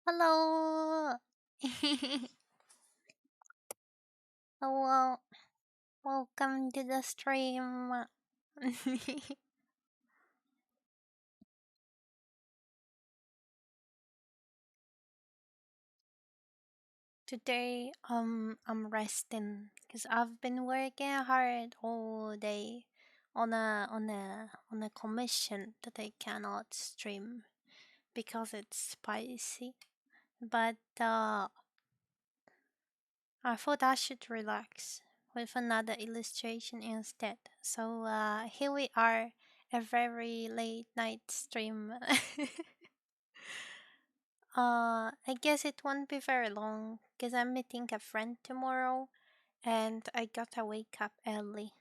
Hello. Hello. Welcome to the stream. Today, I'm resting because I've been working hard all day on a commission that I cannot stream because it's spicy. But I thought I should relax with another illustration instead. So here we are, a very late night stream. I guess it won't be very long because I'm meeting a friend tomorrow and I gotta wake up early.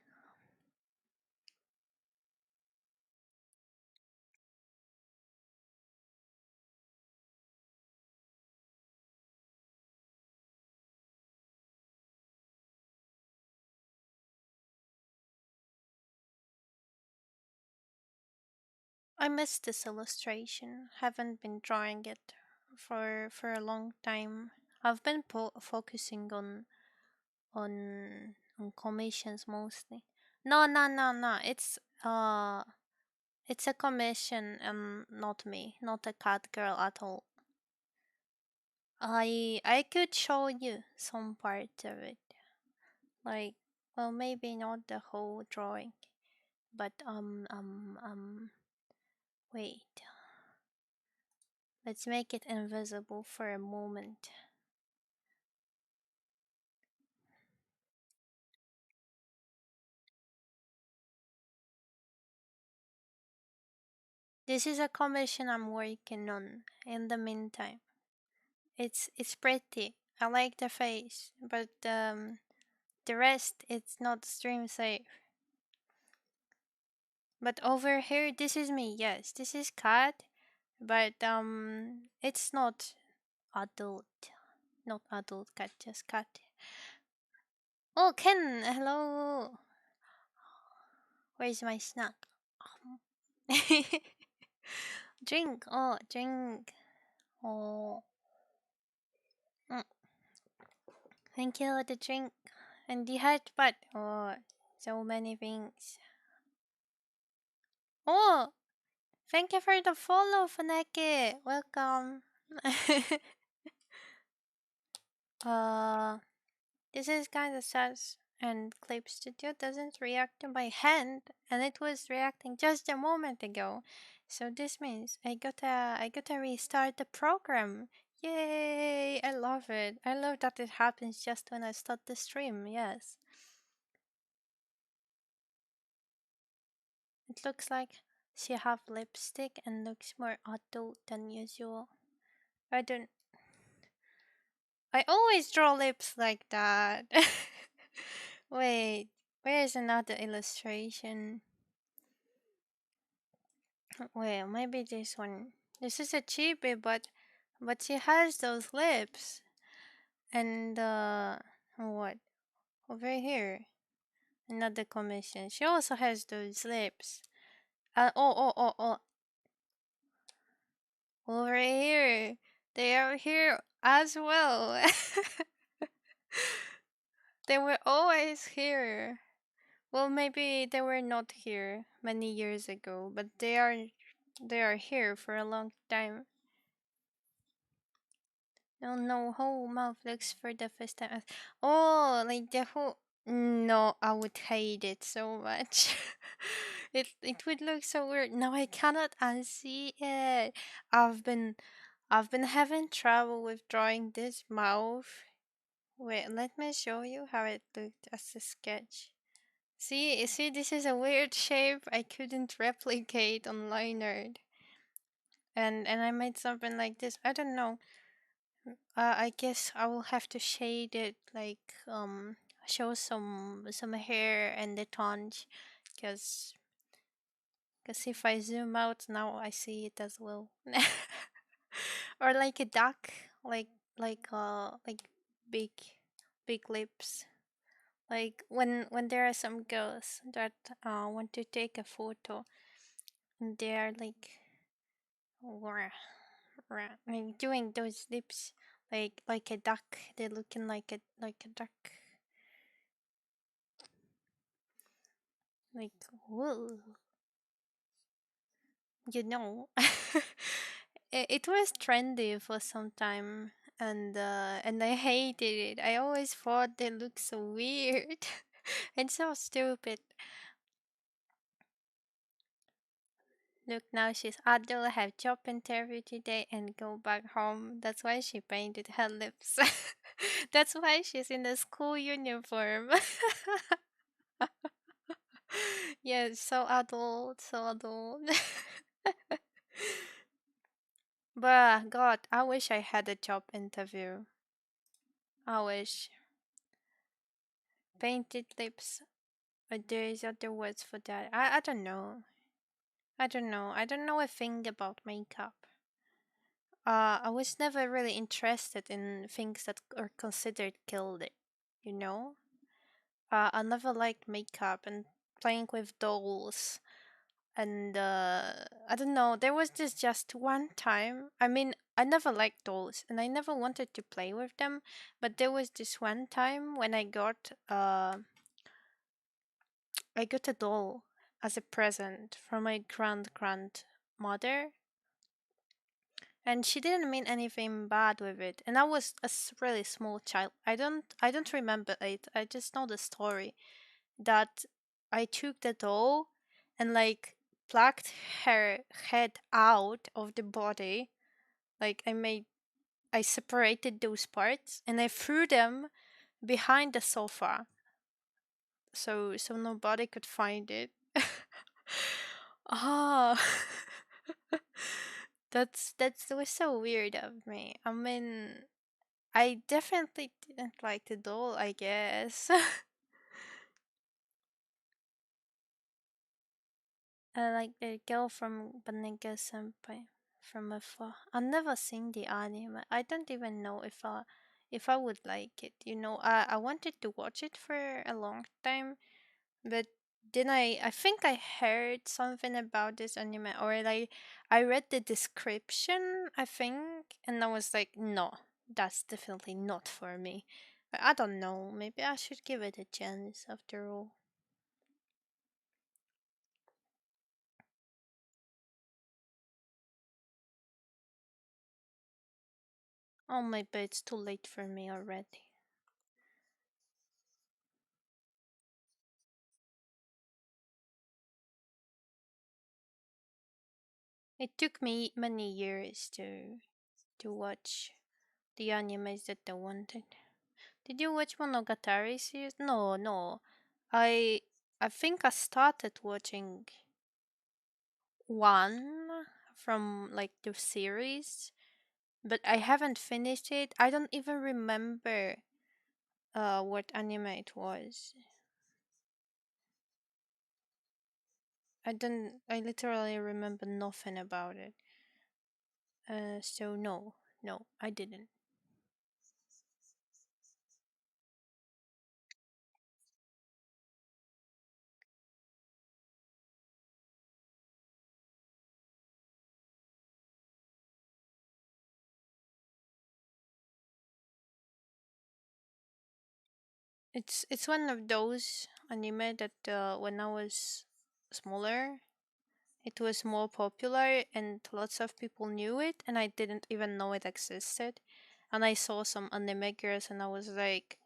I missed this illustration. Haven't been drawing it for a long time. I've been focusing on commissions mostly. No, no, no, no. It's a commission and not me, not a cat girl at all. I could show you some part of it. Like, well, maybe not the whole drawing, but wait. Let's make it invisible for a moment. This is a commission I'm working on in the meantime. It's pretty. I like the face, but the rest it's not stream safe. But over here, this is me. Yes, this is cat, but it's not adult, not adult cat, just cat. Oh, Ken, hello. Where's my snack? Drink. Oh, drink. Oh, mm, thank you for the drink and the heart but oh, so many things. Oh, thank you for the follow, Faneke. Welcome. uh. This is kind of sus, and Clip Studio doesn't react to my hand, and it was reacting just a moment ago. So this means I gotta restart the program. Yay! I love it. I love that it happens just when I start the stream. Yes, it looks like she have lipstick and looks more adult than usual. I don't. I always draw lips like that. Wait, where's another illustration? Well, maybe this one. This is a cheapie, but she has those lips. And what? Over here, another commission. She also has those lips. Oh. Over here, they are here as well. They were always here. Well, maybe they were not here many years ago, but they are here for a long time. No, no, whole mouth looks for the first time. Oh, like the whole. No, I would hate it so much. It would look so weird. No, I cannot unsee it. I've been I've been having trouble with drawing this mouth. Wait, let me show you how it looked as a sketch. See, this is a weird shape I couldn't replicate on Linerd. And I made something like this. I don't know. I guess I will have to shade it, like show some hair and the tongue, cause cause if I zoom out now, I see it as well. Or like a duck, like like big big lips. Like when there are some girls that want to take a photo, and they are like, Right. Like doing those lips like a duck. They're looking like a duck. Like whoa. You know. It was trendy for some time, and I hated it. I always thought they looked so weird and so stupid. Look, now she's adult, have job interview today, and go back home. That's why she painted her lips. That's why she's in the school uniform. Yeah, so adult, so adult. But God, I wish I had a job interview. I wish. Painted lips. But there is other words for that. I don't know. I don't know. I don't know a thing about makeup. I was never really interested in things that are considered gilded, you know? I never liked makeup and playing with dolls. And I don't know, there was this just one time. I mean, I never liked dolls and I never wanted to play with them, but there was this one time when I got a doll as a present from my grandmother, and she didn't mean anything bad with it. And I was a really small child. I don't remember it. I just know the story that I took the doll and like plucked her head out of the body. Like I separated those parts and I threw them behind the sofa so nobody could find it. Ah, that's was so weird of me. I mean, I definitely didn't like the doll, I guess. Like the girl from Banega Senpai from afar. I've never seen the anime. I don't even know if I would like it. I wanted to watch it for a long time, but then I think I heard something about this anime, or like I read the description, I think, and I was like, no, that's definitely not for me. But I don't know. Maybe I should give it a chance after all. Oh my, but it's too late for me already. It took me many years to watch the animes that I wanted. Did you watch Monogatari series? No, no. I I think I started watching one from like the series, but I haven't finished it. I don't even remember what anime it was. I literally remember nothing about it. So no, no, I didn't. It's one of those anime that when I was smaller, it was more popular and lots of people knew it, and I didn't even know it existed. And I saw some anime girls, and I was like,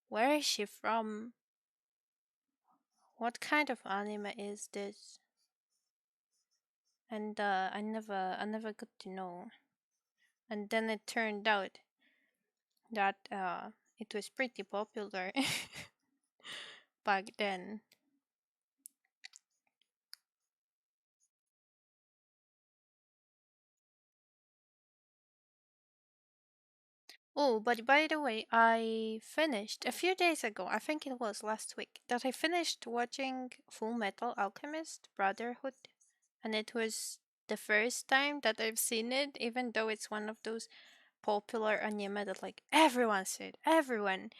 "Where is she from? What kind of anime is this?" And I never got to know. And then it turned out that it was pretty popular back then. Oh, but by the way, I finished a few days ago, I think it was last week, that I finished watching Full Metal Alchemist Brotherhood. And it was the first time that I've seen it, even though it's one of those popular anime that like everyone said, everyone.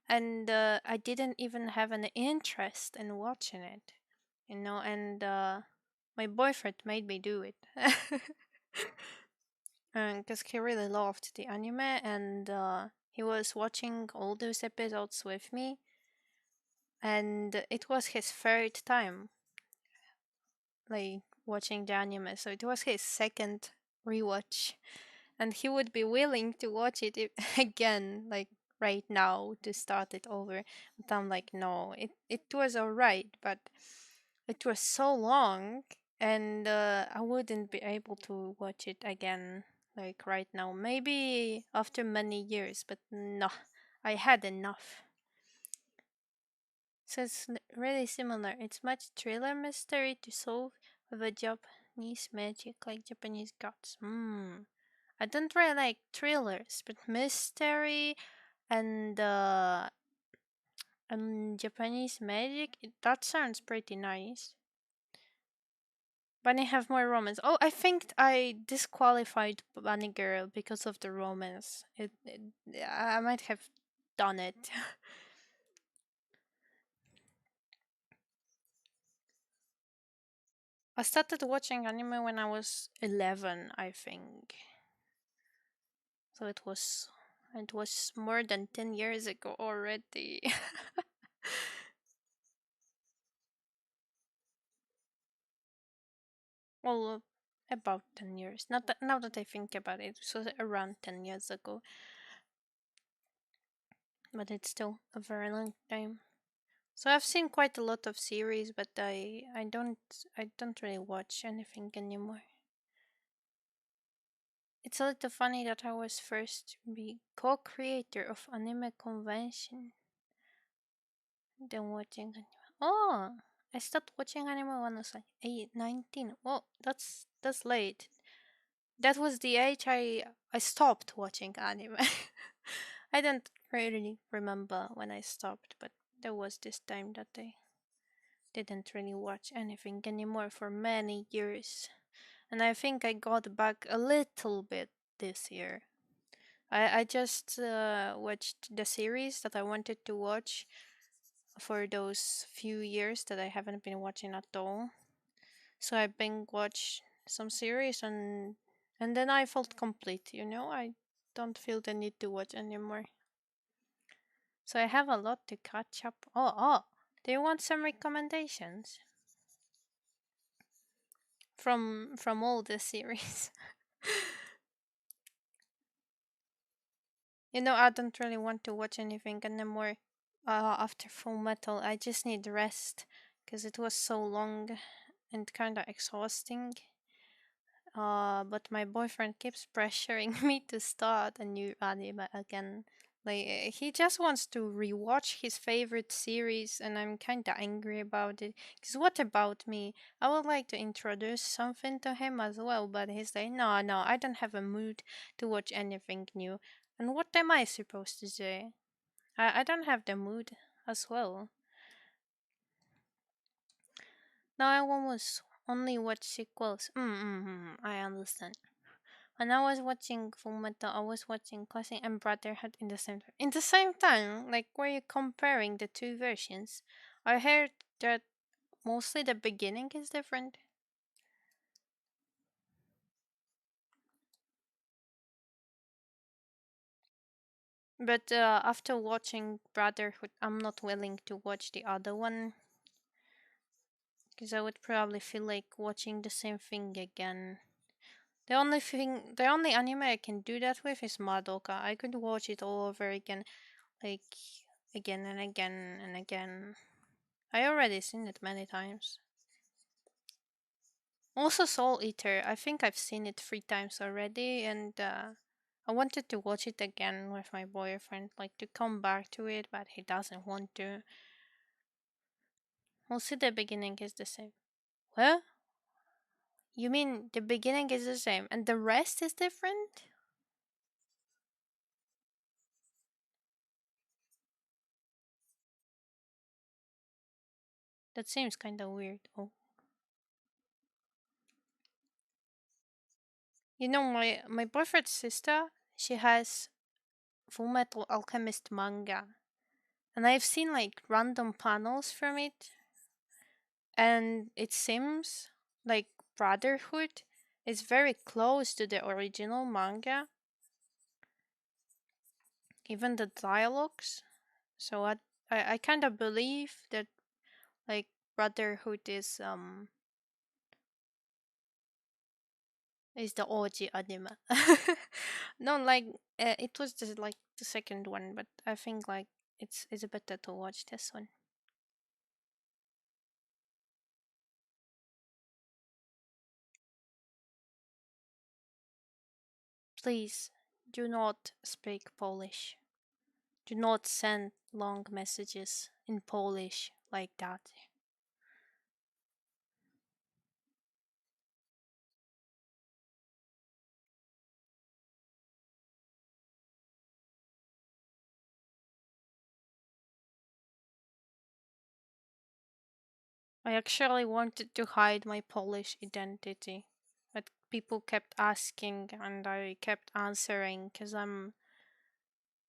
And I didn't even have an interest in watching it, and my boyfriend made me do it. because he really loved the anime, and he was watching all those episodes with me, and it was his third time like watching the anime, so it was his second rewatch, and he would be willing to watch it again, like right now, to start it over. But I'm like, no, it was alright, but it was so long, and I wouldn't be able to watch it again, like right now. Maybe after many years, but no, I had enough. So it's really similar. It's much thriller mystery to solve with a Japanese magic like Japanese gods. I don't really like thrillers, but mystery and Japanese magic, that sounds pretty nice. Bunny have more romance. Oh, I think I disqualified Bunny Girl because of the romance. I might have done it. I started watching anime when I was 11, I think. So it was more than 10 years ago already. Well, about 10 years. Not that, now that I think about it, so around 10 years ago, but it's still a very long time. So I've seen quite a lot of series, but I don't really watch anything anymore. It's a little funny that I was first to be co-creator of anime convention than watching anime. Oh, I stopped watching anime when I was like 8, 19. Well, that's late. That was the age I stopped watching anime. I don't really remember when I stopped, but there was this time that I didn't really watch anything anymore for many years. And I think I got back a little bit this year. I just watched the series that I wanted to watch for those few years that I haven't been watching at all. So I binge watched some series, and then I felt complete, I don't feel the need to watch anymore. So I have a lot to catch up. Oh, do you want some recommendations from all the series? I don't really want to watch anything anymore after Full Metal. I just need rest because it was so long and kind of exhausting. But my boyfriend keeps pressuring me to start a new anime again. Like, he just wants to rewatch his favorite series, and I'm kind of angry about it. Because what about me? I would like to introduce something to him as well, but he's like, no, no, I don't have a mood to watch anything new. And what am I supposed to say? I don't have the mood as well. Now I almost only watch sequels. I understand. When I was watching Fullmetal, I was watching Cousin and Brotherhood in the same time. In the same time, like, were you comparing the two versions? I heard that mostly the beginning is different. But after watching Brotherhood, I'm not willing to watch the other one because I would probably feel like watching the same thing again. The only anime I can do that with is Madoka. I could watch it all over again, like again and again and again. I already seen it many times. Also, Soul Eater. I think I've seen it 3 times already, and I wanted to watch it again with my boyfriend, like to come back to it, but he doesn't want to. Also, the beginning is the same. Well, you mean the beginning is the same and the rest is different? That seems kind of weird. Oh, my boyfriend's sister. She has Full Metal Alchemist manga, and I've seen like random panels from it, and it seems like Brotherhood It's very close to the original manga, even the dialogues. So I kind of believe that like Brotherhood is the OG anime. No, like it was just like the second one, but I think like it's better to watch this one. Please do not speak Polish. Do not send long messages in Polish like that. I actually wanted to hide my Polish identity, but people kept asking and I kept answering because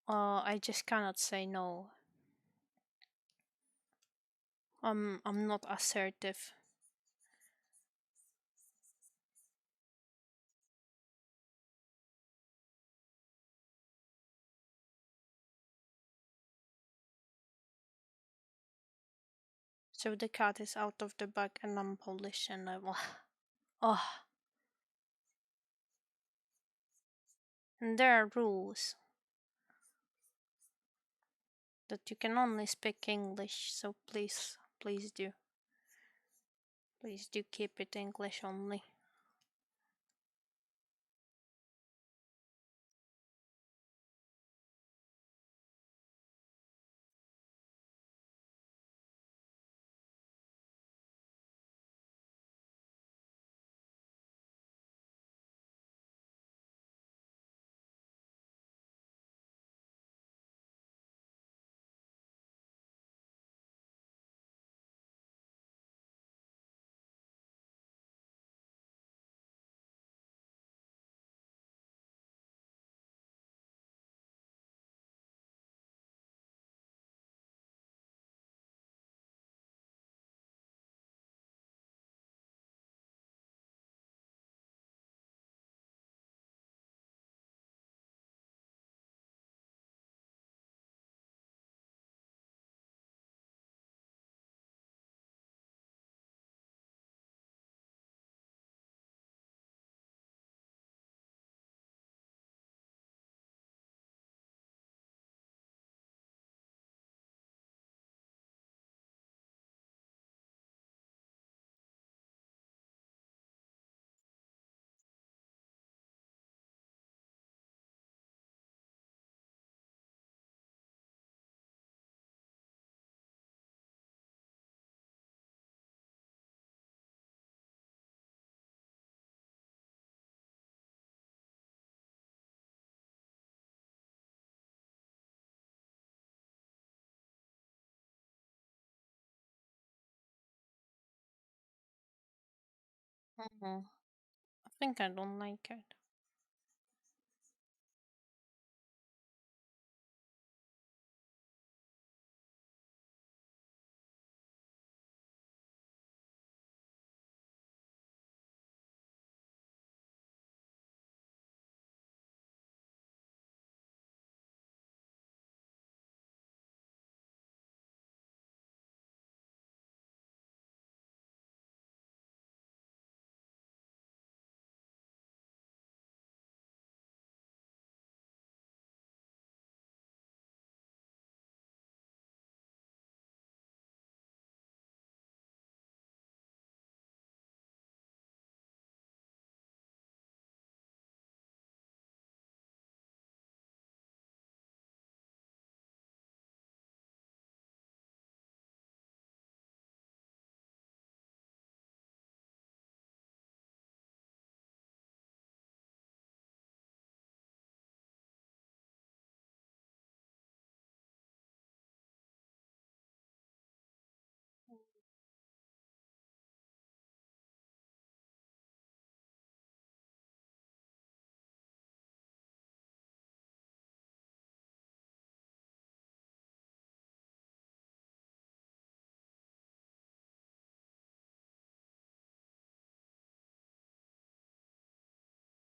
I just cannot say no. I'm not assertive. So the cat is out of the bag and I'm Polish and I'm oh, and there are rules that you can only speak English, so please do keep it English only. Mhm. I think I don't like it.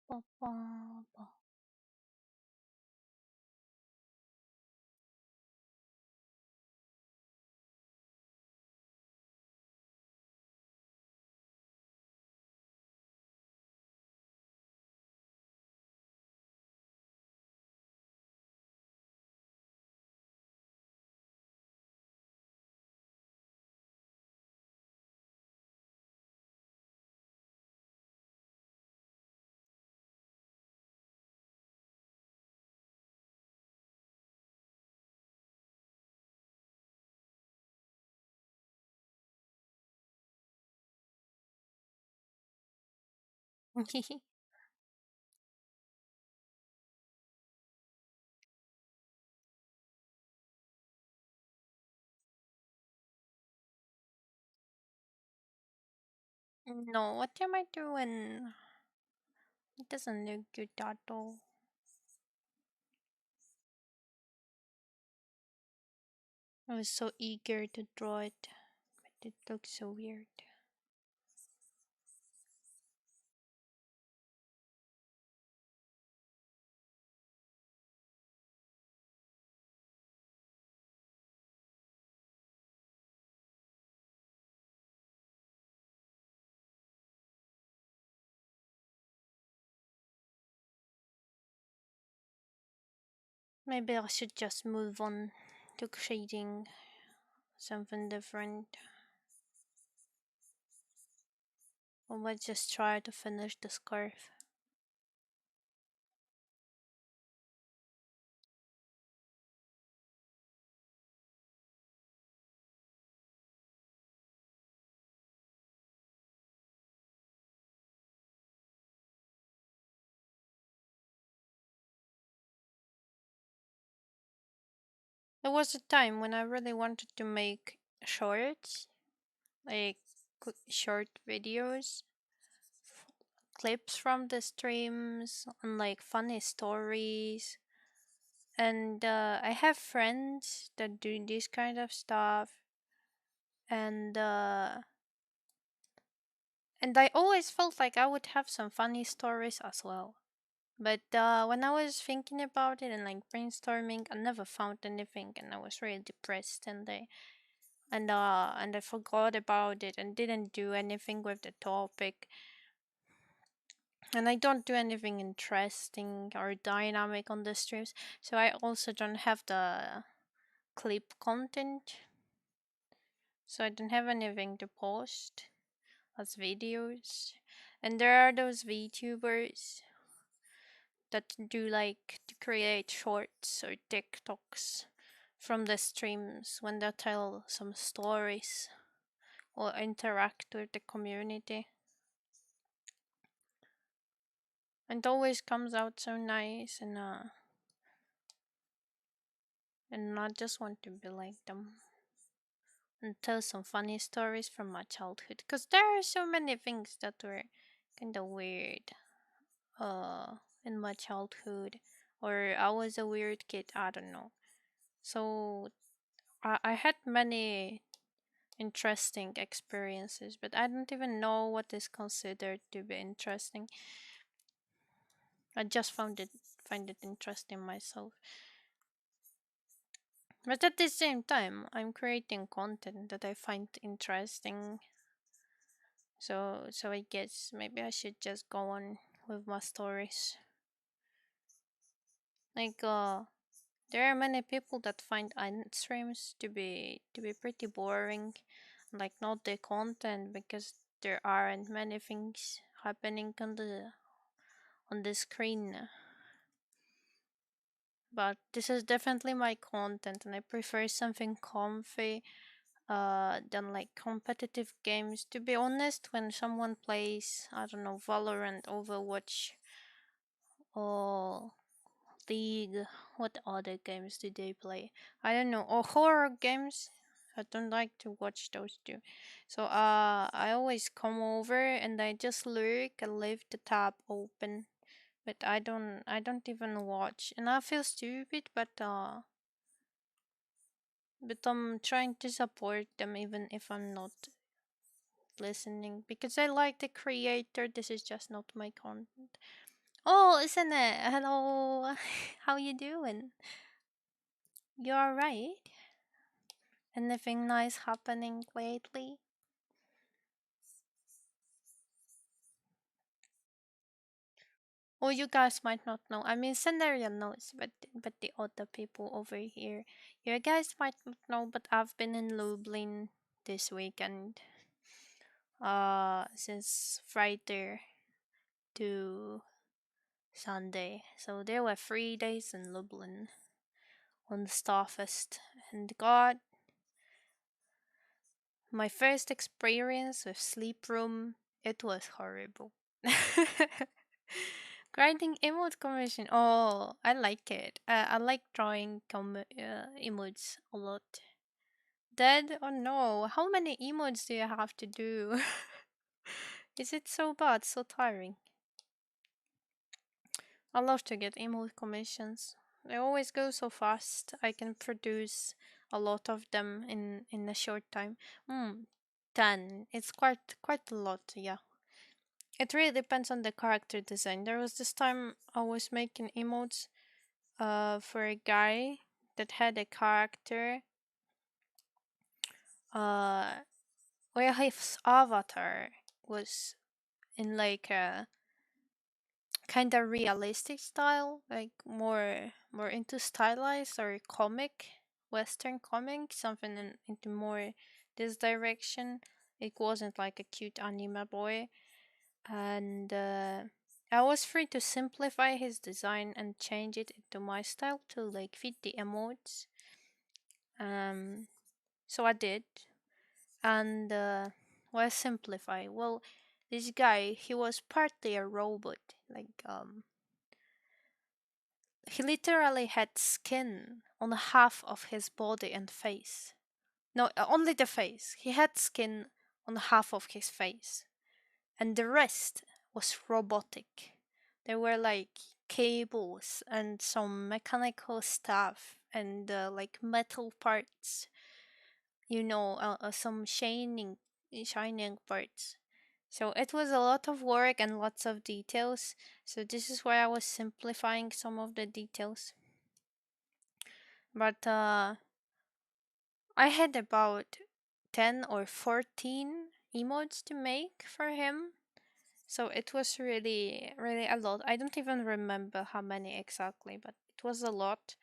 Ba, ba, ba. No, what am I doing? It doesn't look good at all. I was so eager to draw it, but it looks so weird. Maybe I should just move on to creating something different. Or let's just try to finish the scarf. There was a time when I really wanted to make shorts, like short videos, clips from the streams, and like funny stories. And I have friends that do this kind of stuff, and I always felt like I would have some funny stories as well. But when I was thinking about it and like brainstorming, I never found anything, and I was really depressed. And I forgot about it and didn't do anything with the topic. And I don't do anything interesting or dynamic on the streams, so I also don't have the clip content. So I don't have anything to post as videos. And there are those VTubers that do like to create shorts or TikToks from the streams when they tell some stories or interact with the community. And it always comes out so nice, and I just want to be like them and tell some funny stories from my childhood, because there are so many things that were kind of weird in my childhood, or I was a weird kid, I don't know. So I had many interesting experiences, but I don't even know what is considered to be interesting. I just find it interesting myself. But at the same time, I'm creating content that I find interesting. So I guess maybe I should just go on with my stories. Like there are many people that find island streams to be pretty boring, like not the content, because there aren't many things happening on the screen. But this is definitely my content, and I prefer something comfy than like competitive games. To be honest, when someone plays, I don't know, Valorant, Overwatch, or League, what other games do they play? I don't know, or horror games. I don't like to watch those two. So I always come over and I just lurk and leave the tab open. But I don't even watch, and I feel stupid, but I'm trying to support them even if I'm not listening, because I like the creator. This is just not my content. Oh, isn't it? Hello. How you doing? You alright? Anything nice happening lately? Oh, you guys might not know. I mean, Scenario knows, but the other people over here, you guys might not know. But I've been in Lublin this weekend. Since Friday to Sunday. So there were 3 days in Lublin on the Starfest, and God, my first experience with sleep room, it was horrible. Grinding emote commission. Oh, I like it. I like drawing emotes a lot. Dead or no? How many emotes do you have to do? Is it so bad, so tiring? I love to get emote commissions. They always go so fast. I can produce a lot of them in a short time. 10. It's quite a lot, yeah. It really depends on the character design. There was this time I was making emotes for a guy that had a character uh where his avatar was in like a kind of realistic style, like more into stylized or comic, western comic, something into more this direction. It wasn't like a cute anime boy, and I was free to simplify his design and change it into my style to like fit the emotes. Um, so I did, and well, simplify. Well, this guy, he was partly a robot, like he literally had skin on half of his body and face. No, only the face. He had skin on half of his face, and the rest was robotic. There were like cables and some mechanical stuff and like metal parts, some shining parts. So it was a lot of work and lots of details. So this is why I was simplifying some of the details. But I had about 10 or 14 emotes to make for him. So it was really, really a lot. I don't even remember how many exactly, but it was a lot.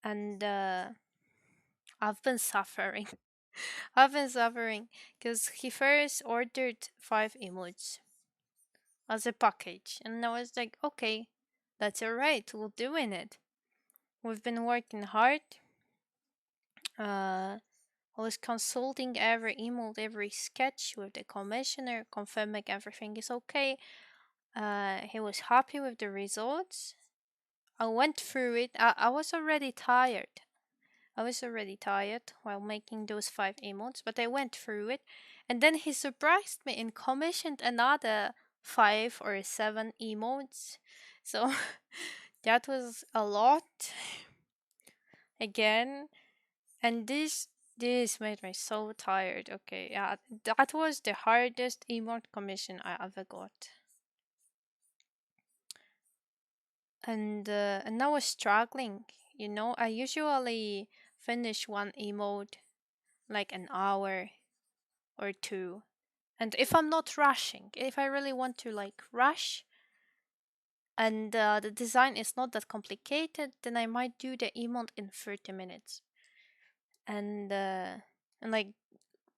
And I've been suffering. I've been suffering because he first ordered 5 emotes as a package. And I was like, okay, that's alright. We're doing it. We've been working hard. I was consulting every emote, every sketch with the commissioner, confirming everything is okay. He was happy with the results. I went through it. I was already tired. I was already tired while making those 5 emotes, but I went through it. And then he surprised me and commissioned another 5 or 7 emotes. So that was a lot again. And this made me so tired. Okay, yeah, that was the hardest emote commission I ever got. And I was struggling. I usually finish one emote like an hour or two. And if I'm not rushing, if I really want to like rush and the design is not that complicated, then I might do the emote in 30 minutes. And like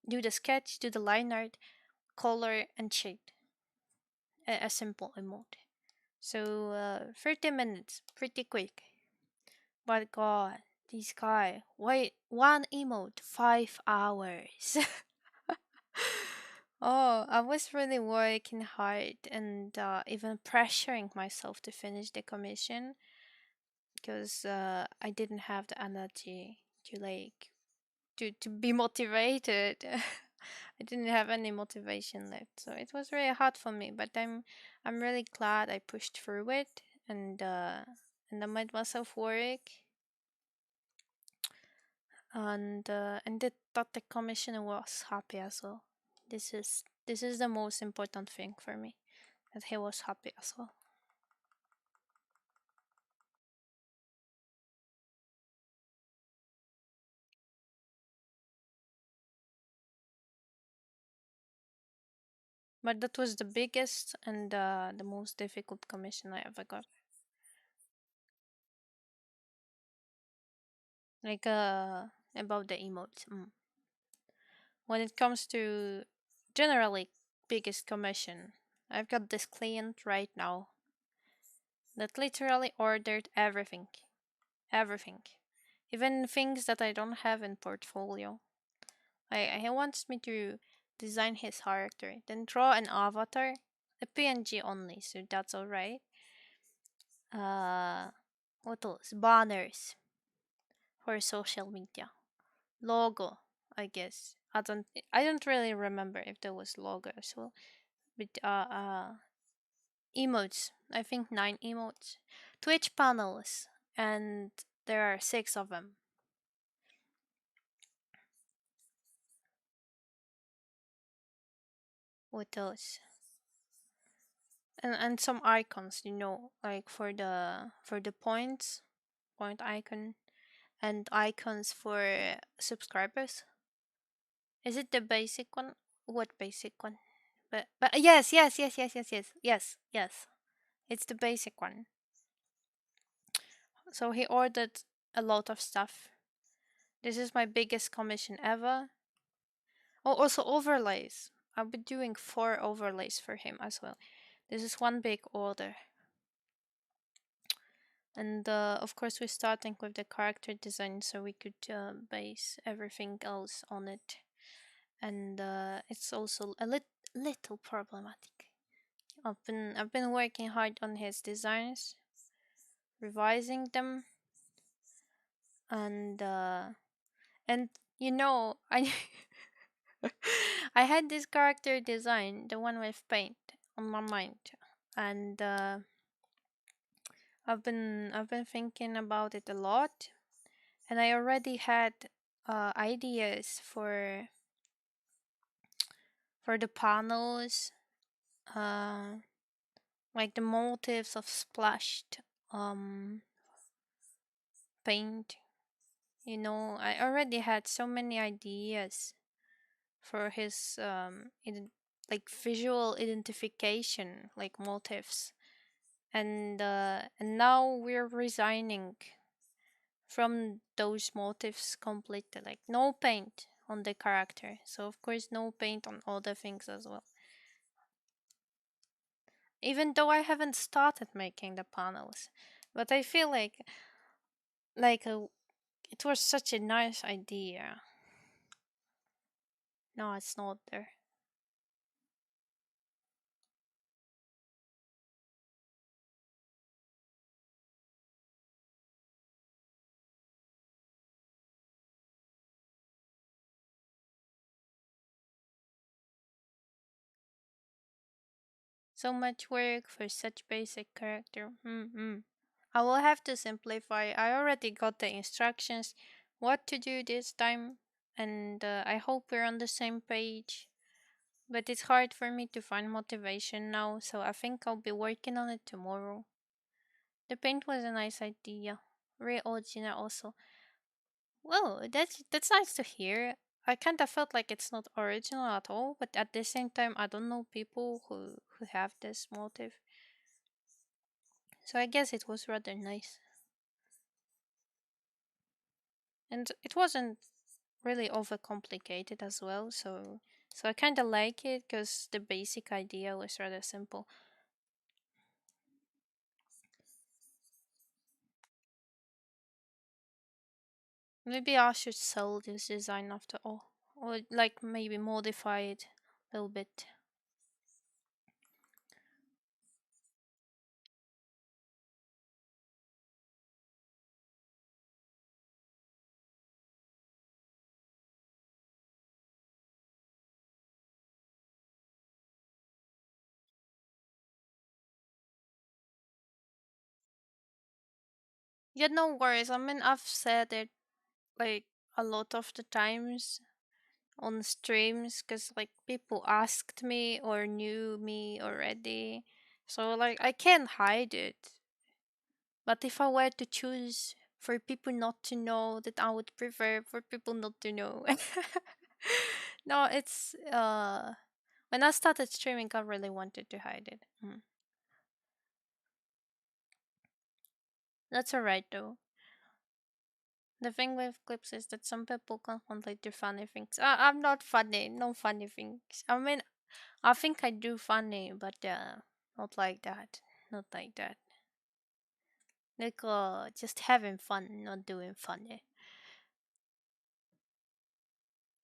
do the sketch, do the line art, color and shade. A simple emote. So 30 minutes, pretty quick. But God, this guy, wait, one emote, 5 hours. Oh, I was really working hard and even pressuring myself to finish the commission because I didn't have the energy to like to be motivated. I didn't have any motivation left, so it was really hard for me. But I'm really glad I pushed through it and I made myself work and that the commissioner was happy as well. This is the most important thing for me, that he was happy as well. But that was the biggest and the most difficult commission I ever got. Like about the emotes. When it comes to generally biggest commission, I've got this client right now that literally ordered everything, everything, even things that I don't have in portfolio. He wants me to design his character, then draw an avatar, a PNG only, so that's alright. Uh, what else? Banners for social media, logo, I guess. I don't really remember if there was logo as well. But emotes. I think 9 emotes. Twitch panels, and there are 6 of them. What else? And some icons, like for the points, point icon, and icons for subscribers. Is it the basic one? What basic one? But yes, yes, yes, yes, yes, yes, yes, yes. It's the basic one. So he ordered a lot of stuff. This is my biggest commission ever. Oh, also overlays. I'll be doing 4 overlays for him as well. This is one big order. And of course, we're starting with the character design so we could base everything else on it. And it's also a little problematic. I've been working hard on his designs, revising them, and and I I had this character design, the one with paint, on my mind, and I've been thinking about it a lot, and I already had ideas for the panels, uh, like the motifs of splashed um paint. I already had so many ideas for his like visual identification, like motifs, and now we're resigning from those motifs completely, like no paint on the character, so of course no paint on other things as well, even though I haven't started making the panels. But I feel like it was such a nice idea. No, it's not there. So much work for such basic character. I will have to simplify. I already got the instructions what to do this time, and I hope we're on the same page. But it's hard for me to find motivation now, so I think I'll be working on it tomorrow. The paint was a nice idea. Very original also. Well, that's nice to hear. I kinda felt like it's not original at all, but at the same time I don't know people who have this motive. So I guess it was rather nice. And it wasn't really overcomplicated as well, so I kinda like it because the basic idea was rather simple. Maybe I should sell this design after all. Or like maybe modify it a little bit. Yeah, no worries. I mean, I've said it like a lot of the times on streams because like people asked me or knew me already. So like I can't hide it. But if I were to choose for people not to know, that I would prefer for people not to know. No, it's When I started streaming, I really wanted to hide it. That's alright though. The thing with clips is that some people constantly do funny things. I'm not funny, no funny things. I mean, I think I do funny, but not like that. Not like that. Like just having fun, not doing funny.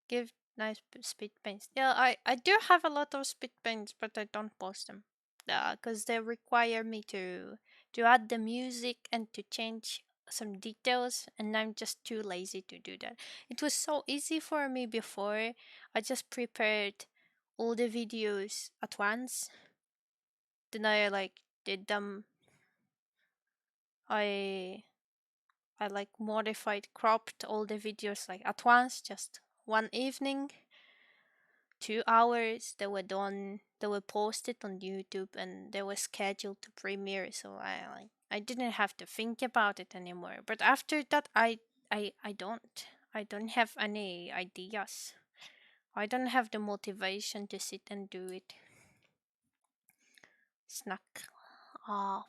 Give nice speed paints. Yeah, I do have a lot of speed paints, but I don't post them. Because they require me to add the music and to change some details, and I'm just too lazy to do that. It was so easy for me before. I just prepared all the videos at once. Then I like did them. I I like modified, cropped all the videos like at once, just one evening, 2 hours. They were done. They were posted on YouTube, and they were scheduled to premiere. So I didn't have to think about it anymore. But after that, I don't. I don't have any ideas. I don't have the motivation to sit and do it. Snack. Ah.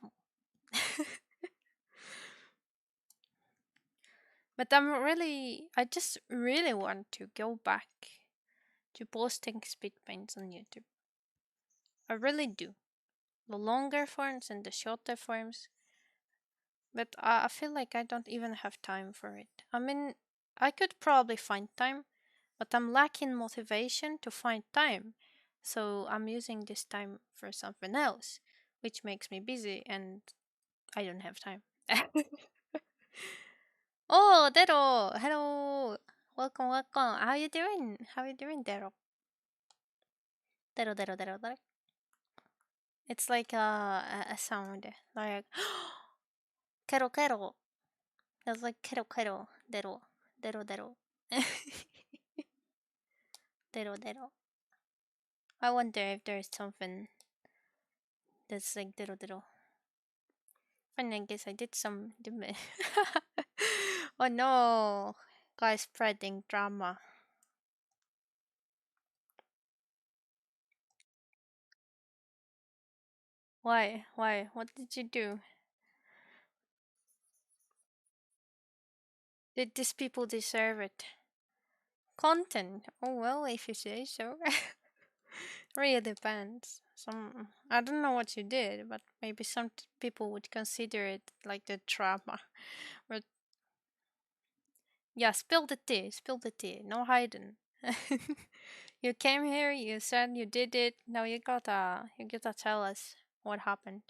But I just really want to go back to posting speed paints on YouTube. I really do. The longer forms and the shorter forms. But I feel like I don't even have time for it. I mean, I could probably find time, but I'm lacking motivation to find time. So I'm using this time for something else, which makes me busy and I don't have time. Oh, Dero! Hello! Welcome, welcome. How you doing? How you doing, Dero? Dero, Dero, Dero, Dero. It's like a sound, like kero kero. That's like kero kero, dero, dero, dero. Dero, dero. I wonder if there's something that's like dero, dero. And I guess I did some. Oh no! Guys spreading drama. Why? Why? What did you do? Did these people deserve it? Content. Oh well, if you say so. Really depends. Some I don't know what you did, but maybe some people would consider it like the drama. But yeah, spill the tea. Spill the tea. No hiding. You came here. You said you did it. Now you gotta tell us what happened.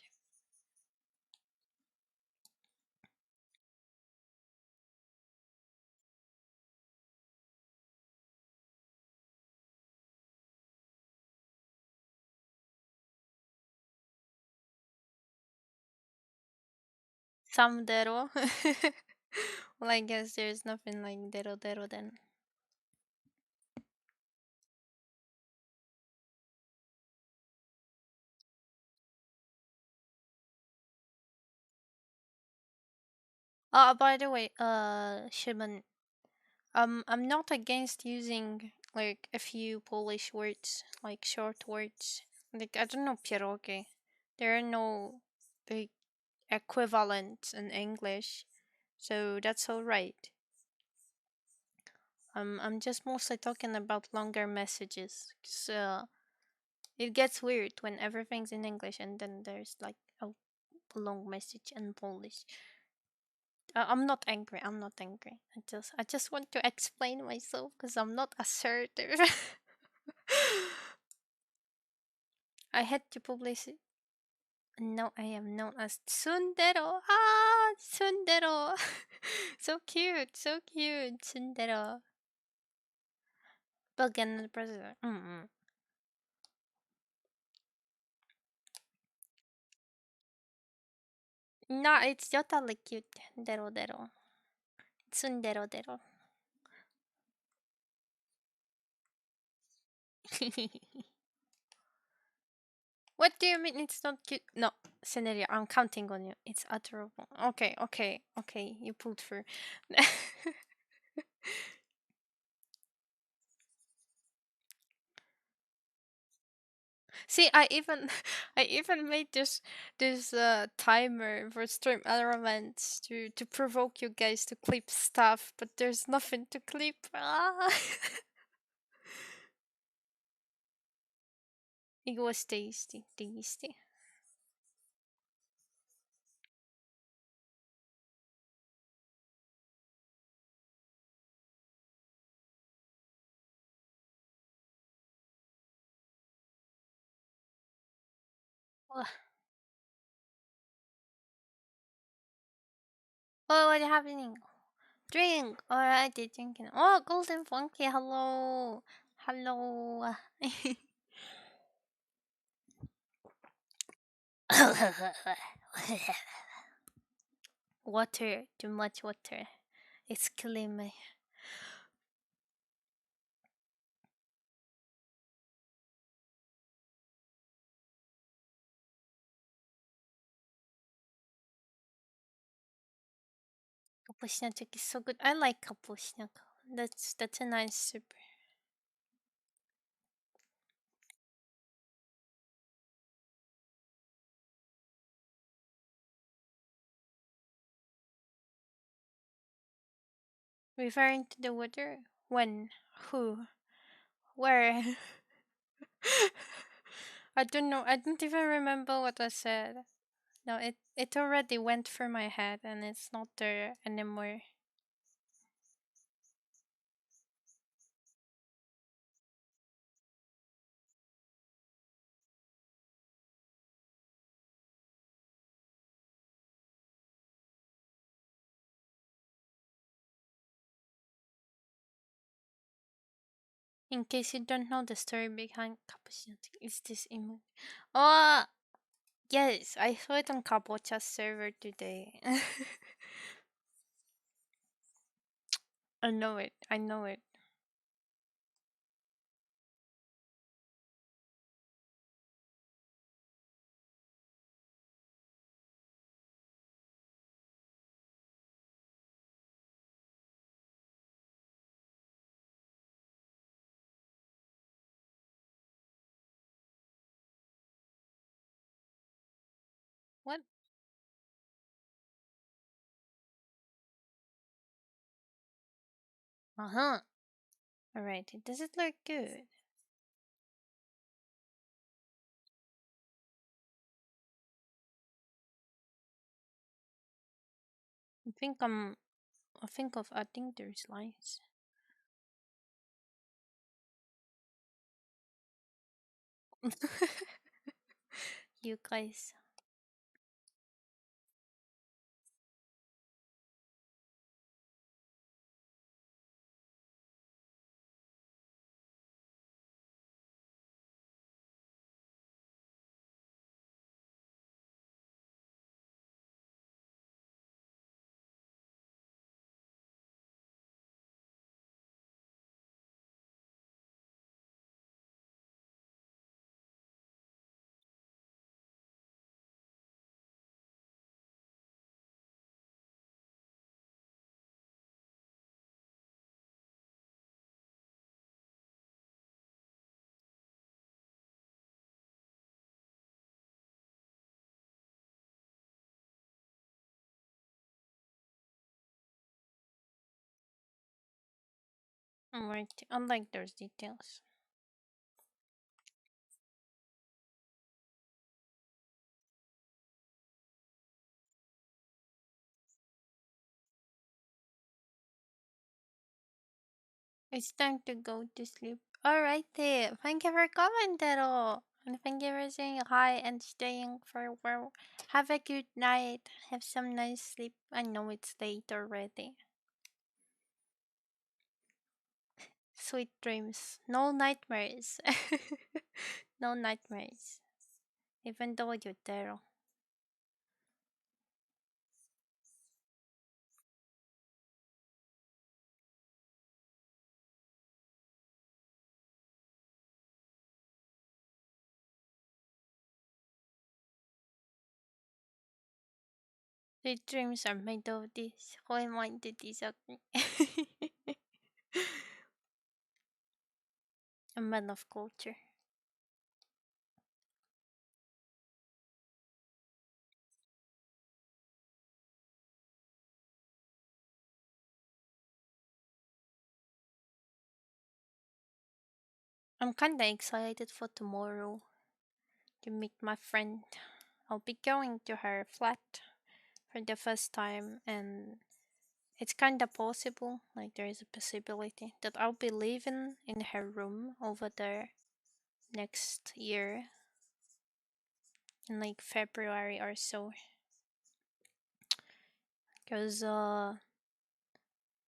Some dero. Well, I guess there's nothing like dero dero then. By the way, Shimon, I'm not against using like a few Polish words, like short words. Like I don't know pierogi. There are no big equivalents in English, so that's all right. I'm just mostly talking about longer messages. So it gets weird when everything's in English and then there's like a long message in Polish. I'm not angry. I'm not angry. I just want to explain myself because I'm not assertive. I had to publish it. Now I am known as Tsundero. Ah, Tsundero. So cute, so cute, Tsundero. Belgian president. No, it's totally cute. Dero dero. Tsundero dero. What do you mean it's not cute? No, Scenario, I'm counting on you. It's adorable. Okay, okay, okay. You pulled through. See, I even made this timer for stream elements to provoke you guys to clip stuff, but there's nothing to clip. Ah. It was tasty, tasty. わ Oh, what's happening? Drink! Alright, drinking. Oh, Golden Funky, hello! Hello! Water, too much water. It's killing me. Kapusniak is so good. I like kapusniak. That's a nice soup. Referring to the water? When? Who? Where? I don't know. I don't even remember what I said. No, it already went through my head and it's not there anymore. In case you don't know the story behind Cappuccino, is this emote? Oh, yes, I saw it on Kabocha's server today. I know it. I know it. What? Uh huh. Alright, does it look good? I think I'm. I think of adding there's lines. You guys. Alright, unlike those details. It's time to go to sleep. Alright, thank you for coming, Tero. And thank you for saying hi and staying for a while. Have a good night. Have some nice sleep. I know it's late already. Sweet dreams. No nightmares. No nightmares. Even though you're Tero. Sweet dreams are made of this. Who am I to disagree? A man of culture. I'm kinda excited for tomorrow to meet my friend. I'll be going to her flat for the first time, and it's kinda possible, like there is a possibility that I'll be living in her room over there next year in like February or so. Because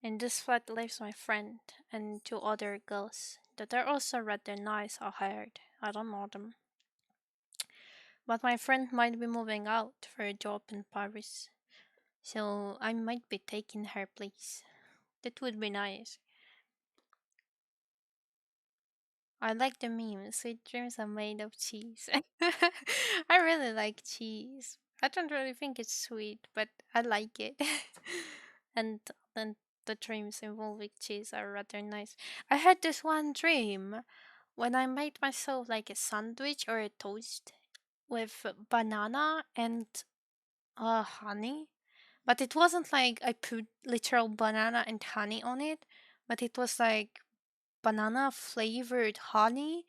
in this flat lives my friend and two other girls that are also rather nice, I heard. I don't know them. But my friend might be moving out for a job in Paris. So I might be taking her place. That would be nice. I like the meme. Sweet dreams are made of cheese. I really like cheese. I don't really think it's sweet, but I like it. and and the dreams involving cheese are rather nice. I had this one dream when I made myself like a sandwich or a toast with banana and honey. But it wasn't like I put literal banana and honey on it, but it was like banana flavored honey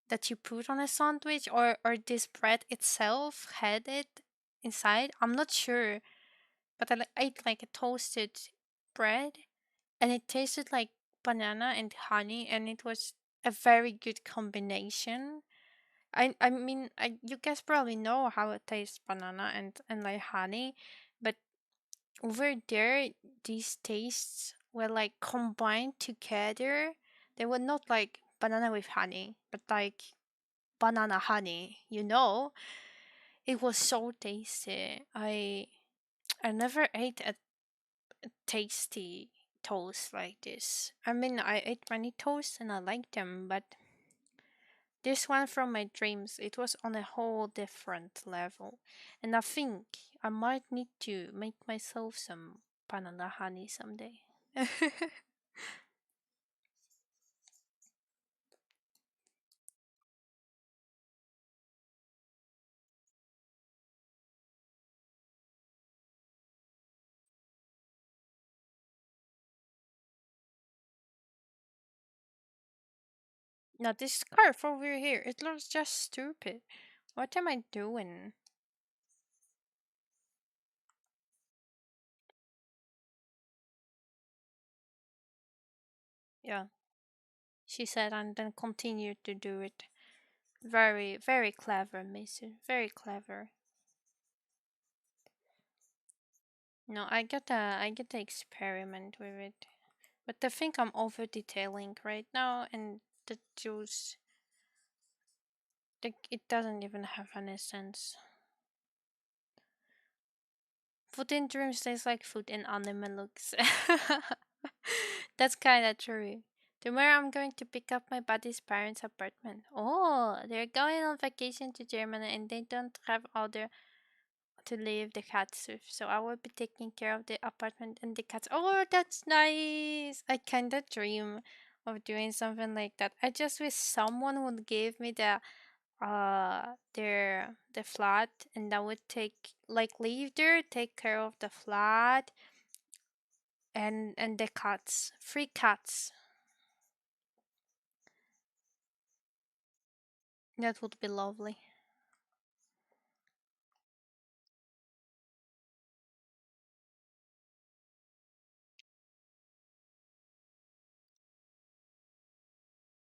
that you put on a sandwich, or this bread itself had it inside. I'm not sure, but ate like a toasted bread and it tasted like banana and honey, and it was a very good combination. You guys probably know how it tastes, banana and like honey, but over there these tastes were like combined together. They were not like banana with honey, but like banana honey, it was so tasty. I never ate a tasty toast like this. I mean, I ate many toasts and I like them, but this one from my dreams, it was on a whole different level. And I think I might need to make myself some banana honey someday. Now this scarf over here, it looks just stupid. What am I doing? Yeah, she said, and then continued to do it. Very, very clever, Mason. Very clever. No, I get to experiment with it. But I think I'm over detailing right now, and the juice, it doesn't even have any sense. Food in dreams tastes like food in anime looks. That's kind of true. Tomorrow I'm going to pick up my buddy's parents' apartment. Oh, they're going on vacation to Germany and they don't have other to leave the cats with. So I will be taking care of the apartment and the cats. Oh, that's nice. I kind of dream of doing something like that. I just wish someone would give me the flat, and I would leave there, take care of the flat and the cats. Free cats. That would be lovely.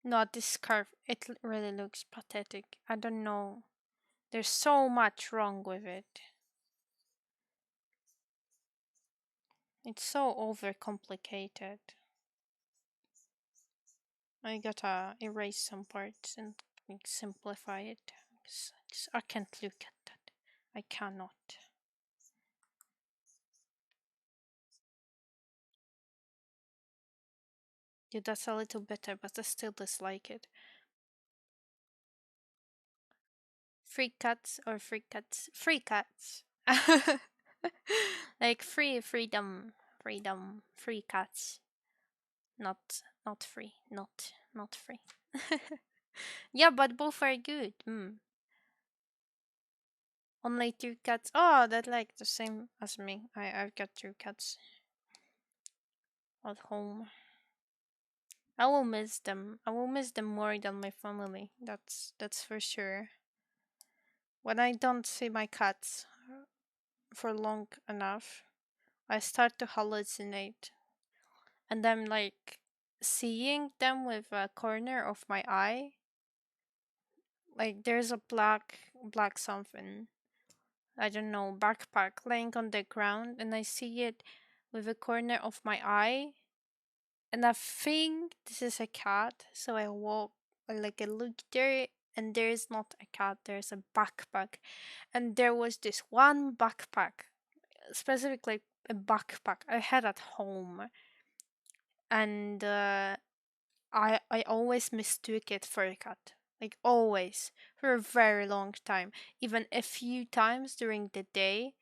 Not this scarf. Really looks pathetic. I don't know. There's so much wrong with it. It's so overcomplicated. I gotta erase some parts and simplify it. 'Cause I can't look at that. I cannot. Yeah, that's a little better, but I still dislike it. Free cuts or free cuts? Free cuts. Like freedom, free cuts. Not free, not free. Yeah, but both are good. Only two cats. Oh, that like the same as me. I've got two cats at home. I will miss them. I will miss them more than my family. That's for sure. When I don't see my cats for long enough, I start to hallucinate, and I'm like seeing them with a corner of my eye. Like there's a black something, I don't know, backpack laying on the ground, and I see it with a corner of my eye, and I think this is a cat. So I walk, like I look there, and there is not a cat. There's a backpack, and there was this one backpack, specifically a backpack I had at home, and I always mistook it for a cat. Like always, for a very long time, even a few times during the day,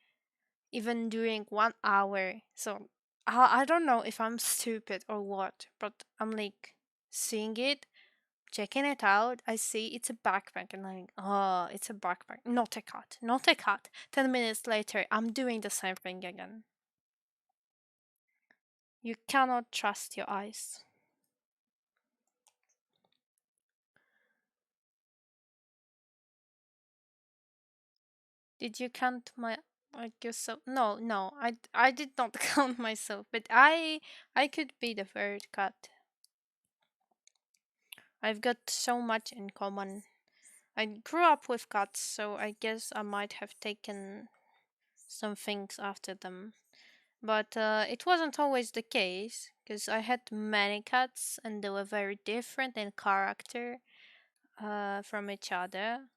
even during 1 hour. So I don't know if I'm stupid or what, but I'm like seeing it, checking it out. I see it's a backpack, and I'm like, oh, it's a backpack, not a cat, not a cat. 10 minutes later, I'm doing the same thing again. You cannot trust your eyes. Did you count my like yourself? No, no, I did not count myself, but I could be the third cat. I've got so much in common. I grew up with cats, so I guess I might have taken some things after them. But it wasn't always the case, because I had many cats and they were very different in character from each other.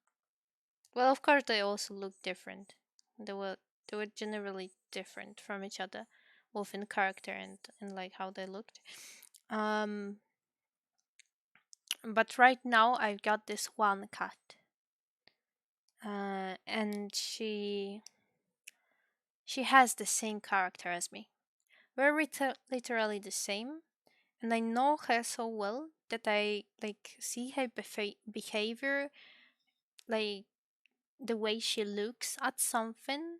Well, of course, they also looked different. They were they were generally different from each other, both in character and like how they looked. Um, but right now I've got this one cat, and she has the same character as me. We're literally the same, and I know her so well that I like see her behavior, like the way she looks at something,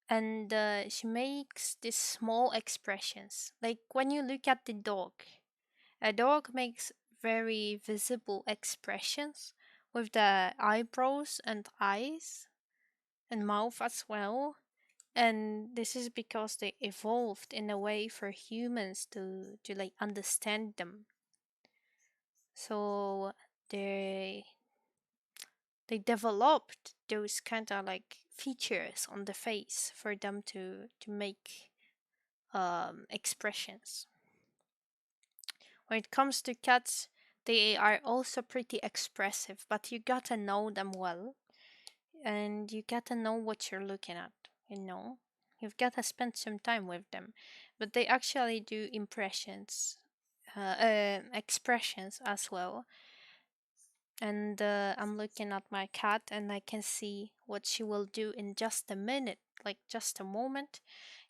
and she makes these small expressions. Like when you look at the dog, a dog makes very visible expressions with the eyebrows and eyes and mouth as well. And this is because they evolved in a way for humans to like understand them. So they they developed those kind of like features on the face for them to make expressions. When it comes to cats, they are also pretty expressive, but you gotta know them well, and you gotta know what you're looking at, you know? You've gotta spend some time with them. But they actually do expressions as well. And I'm looking at my cat, and I can see what she will do in just a minute, like just a moment,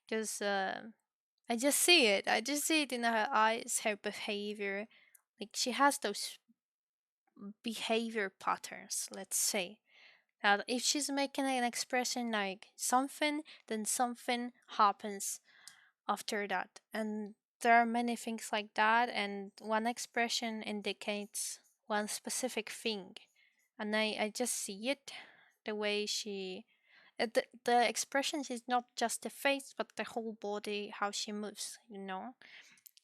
because I just see it. I just see it in her eyes, her behavior. Like she has those behavior patterns, let's say. Now, if she's making an expression like something, then something happens after that. And there are many things like that, and one expression indicates one specific thing. And I just see it the way she. The expression is not just the face, but the whole body, how she moves, you know?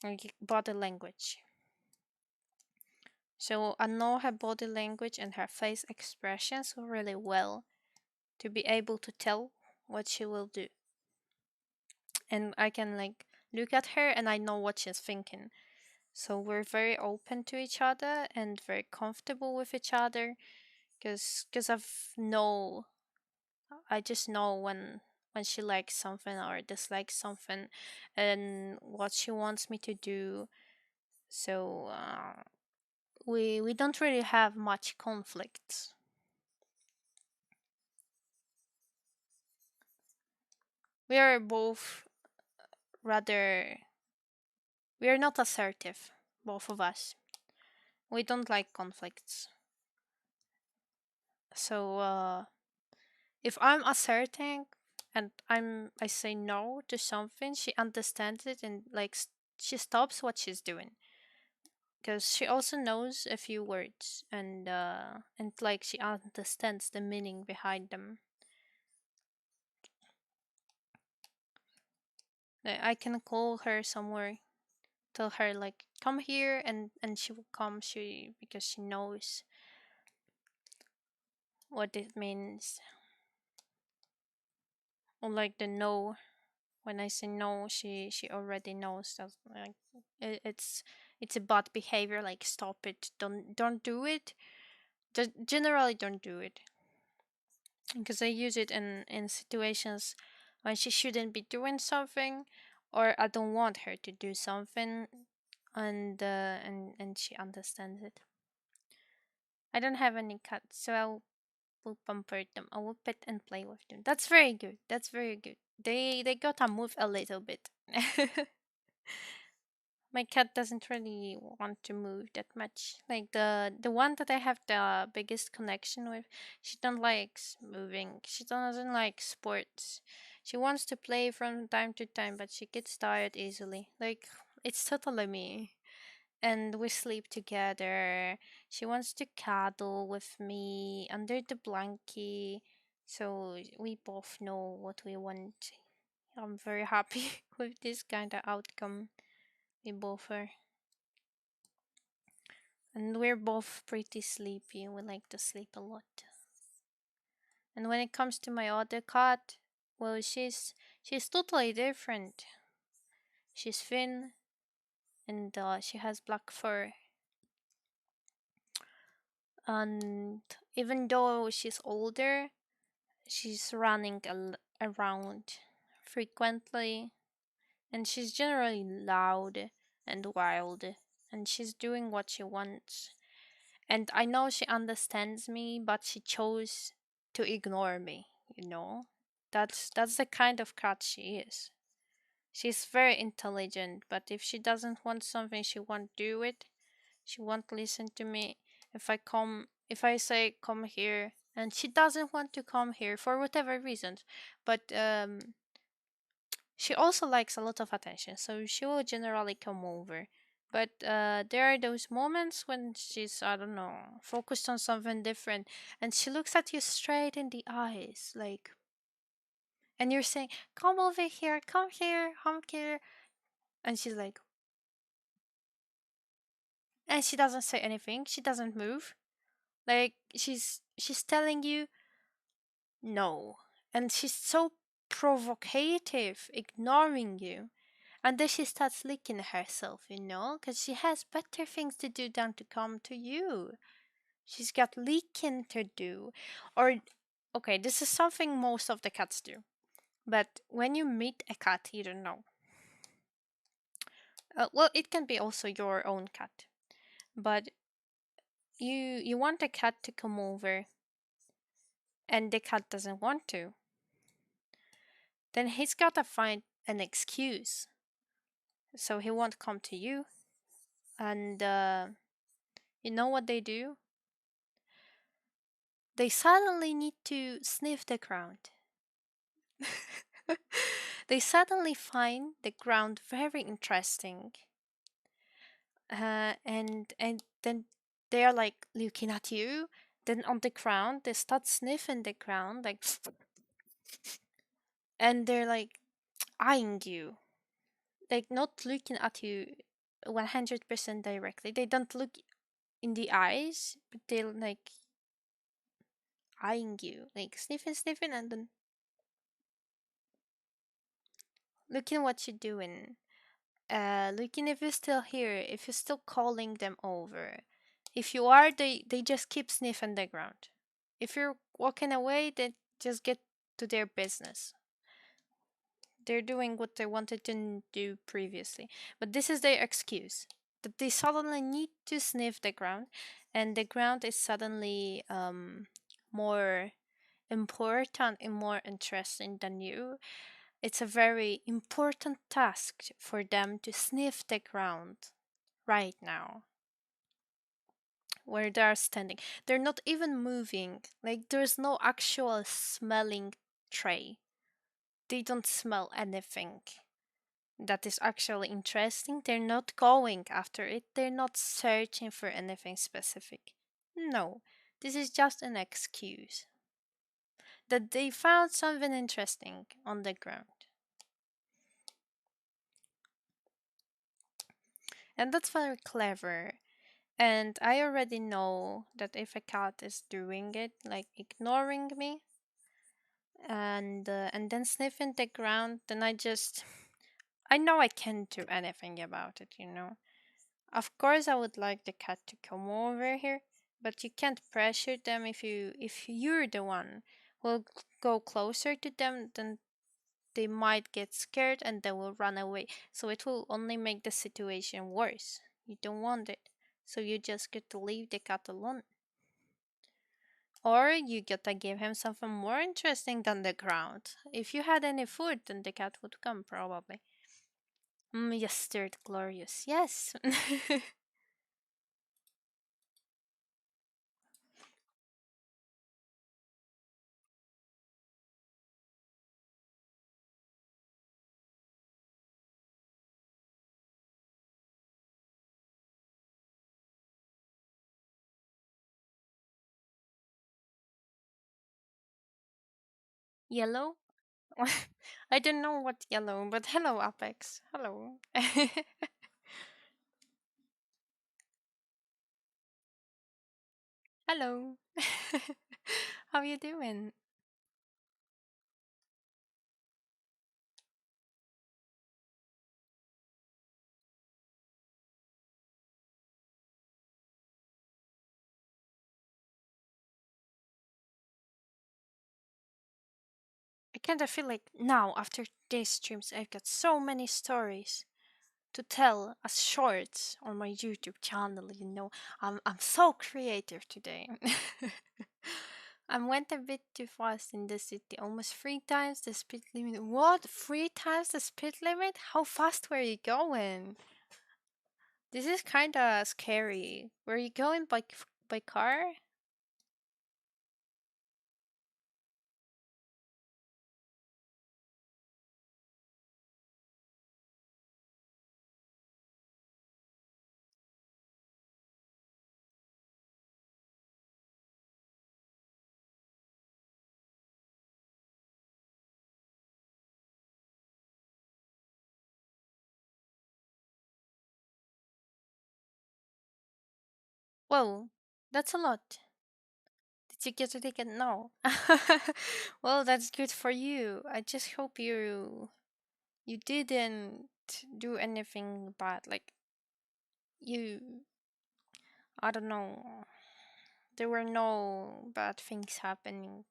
Like body language. So I know her body language and her face expressions really well to be able to tell what she will do. And I can like look at her and I know what she's thinking. So we're very open to each other and very comfortable with each other because I just know when she likes something or dislikes something and what she wants me to do. So we don't really have much conflicts. We are both rather we are not assertive, both of us. We don't like conflicts. So if I'm asserting and I say no to something, she understands it and like she stops what she's doing. because she also knows a few words, and like she understands the meaning behind them. Like, I can call her somewhere, tell her like come here, and she will come. She because she knows what it means. Or like the no. When I say no, she already knows that like it's a bad behavior. Like stop it. Don't do it. Just generally don't do it, because I use it in situations when she shouldn't be doing something, or I don't want her to do something, and she understands it. I don't have any cats, so I will pamper them. I will pet and play with them. That's very good. That's very good. They gotta move a little bit. My cat doesn't really want to move that much. Like the one that I have the biggest connection with, she don't likes moving. She doesn't like sports. She wants to play from time to time, but she gets tired easily. Like it's totally me. And we sleep together. She wants to cuddle with me under the blanket. So we both know what we want. I'm very happy with this kind of outcome. We both are. And we're both pretty sleepy. We like to sleep a lot. And when it comes to my other cat, well, she's totally different. She's thin, and she has black fur. And even though she's older, she's running around frequently, and she's generally loud and wild, and she's doing what she wants. And I know she understands me, but she chose to ignore me, you know? That's the kind of cat she is. She's very intelligent, but if she doesn't want something, she won't do it. She won't listen to me. If I say come here, and she doesn't want to come here for whatever reasons, but she also likes a lot of attention, so she will generally come over. But there are those moments when she's, I don't know, focused on something different, and she looks at you straight in the eyes, like, and you're saying, come over here, come here. And she's like, and she doesn't say anything, she doesn't move. Like, she's telling you no. And she's so provocative, ignoring you. And then she starts licking herself, you know, because she has better things to do than to come to you. She's got licking to do. Or, okay, this is something most of the cats do. But when you meet a cat you don't know, well, it can be also your own cat. But you want a cat to come over, and the cat doesn't want to. Then he's gotta find an excuse. So he won't come to you. And you know what they do? They suddenly need to sniff the ground. They suddenly find the ground very interesting. And then they are like looking at you. Then on the ground, they start sniffing the ground, like, and they're like eyeing you, like not looking at you 100% directly. They don't look in the eyes, but they're like eyeing you, like sniffing, sniffing, and then looking what you're doing. Looking if you're still here, if you're still calling them over. If you are, they just keep sniffing the ground. If you're walking away, they just get to their business. They're doing what they wanted to do previously. But this is their excuse. That they suddenly need to sniff the ground, and the ground is suddenly more important and more interesting than you. It's a very important task for them to sniff the ground right now where they're standing. They're not even moving. Like, there's no actual smelling tray. They don't smell anything. that is actually interesting, they're not going after it. They're not searching for anything specific. No, this is just an excuse that they found something interesting on the ground. And that's very clever. And I already know that if a cat is doing it, like ignoring me and then sniffing the ground, then I know I can't do anything about it, you know. Of course I would like the cat to come over here, but you can't pressure them. If you're the one who will go closer to them, then they might get scared and they will run away. So it will only make the situation worse. You don't want it. So you just get to leave the cat alone. Or you gotta give him something more interesting than the ground. If you had any food, then the cat would come probably. Yes, stirred glorious. Yes. Yellow? I don't know what yellow, but hello, Apex. Hello. Hello. How you doing? I kind of feel like now, after these streams, I've got so many stories to tell as shorts on my YouTube channel. You know, I'm so creative today. I went a bit too fast in the city, almost three times the speed limit. What? Three times the speed limit? How fast were you going? This is kind of scary. Were you going by car? Whoa, that's a lot. Did you get a ticket? No. Well, that's good for you. I just hope you didn't do anything bad. Like you, I don't know. There were no bad things happening.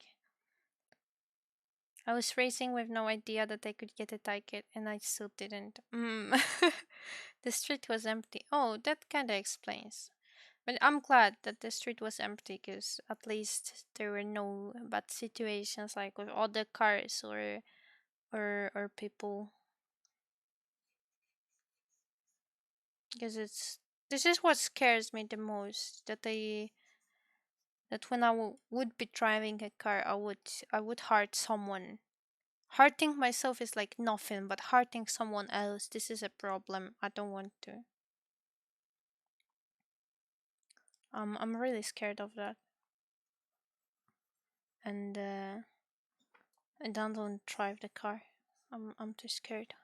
I was racing with no idea that I could get a ticket, and I still didn't. The street was empty. Oh, that kind of explains. But I'm glad that the street was empty because at least there were no bad situations like with other cars or people. Because it's this is what scares me the most that when I would be driving a car, I would hurt someone. Hurting myself is like nothing, but hurting someone else, this is a problem. I don't want to. I'm really scared of that, and I don't drive the car. I'm too scared.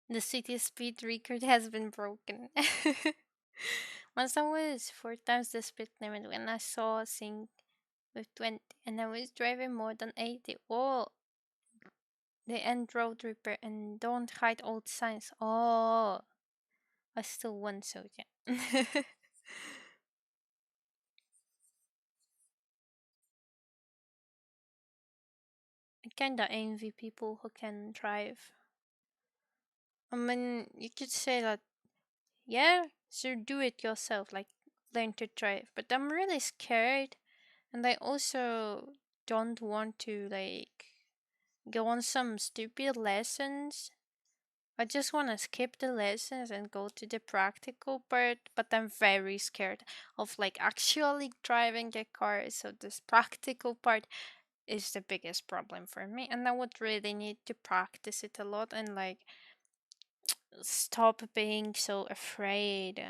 The city speed record has been broken. Once I was four times the speed limit when I saw a thing with 20 and I was driving more than 80. Oh, the end road repair and don't hide old signs. Oh, I still won, so yeah. I kinda envy people who can drive. I mean, you could say that, yeah, so do it yourself, like learn to drive. But I'm really scared, and I also don't want to like go on some stupid lessons I just want to skip the lessons and go to the practical part, but I'm very scared of like actually driving a car. So this practical part is the biggest problem for me, and I would really need to practice it a lot and like stop being so afraid.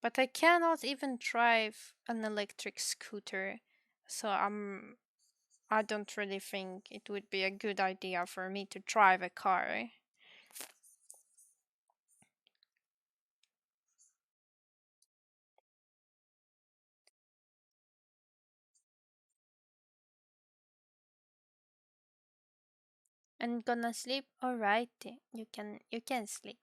But I cannot even drive an electric scooter, so I don't really think it would be a good idea for me to drive a car. I'm gonna sleep. Alright, you can sleep.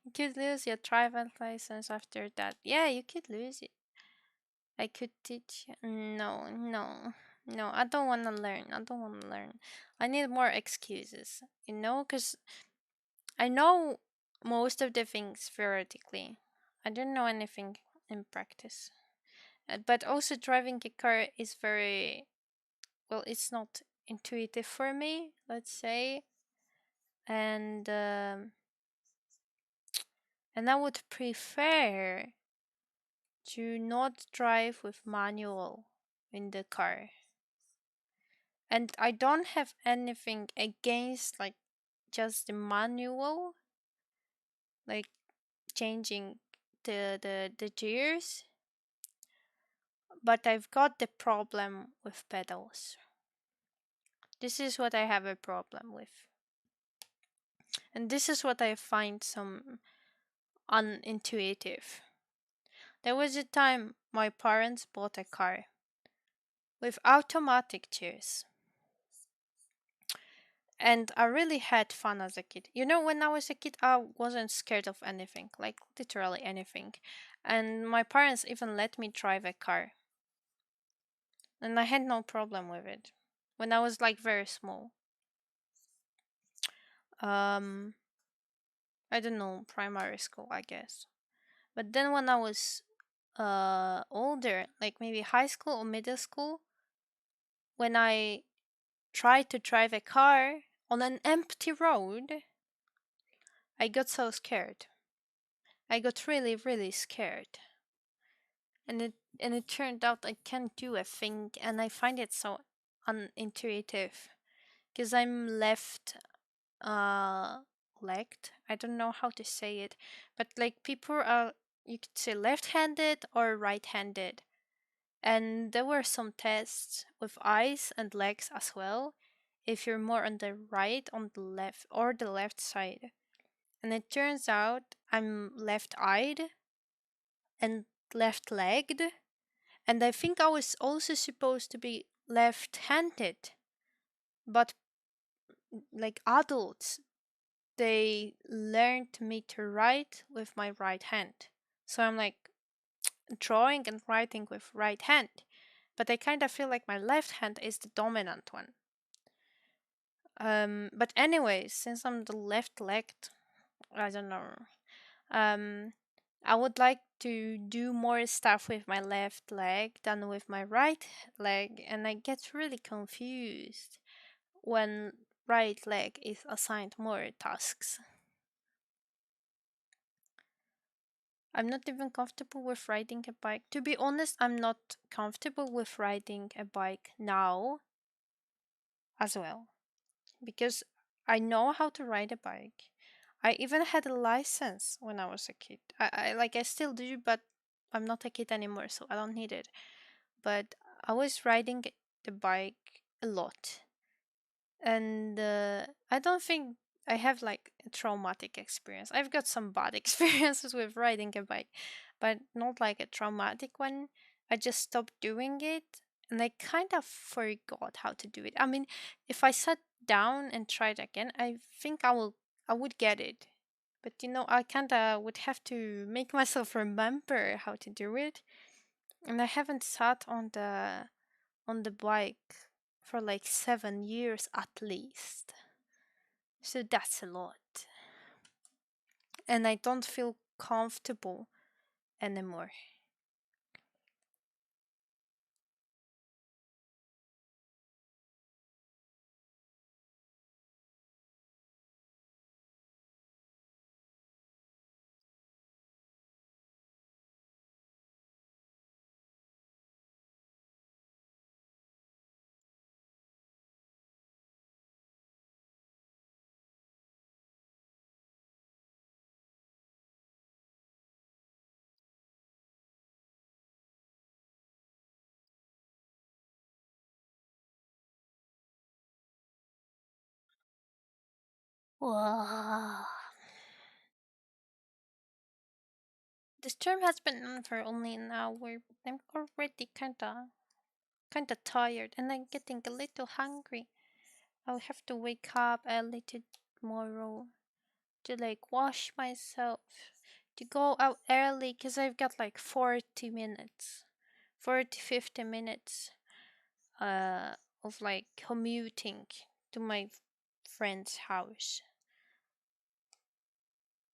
You could lose your driver's license after that. Yeah, you could lose it. I could teach you. No, no, no. I don't wanna learn. I don't wanna learn. I need more excuses. Because I know most of the things theoretically. I don't know anything in practice. But also driving a car is very well. It's not intuitive for me. Let's say, and and I would prefer to not drive with manual in the car. And I don't have anything against like just the manual, like changing the gears, but I've got the problem with pedals. This is what I have a problem with. And this is what I find some unintuitive. There was a time my parents bought a car with automatic gears. And I really had fun as a kid. When I was a kid, I wasn't scared of anything, like literally anything. And my parents even let me drive a car. And I had no problem with it when I was like very small. Um, I don't know, primary school, I guess. But then when I was older, like maybe high school or middle school, when I tried to drive a car on an empty road, I got so scared. I got really, really scared. And it turned out I can't do a thing, and I find it so unintuitive because I'm uh legged. I don't know how to say it, but like people are, you could say, left-handed or right-handed. And there were some tests with eyes and legs as well, if you're more on the right, on the left, or the left side. And it turns out I'm left-eyed and left-legged. And I think I was also supposed to be left-handed, but like adults, they learned me to write with my right hand. So I'm like drawing and writing with right hand, but I kind of feel like my left hand is the dominant one. But anyways, since I'm the left-legged, I don't know. Um, I would like to do more stuff with my left leg than with my right leg, and I get really confused when right leg is assigned more tasks. I'm not even comfortable with riding a bike. To be honest, I'm not comfortable with riding a bike now as well because I know how to ride a bike. I even had a license when I was a kid. I still do, but I'm not a kid anymore, so I don't need it. But I was riding the bike a lot, and I don't think I have like a traumatic experience. I've got some bad experiences with riding a bike, but not like a traumatic one. I just stopped doing it, and I kind of forgot how to do it. I mean, if I sat down and tried again, I think I would get it. But I kind of would have to make myself remember how to do it, and I haven't sat on the bike for like 7 years at least. So that's a lot. And I don't feel comfortable anymore. Wow. This term has been on for only an hour. I'm already kinda tired and I'm getting a little hungry. I'll have to wake up early tomorrow to like wash myself, to go out early because I've got like 40 minutes, 40 50 minutes uh of like commuting to my friend's house.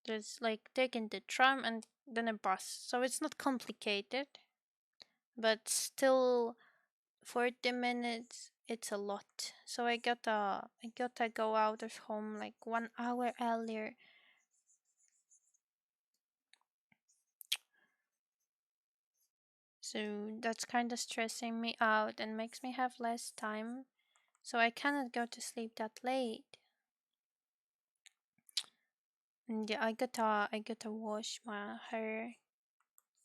There's like taking the tram and then a bus, so it's not complicated, but still 40 minutes it's a lot. So I gotta go out of home like 1 hour earlier. So that's kind of stressing me out and makes me have less time. So I cannot go to sleep that late. And yeah, I gotta wash my hair,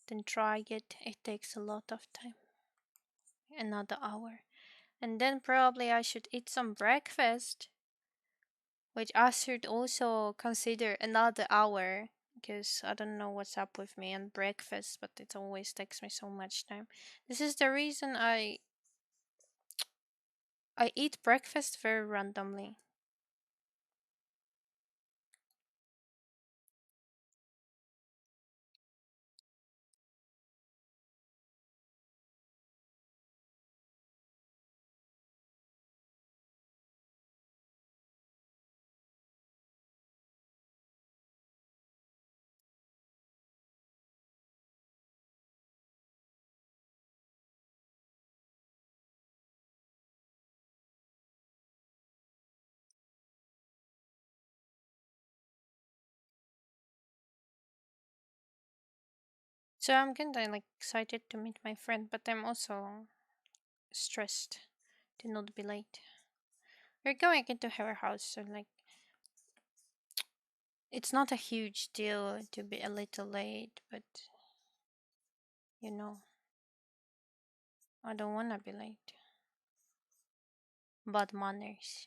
then dry it. It takes a lot of time. Another hour. And then probably I should eat some breakfast, which I should also consider another hour because I don't know what's up with me and breakfast, but it always takes me so much time. This is the reason I eat breakfast very randomly. So I'm kinda like excited to meet my friend, but I'm also stressed to not be late. We're going into her house, so like it's not a huge deal to be a little late, but you know, I don't wanna be late. Bad manners.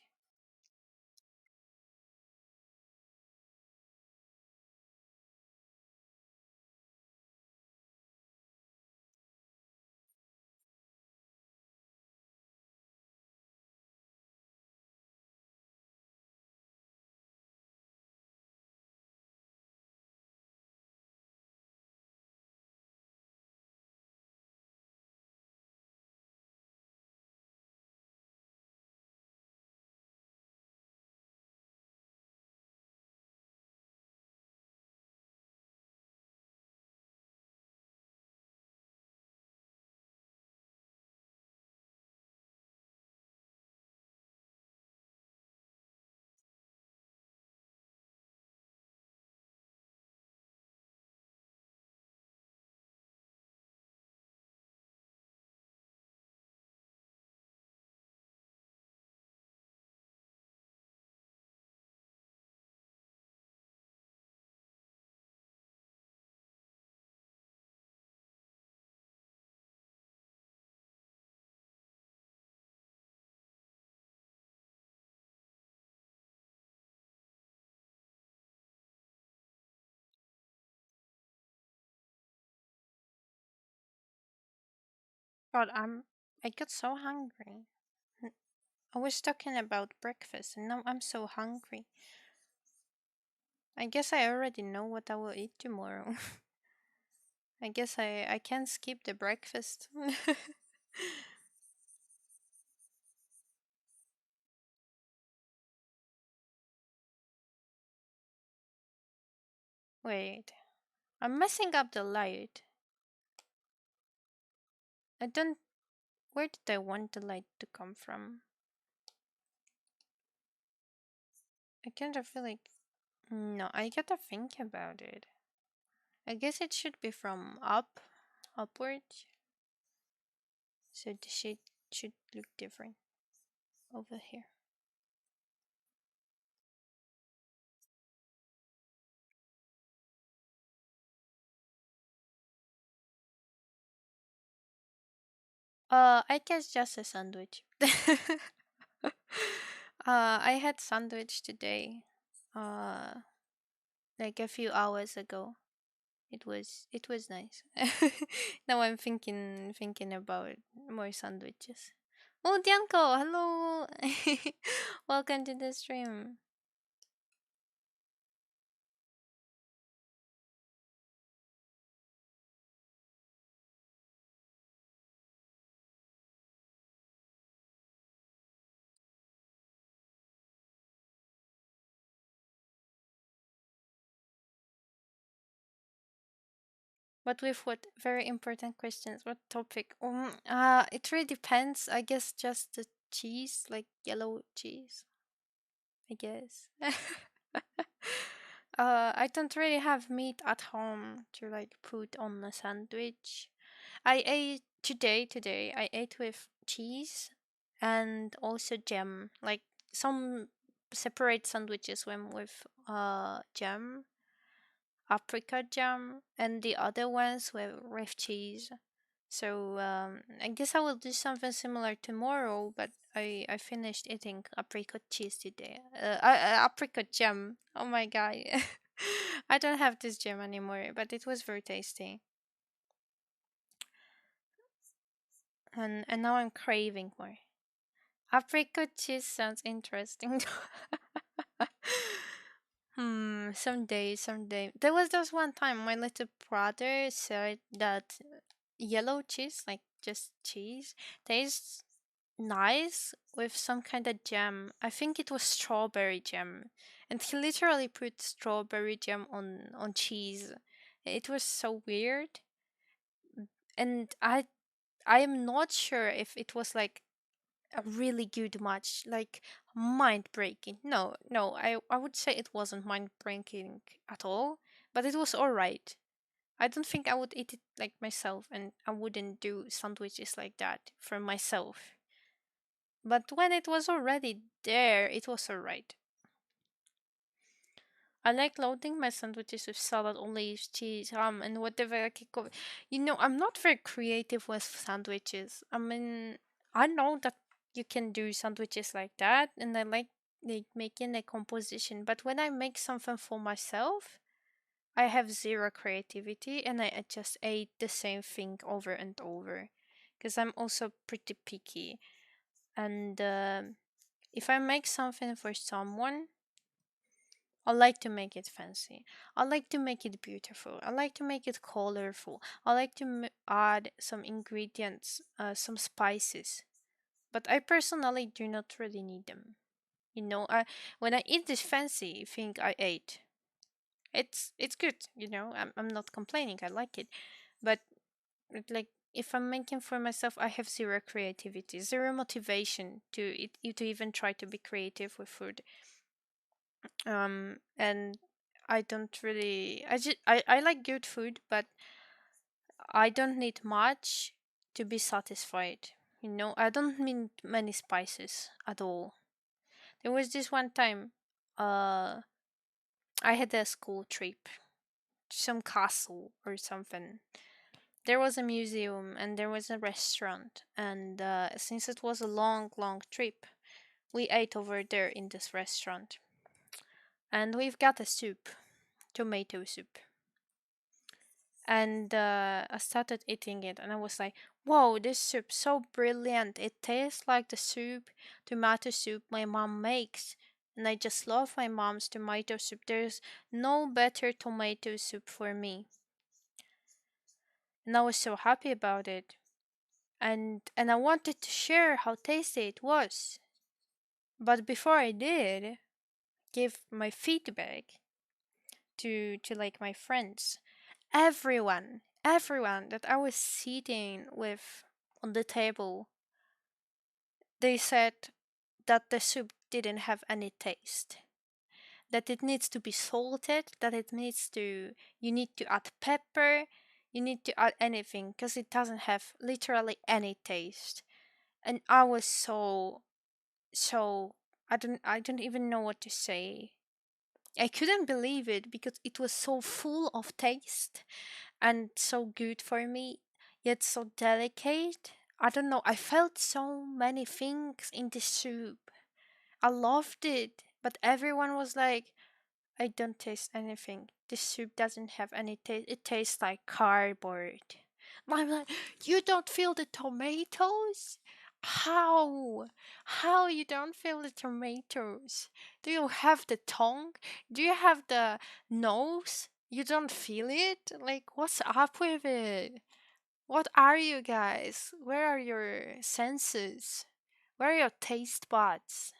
God, I got so hungry. N- I was talking about breakfast and now I'm so hungry. I guess I already know what I will eat tomorrow. I guess I can skip the breakfast. Wait, I'm messing up the light. I don't. Where did I want the light to come from? I kind of feel like. No, I gotta think about it. I guess it should be from upwards. So the shade should look different over here. I guess just a sandwich. I had sandwich today. uh like a few hours ago. It was nice. Now I'm thinking about more sandwiches. Oh, Dianco, hello. Welcome to the stream. But with what very important questions? What topic? It really depends. I guess just the cheese, like yellow cheese. I guess. I don't really have meat at home to like put on a sandwich. I ate today I ate with cheese and also jam. Like some separate sandwiches went with jam, apricot jam, and the other ones were with cheese. So I guess I will do something similar tomorrow, but I finished eating apricot cheese today. Apricot jam. Oh my god. I don't have this jam anymore, but it was very tasty. And now I'm craving more. Apricot cheese sounds interesting. Someday. There was just one time my little brother said that yellow cheese, like just cheese, tastes nice with some kind of jam. I think it was strawberry jam. And he literally put strawberry jam on cheese. It was so weird. And I am not sure if it was like a really good match, like mind breaking. No, I would say it wasn't mind breaking at all, but it was alright. I don't think I would eat it like myself, and I wouldn't do sandwiches like that for myself. But when it was already there, it was alright. I like loading my sandwiches with salad, olives, cheese, ham, and whatever I can cover. I'm not very creative with sandwiches. I mean, I know that you can do sandwiches like that, and I like making a composition. But when I make something for myself, I have zero creativity, and I just ate the same thing over and over, because I'm also pretty picky. And if I make something for someone, I like to make it fancy. I like to make it beautiful. I like to make it colorful. I like to add some ingredients, some spices. But I personally do not really need them. When I eat this fancy thing I ate, it's good. I'm not complaining. I like it, but like if I'm making for myself, I have zero creativity, zero motivation to even try to be creative with food. And I don't really I like good food, but I don't need much to be satisfied. I don't need many spices at all. There was this one time uh I had a school trip to some castle or something. There was a museum and there was a restaurant, and since it was a long trip, we ate over there in this restaurant. And we've got a soup, tomato soup. And I started eating it, and I was like, "Whoa, this soup so brilliant! It tastes like the tomato soup my mom makes." And I just love my mom's tomato soup. There's no better tomato soup for me, and I was so happy about it. And I wanted to share how tasty it was. But before I did, give my feedback to like my friends. Everyone that I was sitting with on the table, they said that the soup didn't have any taste. That it needs to be salted, that you need to add pepper, you need to add anything because it doesn't have literally any taste. And I was so, I don't even know what to say. I couldn't believe it because it was so full of taste and so good for me, yet so delicate. I don't know, I felt so many things in the soup. I loved it, but everyone was like, I don't taste anything. This soup doesn't have any taste. It tastes like cardboard. I'm like, you don't feel the tomatoes? How? How you don't feel the tomatoes? Do you have the tongue? Do you have the nose? You don't feel it? Like, what's up with it? What are you guys? Where are your senses? Where are your taste buds?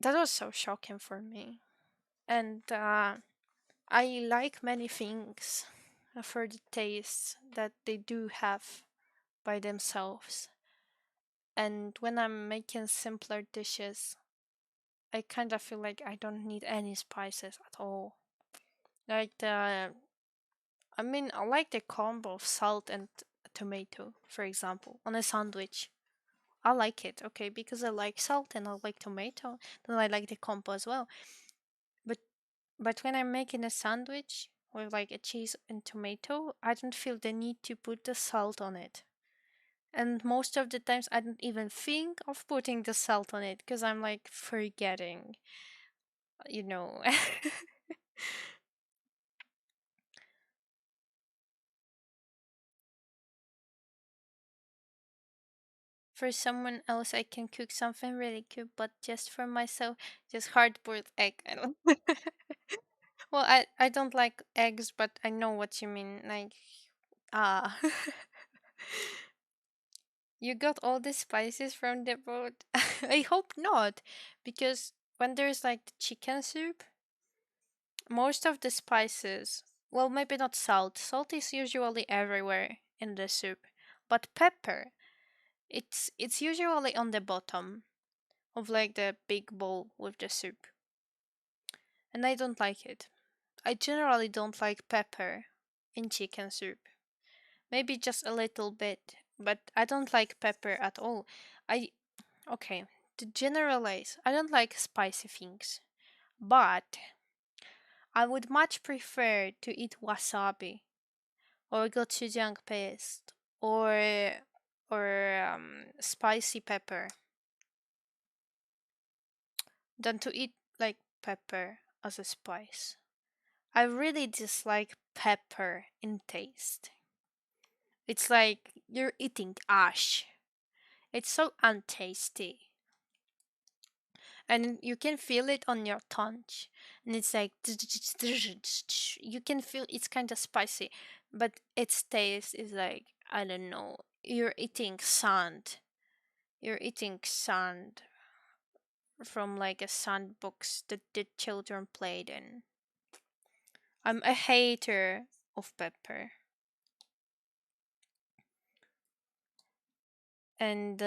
That was so shocking for me. And I like many things for the taste that they do have by themselves. And when I'm making simpler dishes, I kind of feel like I don't need any spices at all. Like I like the combo of salt and tomato, for example, on a sandwich. I like it, okay, because I like salt and I like tomato, then I like the combo as well. But But when I'm making a sandwich with like a cheese and tomato, I don't feel the need to put the salt on it. And most of the times, I don't even think of putting the salt on it because I'm like forgetting, you know. For someone else, I can cook something really good, but just for myself, just hard boiled egg. I don't. Well, I don't like eggs, but I know what you mean. Like, ah. You got all the spices from the boat? I hope not, because when there's like the chicken soup, most of the spices, well, maybe not salt. Salt is usually everywhere in the soup, but pepper, it's usually on the bottom of like the big bowl with the soup, and I don't like it. I generally don't like pepper in chicken soup. Maybe just a little bit, but I don't like pepper at all. I Okay, to generalize, I don't like spicy things, but I would much prefer to eat wasabi or gochujang paste or spicy pepper than to eat like pepper as a spice. I really dislike pepper in taste. It's like you're eating ash. It's so untasty. And you can feel it on your tongue, and it's like you can feel it's kind of spicy, but its taste is like, I don't know, you're eating sand. You're eating sand from like a sandbox that the children played in. I'm a hater of pepper. And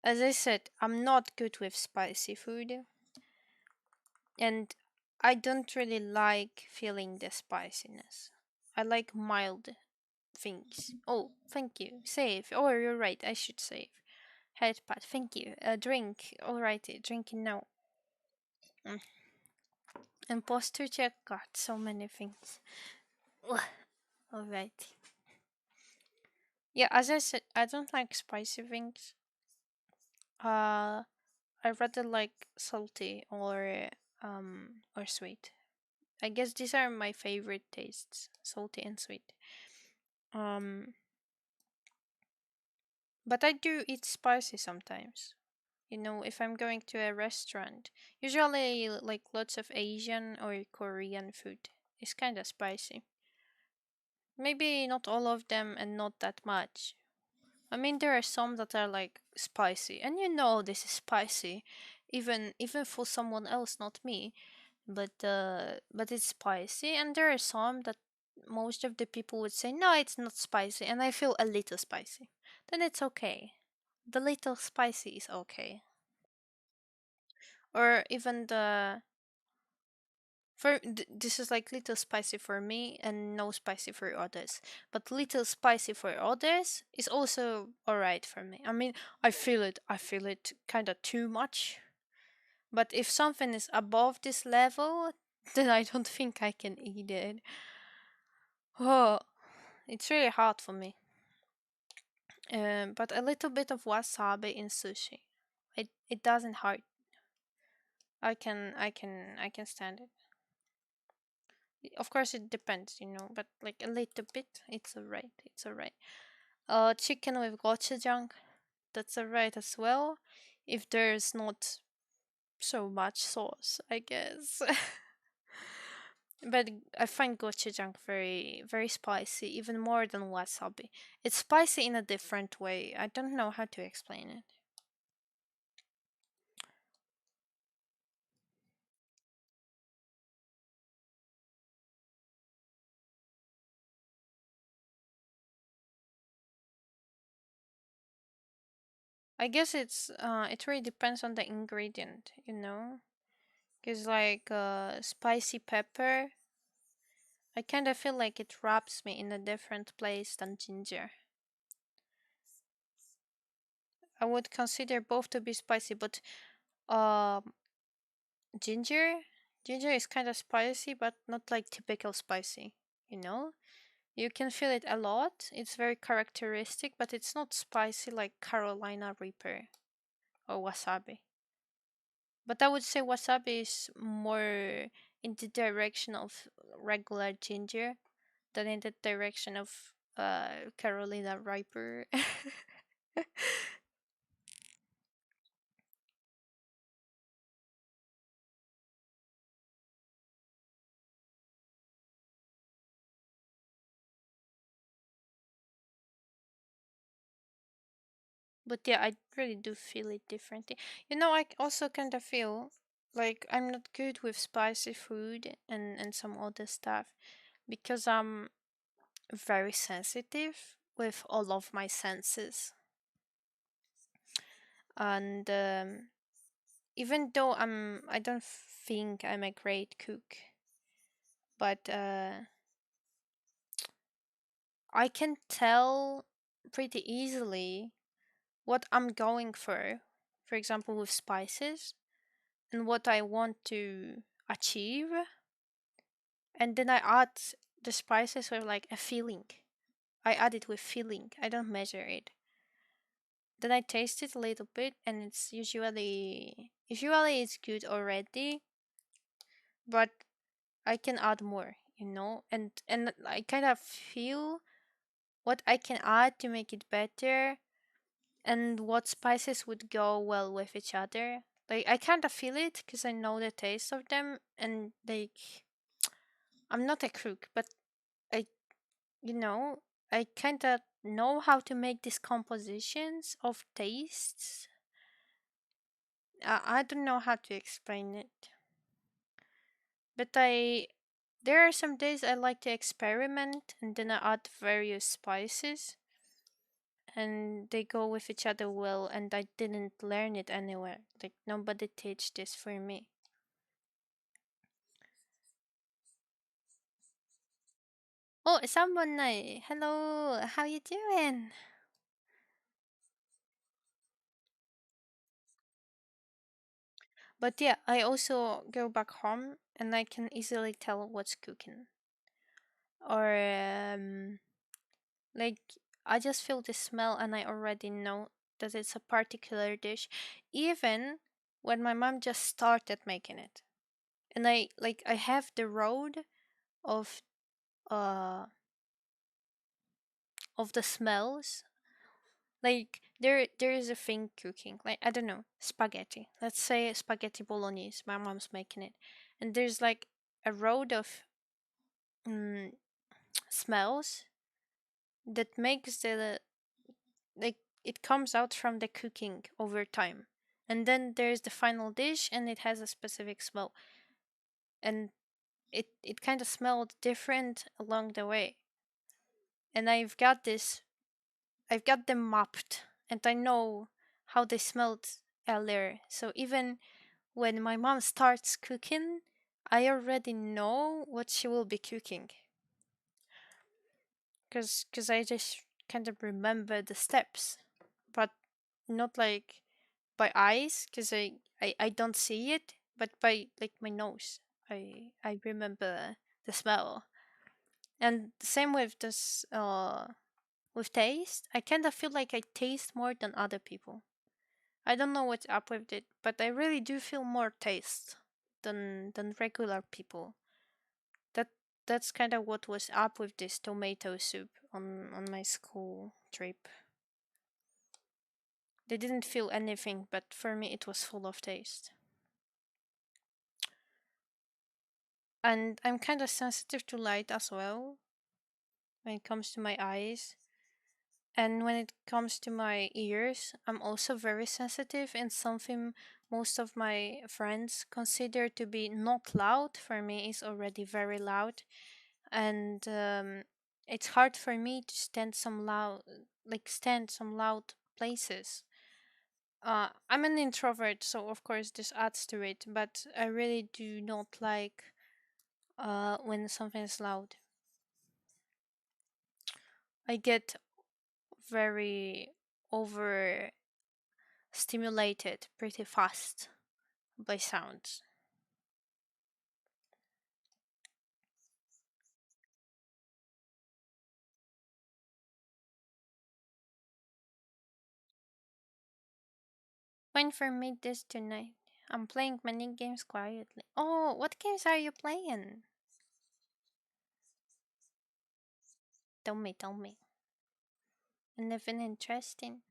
as I said, I'm not good with spicy food, and I don't really like feeling the spiciness. I like mild things. Oh, thank you. Save. Oh, you're right. I should save. Headpad. Thank you. Drink. Alrighty. Drinking now. Mm. Imposter check. God, so many things. Ugh. Alrighty. Yeah, as I said, I don't like spicy things. Uh, I rather like salty or sweet. I guess these are my favorite tastes, salty and sweet. Um, but I do eat spicy sometimes. If I'm going to a restaurant, usually like lots of Asian or Korean food is kind of spicy. Maybe not all of them and not that much. I mean, there are some that are like spicy, and this is spicy, even for someone else, not me. But it's spicy, and there are some that most of the people would say no, it's not spicy, and I feel a little spicy. Then it's okay. The little spicy is okay. Or even this is like little spicy for me and no spicy for others, but little spicy for others is also all right for me. I mean, I feel it kind of too much, but if something is above this level, then I don't think I can eat it. Oh, it's really hard for me. But a little bit of wasabi in sushi, it doesn't hurt. I can stand it. Of course, it depends, but like a little bit, it's alright. It's alright. Chicken with gochujang, that's alright as well. If there's not so much sauce, I guess. But I find gochujang very, very spicy, even more than wasabi. It's spicy in a different way. I don't know how to explain it. I guess it really depends on the ingredient. Cause like spicy pepper, I kind of feel like it wraps me in a different place than ginger. I would consider both to be spicy, but um, ginger, ginger is kind of spicy, but not like typical spicy. You know, you can feel it a lot. It's very characteristic, but it's not spicy like Carolina Reaper or wasabi. But I would say wasabi is more in the direction of regular ginger than in the direction of Carolina Reaper. But yeah, I really do feel it differently. I also kind of feel like I'm not good with spicy food and some other stuff because I'm very sensitive with all of my senses. And even though I don't think I'm a great cook, but I can tell pretty easily what I'm going for. For example, with spices and what I want to achieve, and then I add the spices with like a feeling. I add it with feeling. I don't measure it. Then I taste it a little bit, and it's usually it's good already, but I can add more, and I kind of feel what I can add to make it better, and what spices would go well with each other. Like I kind of feel it because I know the taste of them, and like I'm not a cook, but I you know, I kind of know how to make these compositions of tastes. I don't know how to explain it, but there are some days I like to experiment and then I add various spices and they go with each other well, and I didn't learn it anywhere. Like nobody teach this for me. Oh, someone hello, how you doing? But yeah, I also go back home and I can easily tell what's cooking. Or like I just feel the smell and I already know that it's a particular dish, even when my mom just started making it. And I have the road of uh of the smells. Like there is a thing cooking. Like I don't know, spaghetti. Let's say spaghetti bolognese. My mom's making it, and there's like a road of mm, smells that makes the like it comes out from the cooking over time, and then there's the final dish, and it has a specific smell, and it kind of smelled different along the way. And I've got them mapped, and I know how they smelled earlier. So even when my mom starts cooking, I already know what she will be cooking because I just kind of remember the steps, but not like by eyes because I don't see it, but by like my nose. I remember the smell. And same with this with taste. I kind of feel like I taste more than other people. I don't know what's up with it, but I really do feel more taste than regular people. That that's kind of what was up with this tomato soup on my school trip. They didn't feel anything, but for me it was full of taste. And I'm kind of sensitive to light as well when it comes to my eyes. And when it comes to my ears, I'm also very sensitive, and something most of my friends consider to be not loud for me is already very loud. And it's hard for me to stand some loud places. I'm an introvert, so of course this adds to it, but I really do not like when something is loud. I get very overstimulated pretty fast by sounds. When for me this tonight, I'm playing many games quietly. Oh, what games are you playing? Tell me. Anything interesting?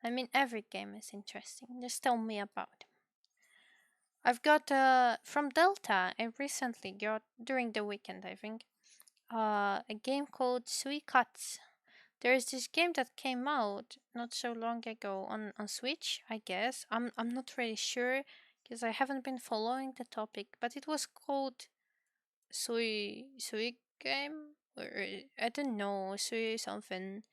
I mean, every game is interesting. Just tell me about it. I've got from Delta. I recently got during the weekend, I think, a game called Sui Cuts. There is this game that came out not so long ago on Switch, I guess. I'm not really sure because I haven't been following the topic, but it was called Sui game or I don't know, Sui something.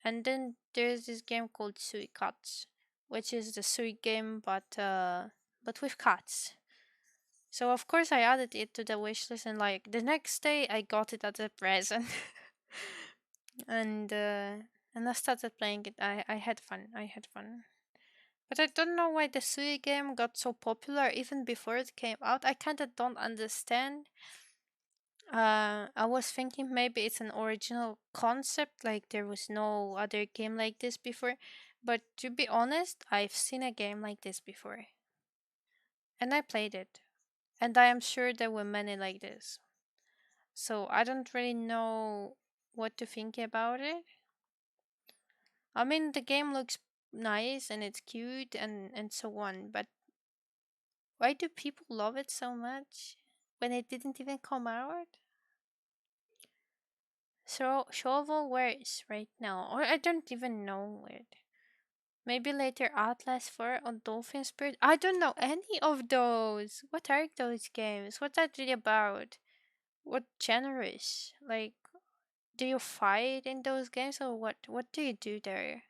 And then there's this game called Sui Cuts, which is the Sui game but with cats. So of course I added it to the wish list, and like the next day I got it as a present. and uh and I started playing it. I had fun. I had fun. But I don't know why the Sui game got so popular even before it came out. I kinda don't understand. I was thinking maybe it's an original concept, like there was no other game like this before. But to be honest, I've seen a game like this before. And I played it. And I am sure there were many like this. So I don't really know what to think about it. I mean, the game looks nice and it's cute and so on, but why do people love it so much when it didn't even come out? So shovelwares right now, or I don't even know it. Maybe later Atlas 4 or Dolphin Spirit. I don't know any of those. What are those games? What's that really about? What genres? Like, do you fight in those games or what? What do you do there?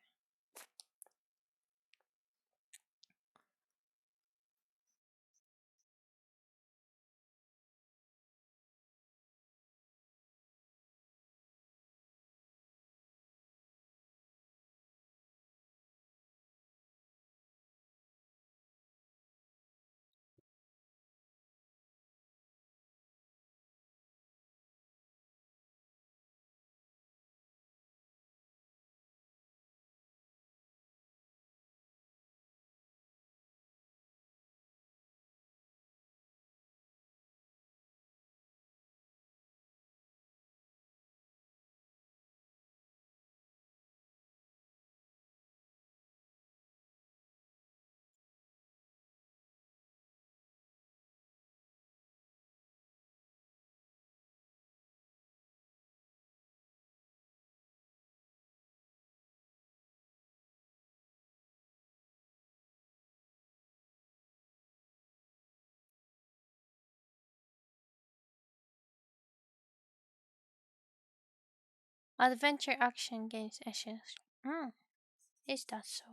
Adventure action games, issues. Hmm, is that so?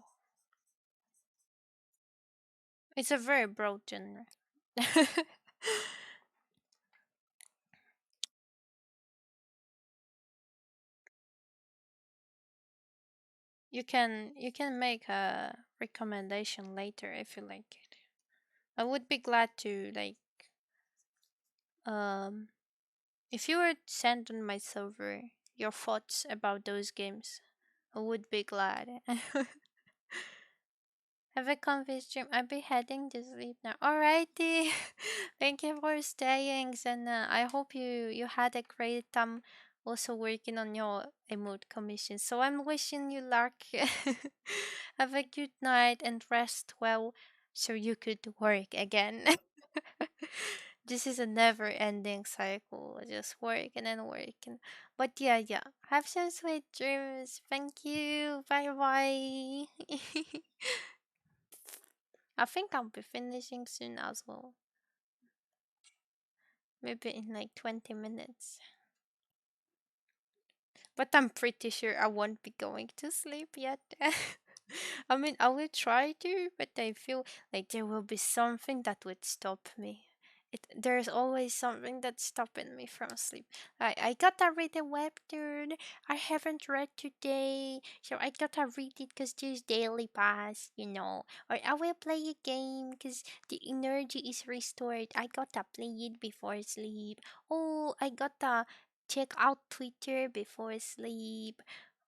It's a very broad genre. You can make a recommendation later if you like it. I would be glad to like um if you were to send on my server your thoughts about those games. I would be glad. Have a comfy stream. I'll be heading to sleep now. Alrighty. Thank you for staying, Zena. I hope you had a great time also working on your emote commission. So I'm wishing you luck. Have a good night and rest well so you could work again. This is a never ending cycle. Just work and then work. But yeah. Have some sweet dreams. Thank you. Bye bye. I think I'll be finishing soon as well. Maybe in like 20 minutes. But I'm pretty sure I won't be going to sleep yet. I mean, I will try to, but I feel like there will be something that would stop me. There's always something that's stopping me from sleep. I gotta read a webtoon I haven't read today, so I gotta read it because there's daily pass. Or I will play a game because the energy is restored. I gotta play it before sleep. Oh, I gotta check out Twitter before sleep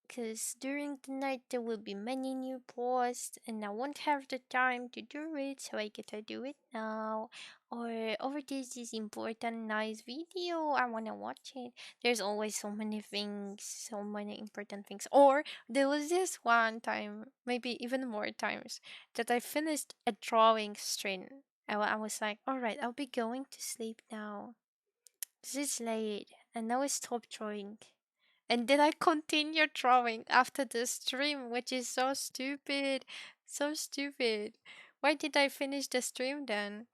because during the night there will be many new posts and I won't have the time to do it, so I gotta do it now. Or this is important nice video, I wanna watch it. There's always so many things, so many important things. Or there was this one time, maybe even more times, that I finished a drawing string. I was like, alright, I'll be going to sleep now. 'Cause it's late, and now I stop drawing. And then I continue drawing after the stream, which is so stupid. So stupid. Why did I finish the stream then?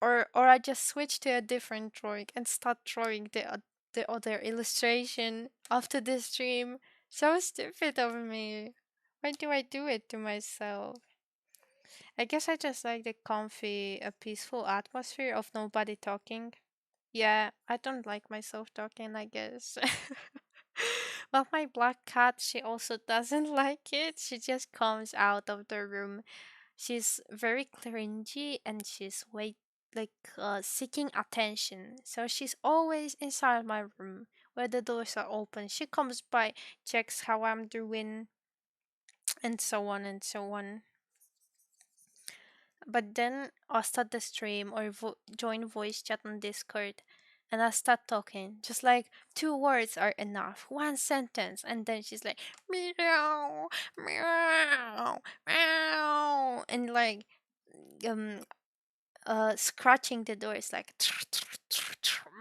Or I just switch to a different drawing and start drawing the other illustration after the stream. So stupid of me. Why do I do it to myself? I guess I just like the comfy, a peaceful atmosphere of nobody talking. Yeah, I don't like myself talking, I guess. But my black cat, she also doesn't like it. She just comes out of the room. She's very cringy and she's seeking attention. So she's always inside my room where the doors are open. She comes by, checks how I'm doing, and so on and so on. But then I'll start the stream or join voice chat on Discord and I start talking. Just like 2 words are enough, one sentence. And then she's like, meow, meow, meow. And like, um, scratching the door is like,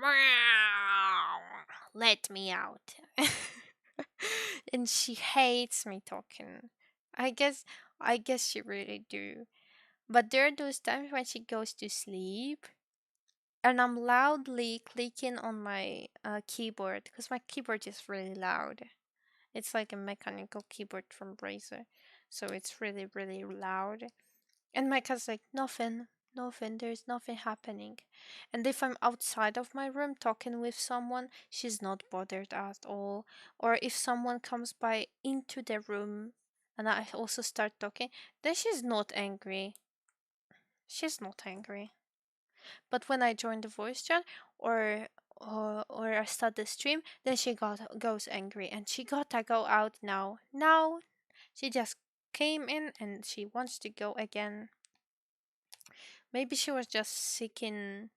meow, let me out. And she hates me talking. I guess, I guess she really do. But there are those times when she goes to sleep and I'm loudly clicking on my keyboard because my keyboard is really loud. It's like a mechanical keyboard from Razer. So it's really, really loud. And my cat's like, nothing, nothing, there's nothing happening. And if I'm outside of my room talking with someone, she's not bothered at all. Or if someone comes by into the room and I also start talking, then she's not angry. She's not angry. But when I join the voice chat or I start the stream, then she goes angry and she gotta go out now. Now she just came in and she wants to go again. Maybe she was just seeking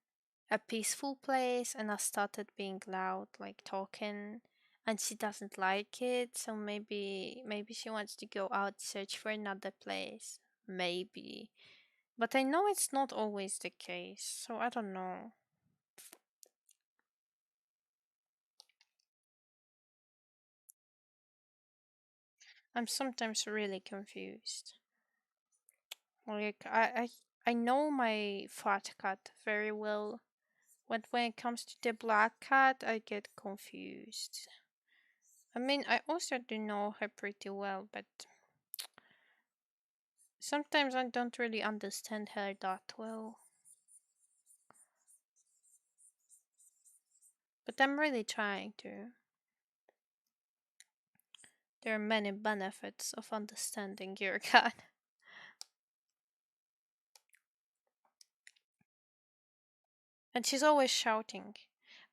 a peaceful place and I started being loud, like talking, and she doesn't like it, so maybe she wants to go out search for another place. Maybe. But I know it's not always the case, so I don't know. I'm sometimes really confused. Like I know my fat cat very well, but when it comes to the black cat, I get confused. I mean, I also do know her pretty well, but sometimes I don't really understand her that well. But I'm really trying to. There are many benefits of understanding your cat. And she's always shouting.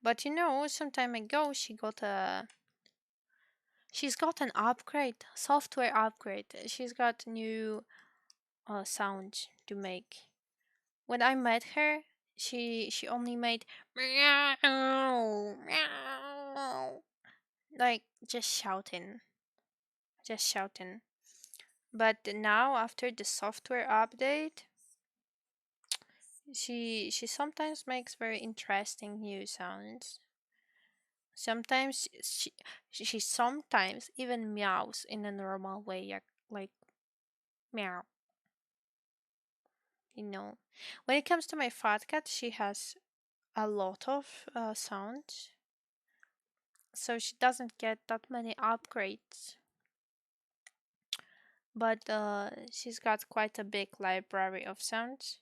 But some time ago she's got an upgrade, software upgrade. She's got new sound to make. When I met her, she only made meow, meow, like just shouting. But now after the software update, she sometimes makes very interesting new sounds. Sometimes she sometimes even meows in a normal way, like meow. You know, when it comes to my fat cat, she has a lot of sounds, so she doesn't get that many upgrades. But she's got quite a big library of sounds.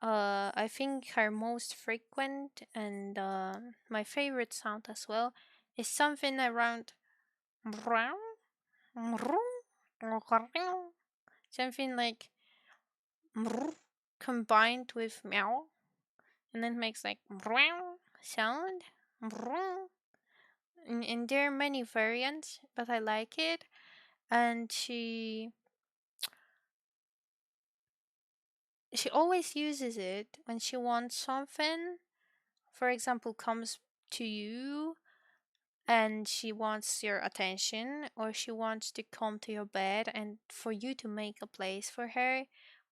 I think her most frequent and my favorite sound as well is something around meow, meow, something like meow combined with meow, and then makes like meow sound. Meow. And there are many variants, but I like it. And she always uses it when she wants something. For example, comes to you and she wants your attention, or she wants to come to your bed and for you to make a place for her,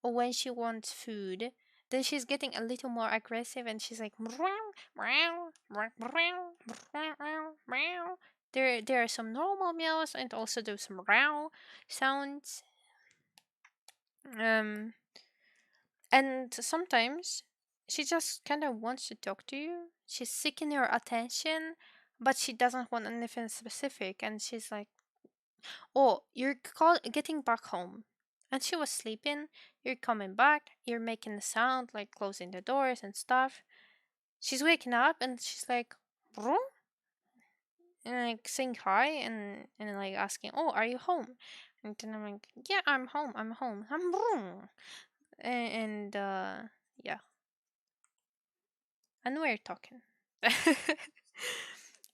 or when she wants food, then she's getting a little more aggressive and she's like meow, meow, meow, meow, meow, meow. There are some normal meows and also those meow sounds. Um and sometimes she just kind of wants to talk to you. She's seeking your attention, but she doesn't want anything specific. And she's like, "Oh, getting back home." And she was sleeping. You're coming back. You're making a sound like closing the doors and stuff. She's waking up and she's like, "Bro?" And like saying hi and like asking, "Oh, are you home?" And then I'm like, "Yeah, I'm home. I'm home. I'm home." And yeah, and we're talking.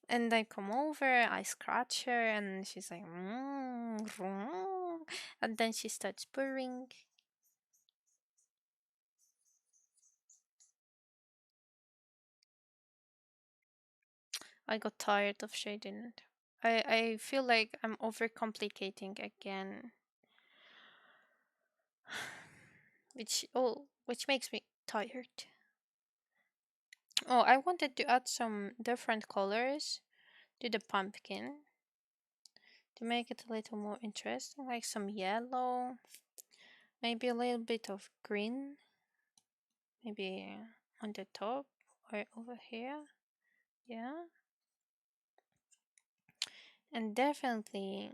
And I come over, I scratch her, and she's like, and then she starts purring. I got tired of shading it. I feel like I'm overcomplicating again, which makes me tired. Oh, I wanted to add some different colors to the pumpkin to make it a little more interesting, like some yellow, maybe a little bit of green, maybe on the top or over here. Yeah, and definitely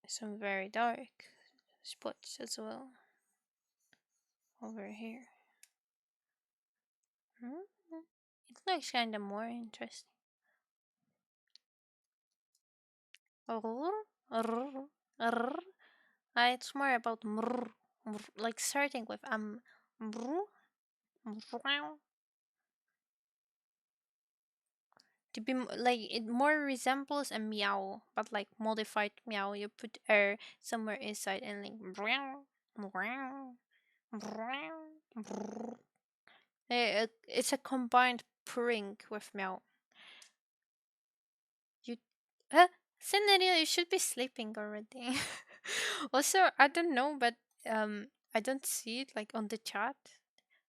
some very dark spots as well over here. Hmm? It looks kind of more interesting. It's more about like starting with to be like it more resembles a meow, but like modified meow. You put air somewhere inside and like it's a combined purring with meow. You, huh? Scenario, you should be sleeping already. Also, I don't know, but I don't see it like on the chat.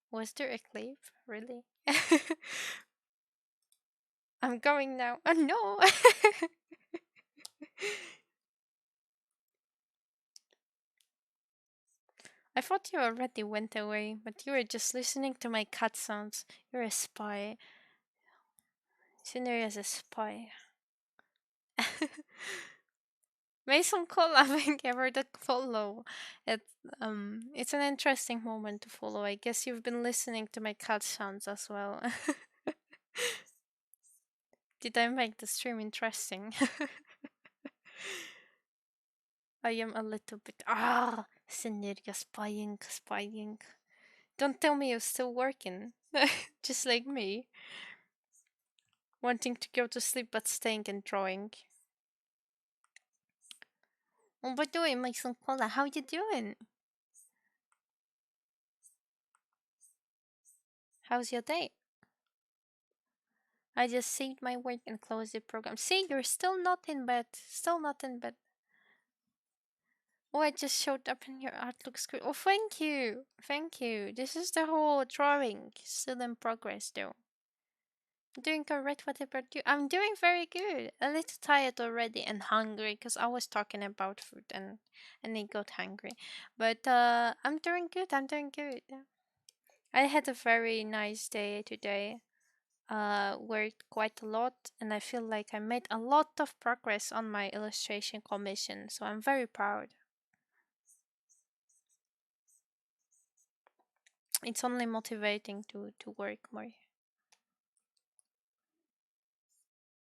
Was there a clip? Really? I'm going now. Oh no! I thought you already went away, but you were just listening to my cat sounds. You're a spy. Scenario is a spy. Mason collab, thank you for the follow. It's an interesting moment to follow. I guess you've been listening to my cat sounds as well. Did I make the stream interesting? I am a little bit Synergia spying. Don't tell me you're still working. Just like me. Wanting to go to sleep but staying and drawing. Oh, by the way, Mason Cola, how you doing? How's your day? I just saved my work and closed the program. See, you're still not in bed. Still not in bed. Oh, I just showed up in your Outlook screen. Oh, thank you. Thank you. This is the whole drawing. Still in progress, though. Doing alright, what about you? I'm doing very good. A little tired already and hungry because I was talking about food and I got hungry. But I'm doing good. I'm doing good. I had a very nice day today. Worked quite a lot and I feel like I made a lot of progress on my illustration commission. So I'm very proud. It's only motivating to work more.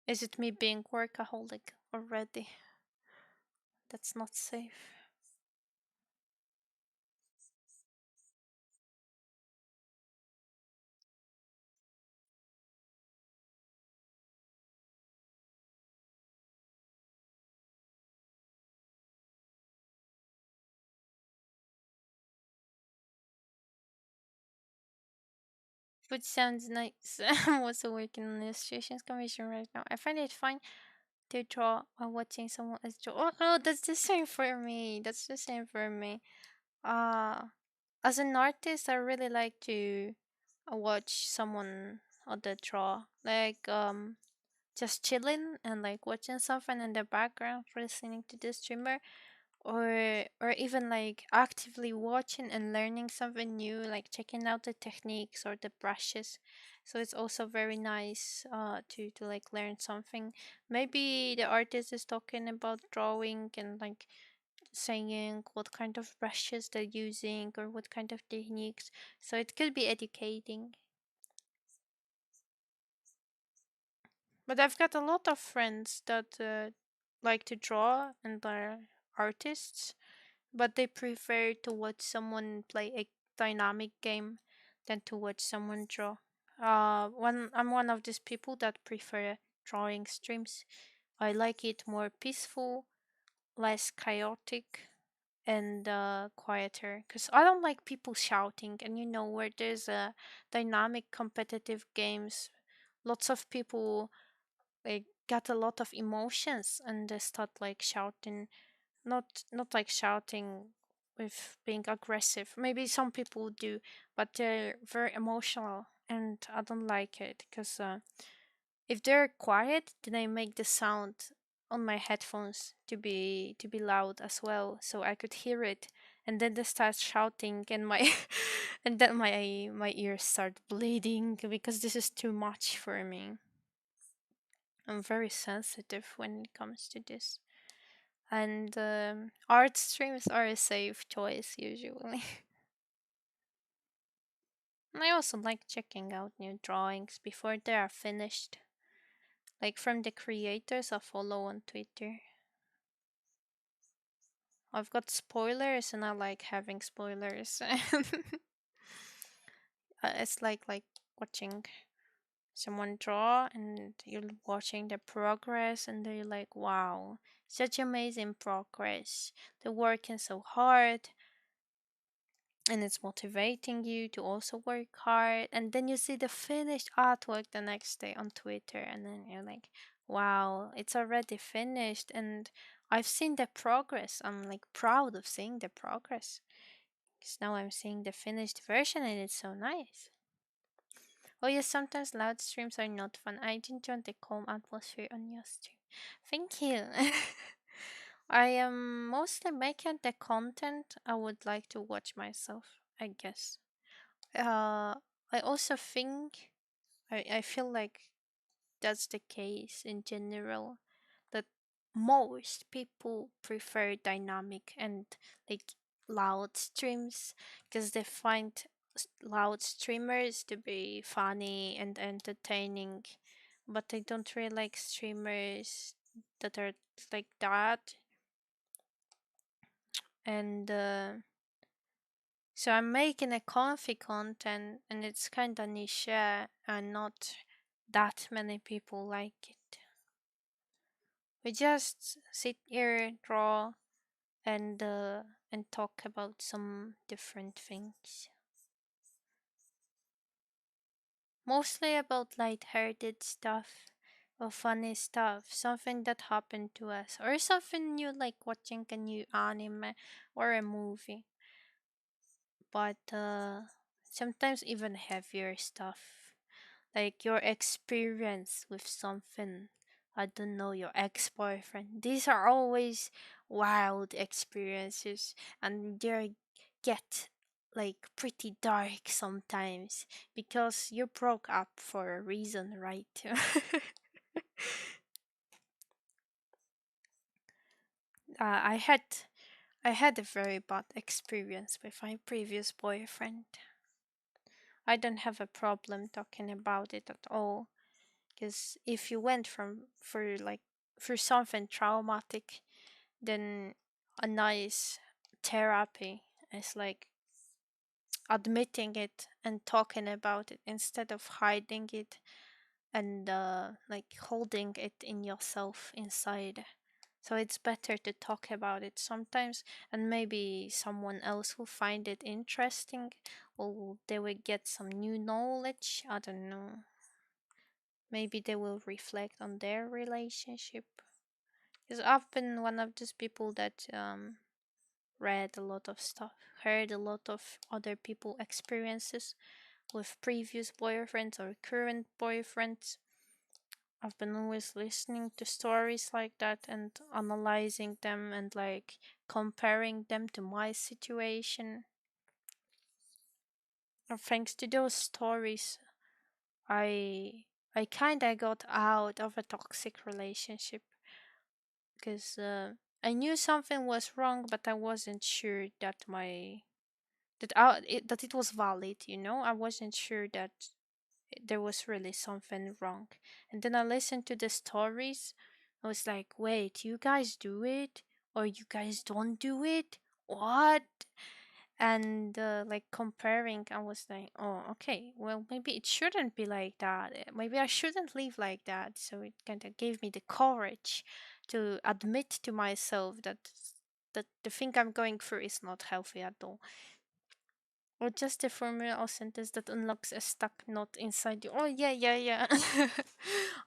Is it me being workaholic already? That's not safe. Which sounds nice. I'm also working on illustrations commission right now. I find it fun to draw while watching someone else draw. Oh no, that's the same for me. That's the same for me. Uh as an artist, I really like to watch someone other draw. Like just chilling and like watching something in the background, listening to the streamer, or even like actively watching and learning something new, like checking out the techniques or the brushes. So it's also very nice to like learn something. Maybe the artist is talking about drawing and like saying what kind of brushes they're using or what kind of techniques, so it could be educating. But I've got a lot of friends that like to draw and are artists, but they prefer to watch someone play a dynamic game than to watch someone draw. I'm one of these people that prefer drawing streams. I like it more peaceful, less chaotic, and quieter. Cause I don't like people shouting. And where there's a dynamic competitive games, lots of people like get a lot of emotions and they start like shouting, not like shouting with being aggressive. Maybe some people do, but they're very emotional, and I don't like it because if they're quiet, then I make the sound on my headphones to be loud as well, so I could hear it. And then they start shouting, and my and then my ears start bleeding because this is too much for me. I'm very sensitive when it comes to this. And art streams are a safe choice usually. And I also like checking out new drawings before they are finished, like from the creators I follow on Twitter. I've got spoilers and I like having spoilers. It's like watching someone draw and you're watching the progress and they're like, wow, such amazing progress. They're working so hard and it's motivating you to also work hard. And then you see the finished artwork the next day on Twitter and then you're like, wow, it's already finished and I've seen the progress. I'm like proud of seeing the progress because now I'm seeing the finished version and it's so nice. Oh yes, sometimes loud streams are not fun. I enjoy the calm atmosphere on your stream. Thank you. I am mostly making the content I would like to watch myself, I guess. Uh, I also think I feel like that's the case in general, that most people prefer dynamic and like loud streams because they find loud streamers to be funny and entertaining, but they don't really like streamers that are like that. And so I'm making a comfy content and it's kind of niche and not that many people like it. We just sit here, draw, and talk about some different things. Mostly about light-hearted stuff or funny stuff, something that happened to us, or something new like watching a new anime or a movie. But sometimes even heavier stuff, like your experience with something. I don't know, your ex-boyfriend. These are always wild experiences, and they get like pretty dark sometimes because you broke up for a reason, right? I had a very bad experience with my previous boyfriend. I don't have a problem talking about it at all. Because if you went from for like for something traumatic, then a nice therapy is like admitting it and talking about it instead of hiding it and like holding it in yourself inside. So it's better to talk about it sometimes, and maybe someone else will find it interesting, or they will get some new knowledge. I don't know. Maybe they will reflect on their relationship. Because I've been one of those people that read a lot of stuff, heard a lot of other people' experiences with previous boyfriends or current boyfriends. I've been always listening to stories like that and analyzing them and like comparing them to my situation. And thanks to those stories, I I kinda got out of a toxic relationship because I knew something was wrong, but I wasn't sure that that it was valid. I wasn't sure that there was really something wrong. And then I listened to the stories. I was like, wait, you guys do it, or you guys don't do it? What? And like comparing, I was like, oh, okay, well, maybe it shouldn't be like that. Maybe I shouldn't live like that. So it kind of gave me the courage to admit to myself that the thing I'm going through is not healthy at all. Or just a formula or sentence that unlocks a stuck knot inside you. Oh yeah, yeah, yeah.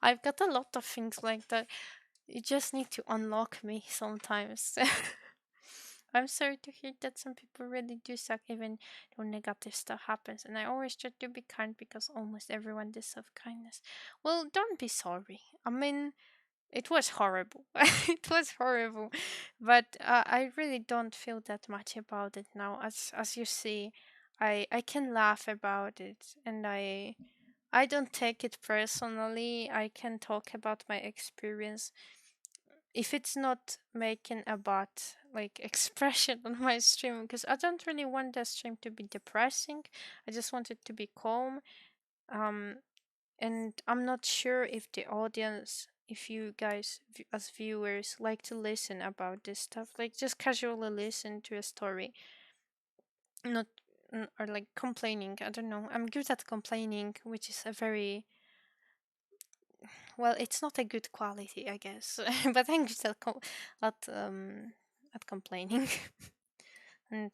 I've got a lot of things like that. You just need to unlock me sometimes. I'm sorry to hear that some people really do suck even when negative stuff happens. And I always try to be kind because almost everyone deserves kindness. Well, don't be sorry. I mean, it was horrible. It was horrible. But I really don't feel that much about it now. As you see, I can laugh about it, and I don't take it personally. I can talk about my experience if it's not making a bad like expression on my stream, because I don't really want the stream to be depressing. I just want it to be calm. Um, and I'm not sure if the audience, if you guys as viewers like to listen about this stuff, like just casually listen to a story, not or like complaining. I don't know. I'm good at complaining, which is a very well, it's not a good quality, I guess. But I'm good at complaining, and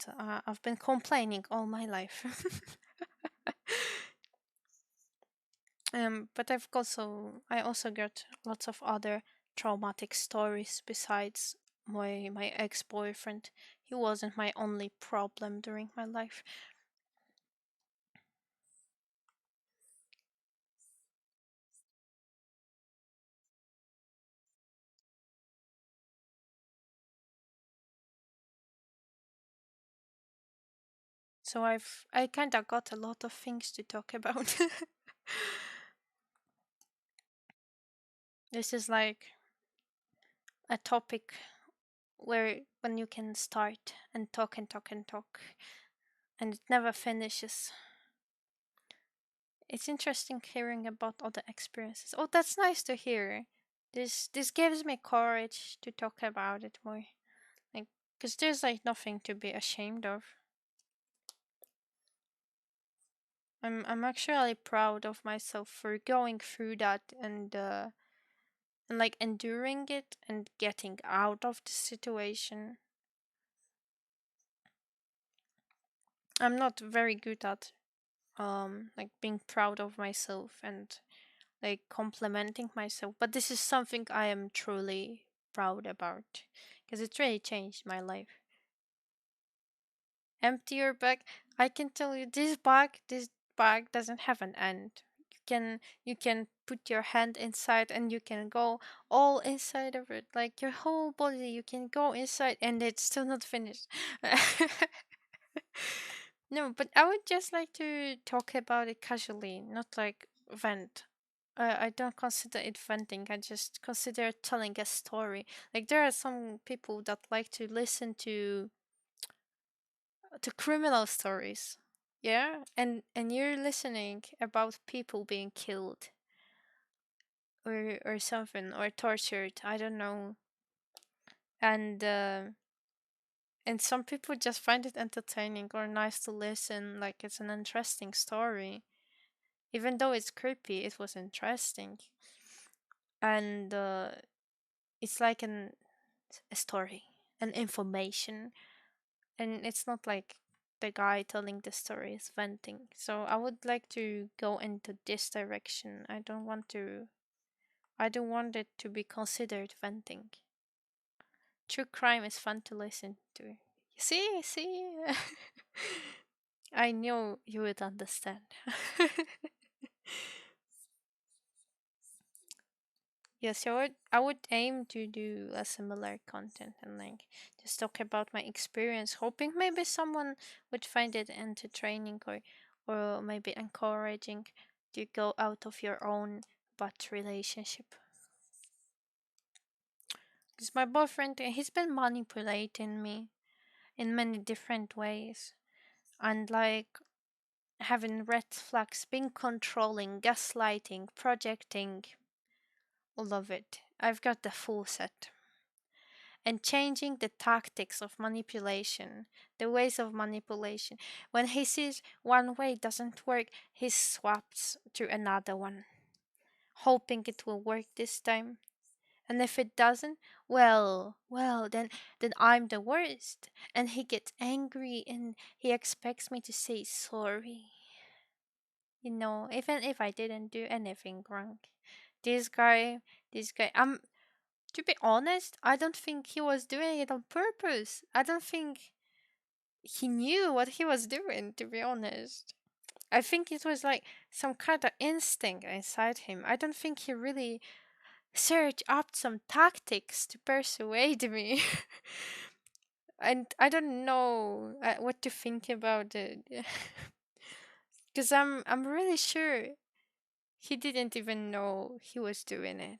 I've been complaining all my life. But I also got lots of other traumatic stories besides my ex boyfriend. He wasn't my only problem during my life. So I kind of got a lot of things to talk about. This is like a topic where when you can start and talk and talk and talk and it never finishes. It's interesting hearing about other experiences. Oh, that's nice to hear. This gives me courage to talk about it more. Like, cause there's like nothing to be ashamed of. I'm actually proud of myself for going through that and like enduring it and getting out of the situation. I'm not very good at like being proud of myself and like complimenting myself. But this is something I am truly proud about because it really changed my life. Empty your bag. I can tell you this bag doesn't have an end. You can put your hand inside and you can go all inside of it. Like your whole body you can go inside and it's still not finished. No, but I would just like to talk about it casually, not like vent. I don't consider it venting. I just consider telling a story. Like there are some people that like to listen to criminal stories. Yeah, and you're listening about people being killed or something or tortured. I don't know. And and some people just find it entertaining or nice to listen. Like it's an interesting story. Even though it's creepy, it was interesting. And it's like a story, an information, and it's not like the guy telling the story is venting. So I would like to go into this direction. I don't want it to be considered venting. True crime is fun to listen to. See? I knew you would understand. Yes, I would aim to do a similar content and like just talk about my experience, hoping maybe someone would find it entertaining or maybe encouraging to go out of your own bad relationship. Because my boyfriend, he's been manipulating me in many different ways and like having red flags, being controlling, gaslighting, projecting, all of it. I've got the full set. And changing the tactics of manipulation, the ways of manipulation. When he sees one way doesn't work, he swaps to another one, hoping it will work this time. And if it doesn't, then I'm the worst. And he gets angry and he expects me to say sorry. Even if I didn't do anything wrong. This guy, this guy, to be honest, I don't think he was doing it on purpose. I don't think he knew what he was doing, to be honest. I think it was like some kind of instinct inside him. I don't think he really searched up some tactics to persuade me. And I don't know what to think about it. Because I'm really sure he didn't even know he was doing it.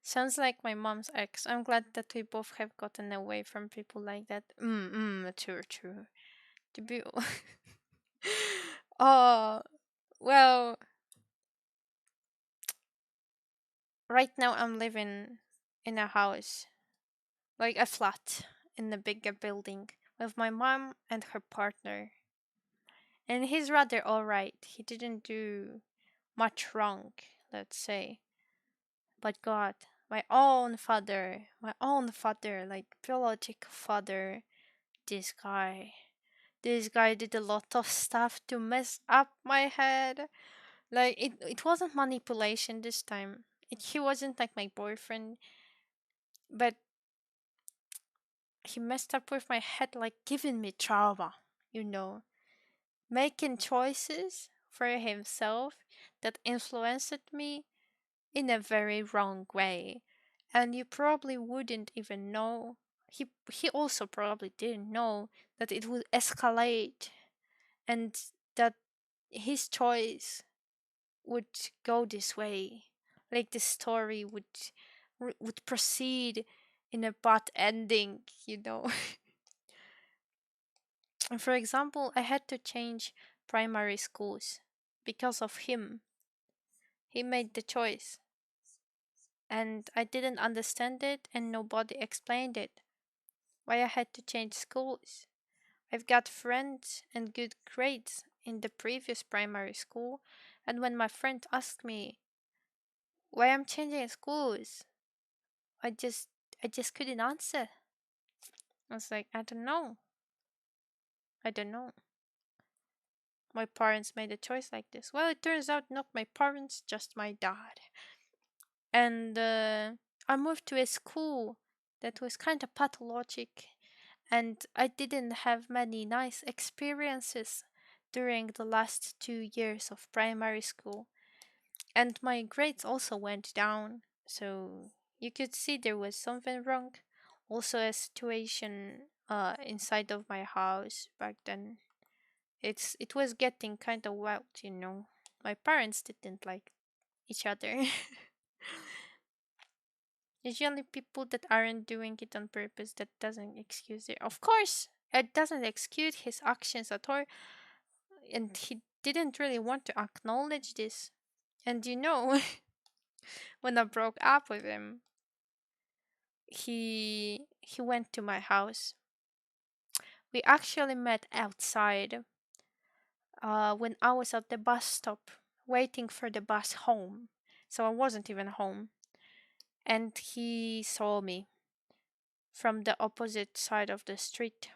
Sounds like my mom's ex. I'm glad that we both have gotten away from people like that. True, true. To be. Oh, well, right now I'm living in a house, like a flat in a bigger building with my mom and her partner. And he's rather alright. He didn't do much wrong, let's say. But God, my own father, like biological father, this guy. This guy did a lot of stuff to mess up my head. Like it wasn't manipulation this time. He wasn't like my boyfriend, but he messed up with my head, like giving me trauma, you know, making choices for himself that influenced me in a very wrong way. And you probably wouldn't even know. He also probably didn't know that it would escalate and that his choice would go this way. Like the story would proceed in a bad ending, you know. And for example, I had to change primary schools because of him. He made the choice, and I didn't understand it, and nobody explained it. Why I had to change schools. I've got friends and good grades in the previous primary school, and when my friend asked me why I'm changing schools, I just I just couldn't answer. I was like, I don't know. I don't know. my parents made a choice like this. Well, it turns out not my parents, just my dad. And I moved to a school that was kind of pathologic, and I didn't have many nice experiences during the last 2 years of primary school. And my grades also went down, so you could see there was something wrong. Also, a situation inside of my house back then. It was getting kind of wild. My parents didn't like each other. Usually, people that aren't doing it on purpose, that doesn't excuse it. Of course, it doesn't excuse his actions at all, and he didn't really want to acknowledge this. And when I broke up with him, he went to my house. We actually met outside when I was at the bus stop waiting for the bus home. So I wasn't even home. And he saw me from the opposite side of the street.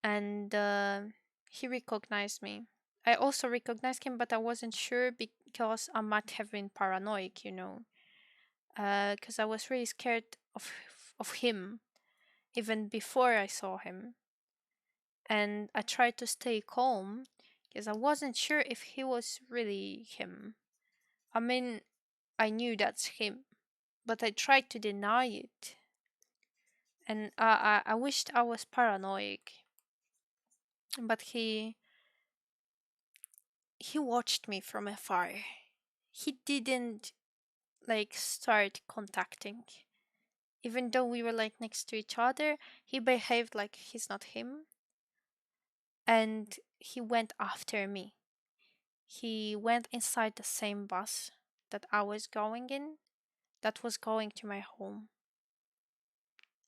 And he recognized me. I also recognized him, but I wasn't sure because I might have been paranoid. Because I was really scared of him even before I saw him. And I tried to stay calm because I wasn't sure if he was really him. I mean, I knew that's him, but I tried to deny it. And I wished I was paranoid, but he watched me from afar. He didn't like start contacting. Even though we were like next to each other, he behaved like he's not him, and he went after me. He went inside the same bus that I was going in, that was going to my home.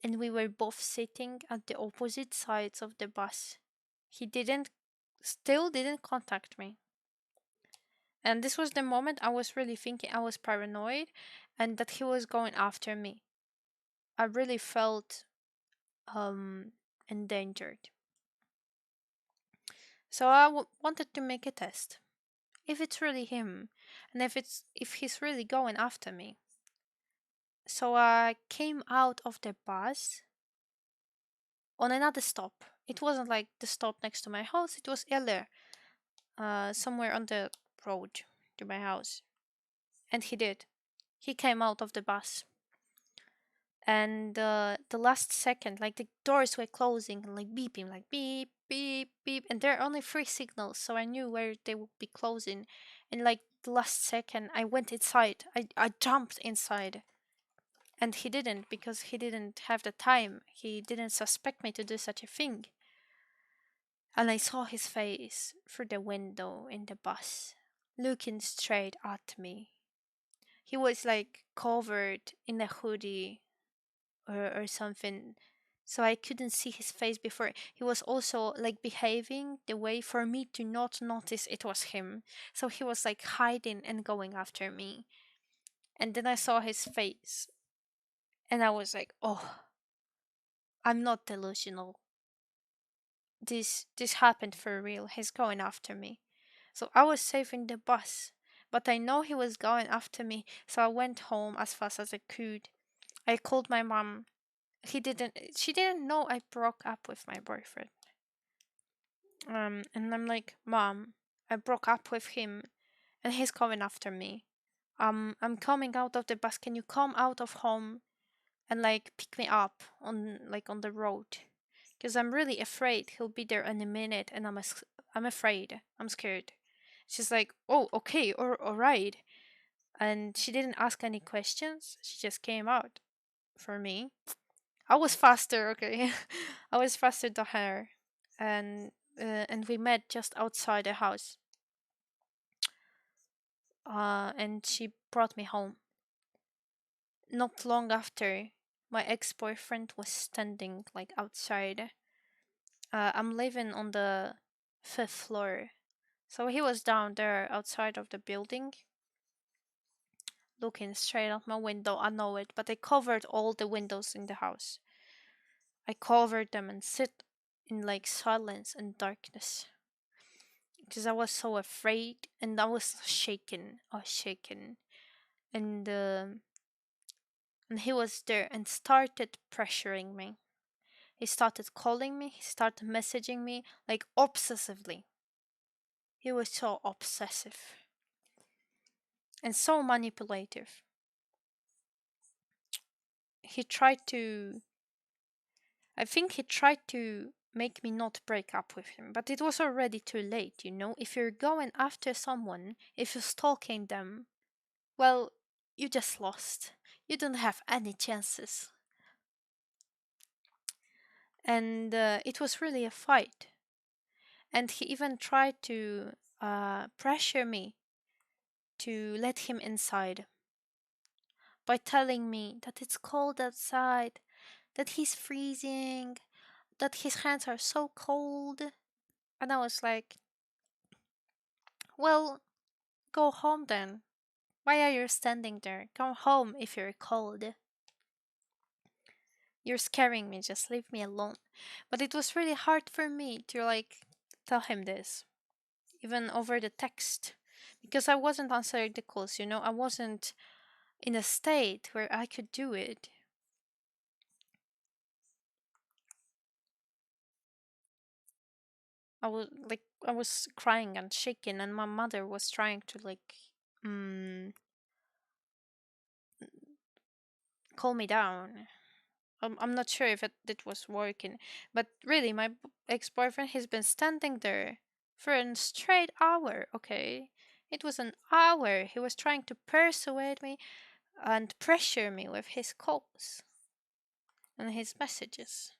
And we were both sitting at the opposite sides of the bus. He still didn't contact me. And this was the moment I was really thinking I was paranoid and that he was going after me. I really felt endangered. So I wanted to make a test. If it's really him, and if he's really going after me. So I came out of the bus on another stop. It wasn't like the stop next to my house, it was earlier, somewhere on the road to my house. And he did. He came out of the bus. And the last second, like the doors were closing and like beeping, like beep, beep, beep. And there are only three signals, so I knew where they would be closing. And like the last second, I went inside. I jumped inside. And he didn't, because he didn't have the time. He didn't suspect me to do such a thing. And I saw his face through the window in the bus, looking straight at me. He was like covered in a hoodie or something, so I couldn't see his face before. He was also like behaving the way for me to not notice it was him. So he was like hiding and going after me. And then I saw his face, and I was like, oh, I'm not delusional. This happened for real. He's going after me. So I was safe in the bus, but I know he was going after me, so I went home as fast as I could. I called my mom. She didn't know I broke up with my boyfriend. And I'm like, Mom, I broke up with him and he's coming after me. I'm coming out of the bus. Can you come out of home and like pick me up on the road? Because I'm really afraid he'll be there in a minute, and I'm afraid. I'm scared. She's like, oh, okay, or all right. And she didn't ask any questions. She just came out for me. I was faster, okay. I was faster than her, and we met just outside the house. And she brought me home. Not long after, my ex-boyfriend was standing like outside. I'm living on the fifth floor, so he was down there outside of the building, looking straight out my window. I know it, but I covered all the windows in the house. I covered them and sit in like silence and darkness. because I was so afraid and I was shaken. I was shaken. And and he was there and started pressuring me. He started calling me, he started messaging me like obsessively. He was so obsessive and so manipulative. He tried to, I think he tried to make me not break up with him, but it was already too late, you know? If you're going after someone, if you're stalking them, well, you just lost. You don't have any chances. And it was really a fight. And he even tried to pressure me to let him inside by telling me that it's cold outside, that he's freezing, that his hands are so cold. And I was like, well, go home then. Why are you standing there? Go home if you're cold. You're scaring me, just leave me alone. But it was really hard for me to like tell him this, even over the text. Because I wasn't answering the calls, you know, I wasn't in a state where I could do it. I was crying and shaking, and my mother was trying to like mm, calm me down. I'm not sure if it was working, but really, my ex-boyfriend has been standing there for a straight hour. Okay, it was an hour. He was trying to persuade me and pressure me with his calls and his messages.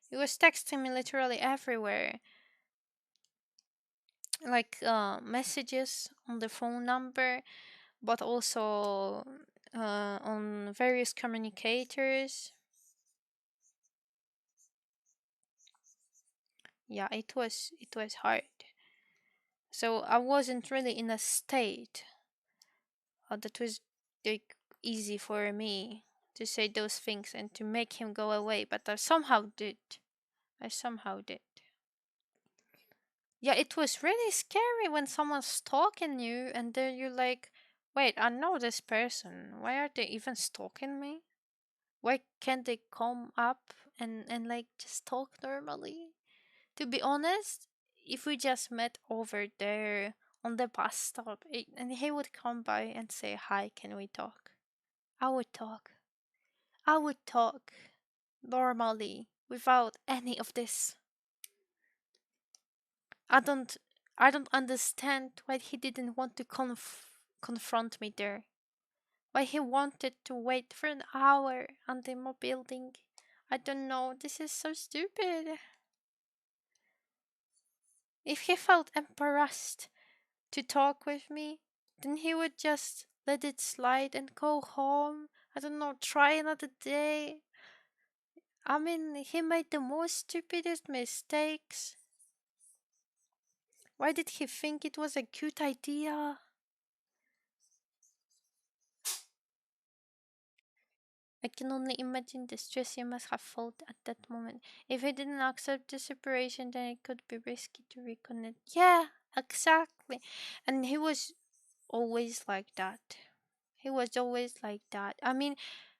He was texting me literally everywhere, like messages on the phone number, but also on various communicators. Yeah, it was hard. So I wasn't really in a state that was like easy for me to say those things and to make him go away, but I somehow did. I somehow did. Yeah, it was really scary when someone's stalking you and then you're like, wait, I know this person. Why are they even stalking me? Why can't they come up and like just talk normally? To be honest, if we just met over there on the bus stop and he would come by and say, hi, can we talk? I would talk. I would talk normally without any of this. I don't I don't understand why he didn't want to confront me there. Why he wanted to wait for an hour until my building. I don't know. This is so stupid. If he felt embarrassed to talk with me, then he would just let it slide and go home. I don't know, try another day. I mean, he made the most stupidest mistakes. Why did he think it was a good idea? I can only imagine the stress he must have felt at that moment. If he didn't accept the separation, then it could be risky to reconnect. Yeah, exactly. And he was always like that. He was always like that. I mean,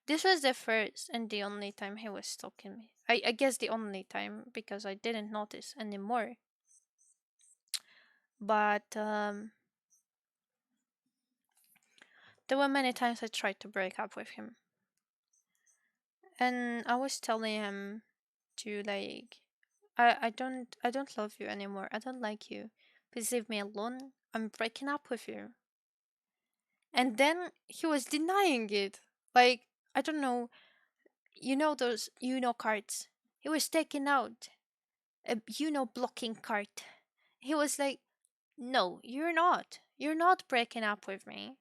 this was the first and the only time he was stalking me. I guess the only time because I didn't notice anymore. But there were many times I tried to break up with him. And I was telling him to like I don't love you anymore. I don't like you. Please leave me alone. I'm breaking up with you. And then he was denying it. Like, I don't know, you know those cards. He was taking out a blocking card. He was like, no, you're not. You're not breaking up with me.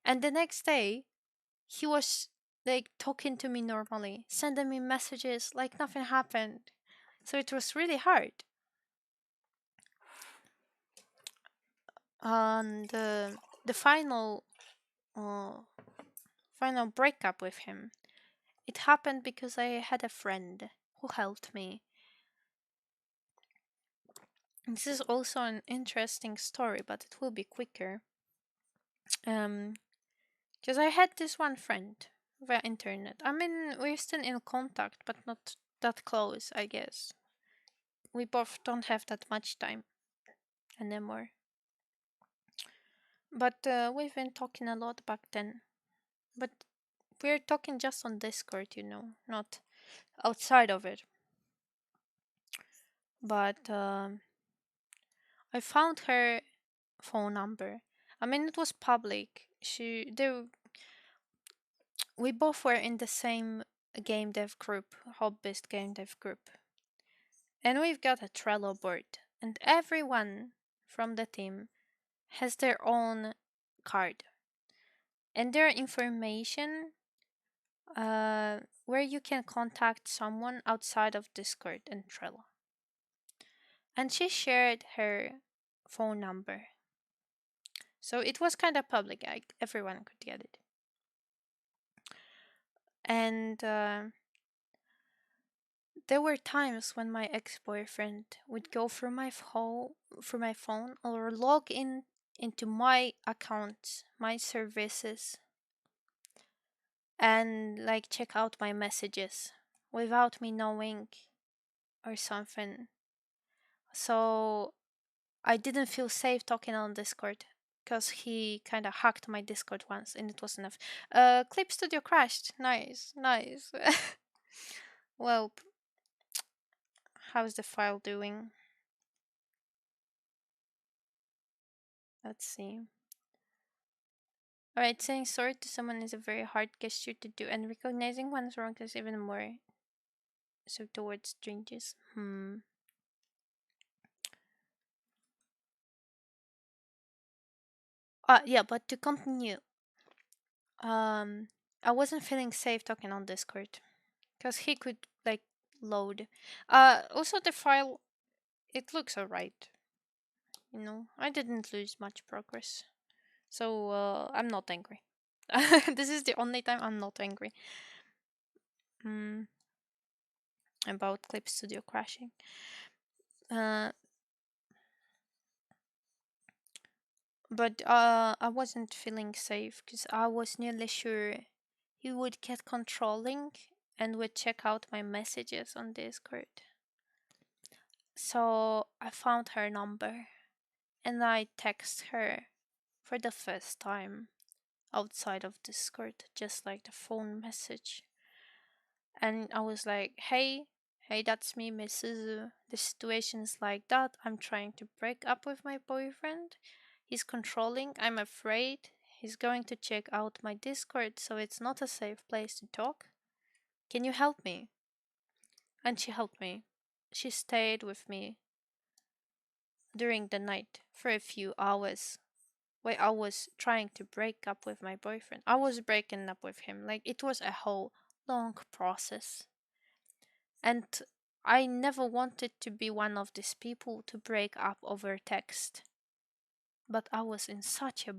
And the next day, he was like talking to me normally, sending me messages like nothing happened. So it was really hard. And the uh, final breakup with him, it happened because I had a friend who helped me. This is also an interesting story, but it will be quicker. Um, because I had this one friend via internet. I mean, we're still in contact, but not that close, I guess. We both don't have that much time anymore. But we've been talking a lot back then. But we're talking just on Discord, not outside of it. But I found her phone number. I mean, it was public. We both were in the same game dev group, hobbyist game dev group, and we've got a Trello board, and everyone from the team has their own card, and their information, where you can contact someone outside of Discord and Trello. And she shared her phone number, so it was kind of public. Everyone could get it. And there were times when my ex-boyfriend would go through my phone or log in into my account, my services, and like check out my messages without me knowing or something. So I didn't feel safe talking on Discord because he kind of hacked my Discord once and it was enough. Clip Studio crashed. Nice, nice. Well, how's the file doing? Let's see. Alright, saying sorry to someone is a very hard gesture to do, and recognizing one's wrong is even more so towards strangers. Yeah, but to continue, um, I wasn't feeling safe talking on Discord because he could like load. Also the file, it looks alright. I didn't lose much progress, so I'm not angry. This is the only time I'm not angry. About Clip Studio crashing. But I wasn't feeling safe because I was nearly sure he would get controlling and would check out my messages on Discord. So I found her number and I text her for the first time outside of Discord, just like the phone message. And I was like, hey, that's me, Mrs. The situation is like that. I'm trying to break up with my boyfriend. He's controlling. I'm afraid he's going to check out my Discord, so it's not a safe place to talk. Can you help me? And she helped me. She stayed with me during the night for a few hours while I was trying to break up with my boyfriend. I was breaking up with him. Like, it was a whole long process. And I never wanted to be one of these people to break up over text. But I was in such a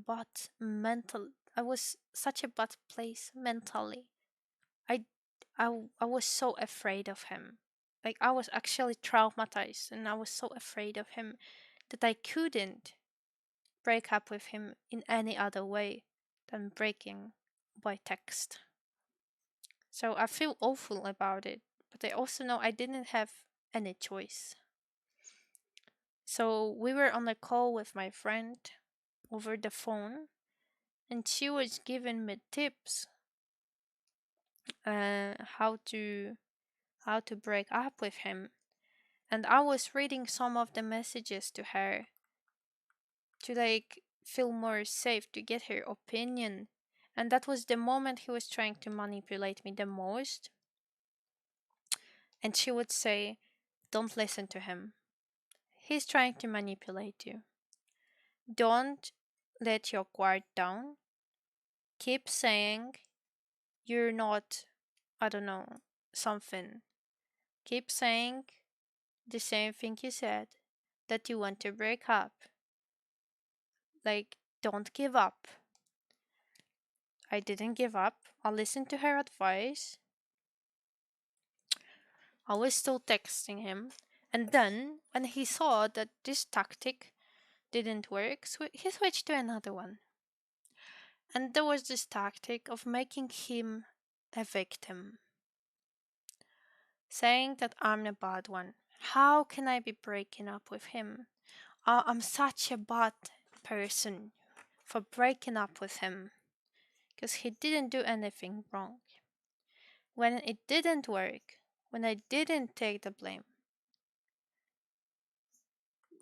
I was such a bad place mentally. I, I was so afraid of him. Like, I was actually traumatized and I was so afraid of him that I couldn't break up with him in any other way than breaking by text. So I feel awful about it, but I also know I didn't have any choice. So we were on a call with my friend over the phone, and she was giving me tips how to break up with him. And I was reading some of the messages to her to like feel more safe, to get her opinion. And that was the moment he was trying to manipulate me the most. And she would say, "Don't listen to him. He's trying to manipulate you. Don't let your guard down. Keep saying you're not, I don't know, something. Keep saying the same thing you said, that you want to break up. Like, don't give up." I didn't give up. I listened to her advice. I was still texting him. And then, when he saw that this tactic didn't work, he switched to another one. And there was this tactic of making him a victim, saying that I'm the bad one. How can I be breaking up with him? I'm such a bad person for breaking up with him because he didn't do anything wrong. When it didn't work, when I didn't take the blame,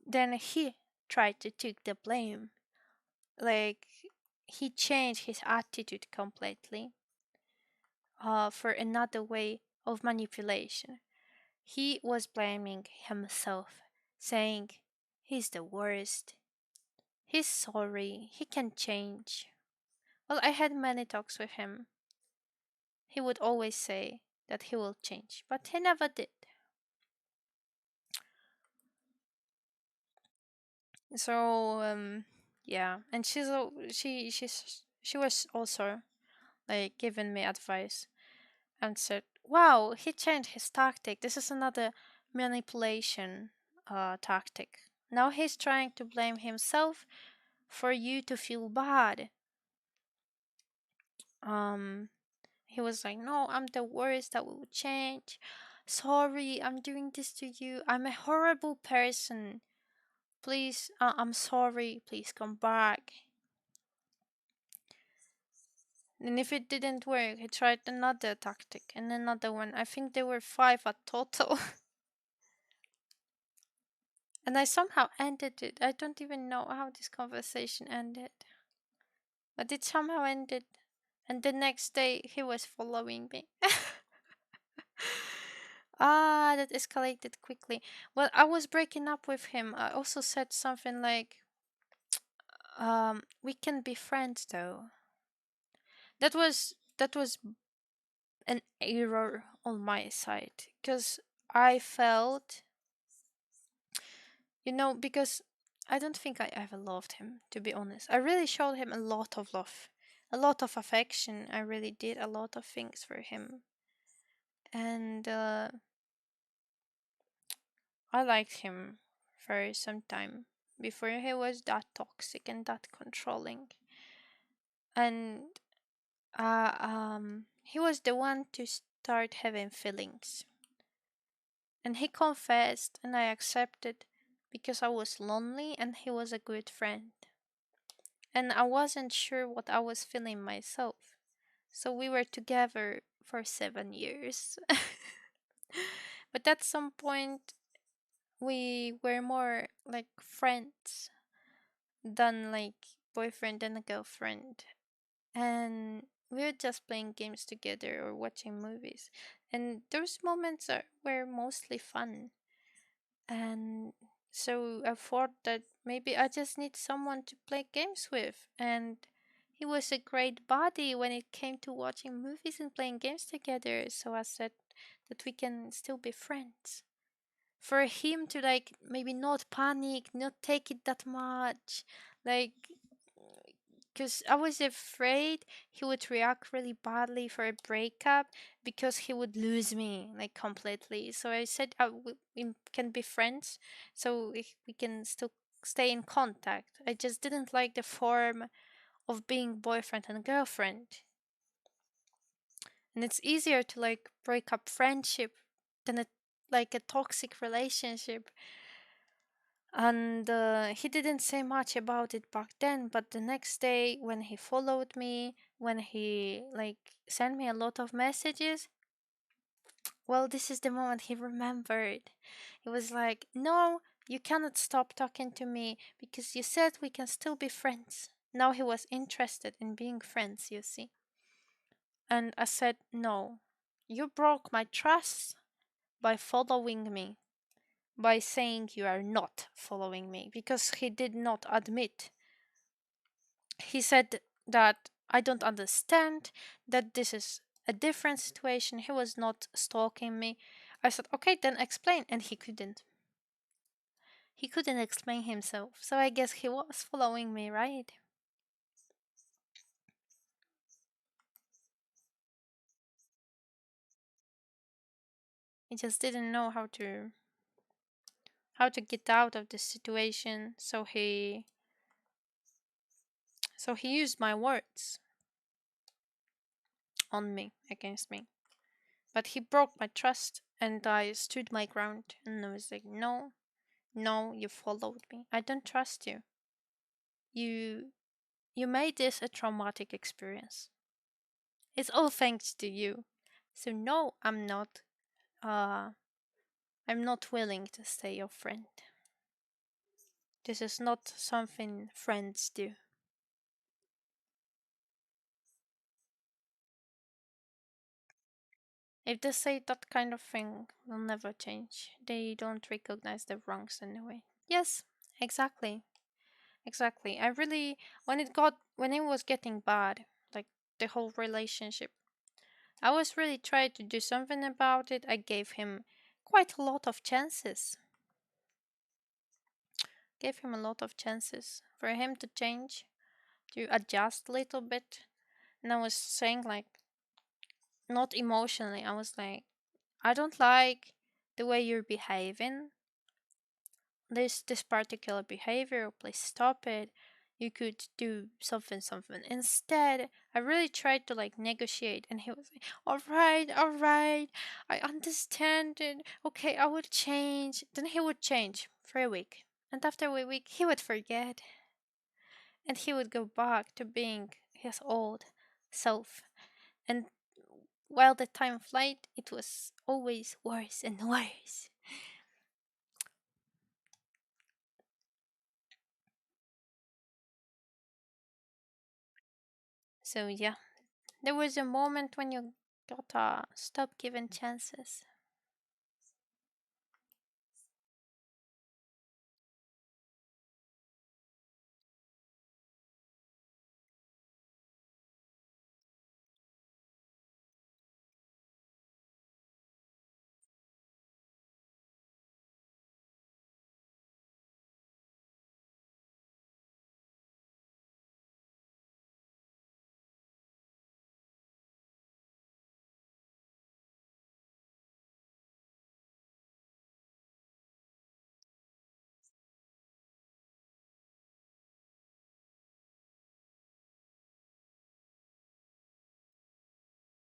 then he tried to take the blame. Like, he changed his attitude completely for another way of manipulation. He was blaming himself, saying he's the worst, he's sorry, he can change. Well, I had many talks with him. He would always say that he will change, but he never did. So yeah, and she was also like giving me advice and said, "Wow, he changed his tactic. This is another manipulation tactic. Now he's trying to blame himself for you to feel bad." Um, he was like, "No, I'm the worst. That will change. Sorry, I'm doing this to you. I'm a horrible person. Please, I'm sorry. Please come back." And if it didn't work, he tried another tactic and another one. I think there were five at total. And I somehow ended it. I don't even know how this conversation ended. But it somehow ended. And the next day, he was following me. That escalated quickly. Well, I was breaking up with him. I also said something like, we can be friends though. That was an error on my side. Because I felt, because I don't think I ever loved him, to be honest. I really showed him a lot of love, a lot of affection. I really did a lot of things for him. And I liked him for some time before he was that toxic and that controlling. And he was the one to start having feelings. And he confessed, and I accepted because I was lonely and he was a good friend. And I wasn't sure what I was feeling myself. So we were together for 7 years. But at some point, we were more like friends than like boyfriend and girlfriend. And we were just playing games together or watching movies. And those moments were mostly fun. And so I thought that maybe I just need someone to play games with. And he was a great buddy when it came to watching movies and playing games together. So I said that we can still be friends. For him to like maybe not panic, not take it that much, like, because I was afraid he would react really badly for a breakup because he would lose me like completely. So I said we can be friends, so we can still stay in contact. I just didn't like the form of being boyfriend and girlfriend, and it's easier to like break up friendship than a toxic relationship. And he didn't say much about it back then, but the next day when he followed me, when he like sent me a lot of messages, well, this is the moment he remembered. He was like, "No, you cannot stop talking to me because you said we can still be friends." Now he was interested in being friends, you see. And I said, "No, you broke my trust by following me, by saying you are not following me," because he did not admit. He said that I don't understand, that this is a different situation. He was not stalking me. I said, "Okay, then explain." And he couldn't. He couldn't explain himself. So I guess he was following me, right? He just didn't know how to. how to get out of this situation. So he used my words on me, against me. But he broke my trust, and I stood my ground, and I was like, no, no, you followed me. I don't trust you. You you made this a traumatic experience. It's all thanks to you. So no, uh I'm not willing to stay your friend. This is not something friends do. If they say that kind of thing will never change. They don't recognize their wrongs anyway. Yes, exactly. Exactly. I really when it was getting bad, like the whole relationship, I was really trying to do something about it. I gave him quite a lot of chances. Gave him a lot of chances for him to change, to adjust a little bit. And I was saying like not emotionally. I was like, I don't like the way you're behaving. This particular behavior, please stop it. You could do something instead. I really tried to like negotiate, and he was like, all right, I understand it, okay, I would change. Then he would change for a week, and after a week he would forget, and he would go back to being his old self. And while the time flight, it was always worse and worse. So yeah, there was a moment when you gotta stop giving chances.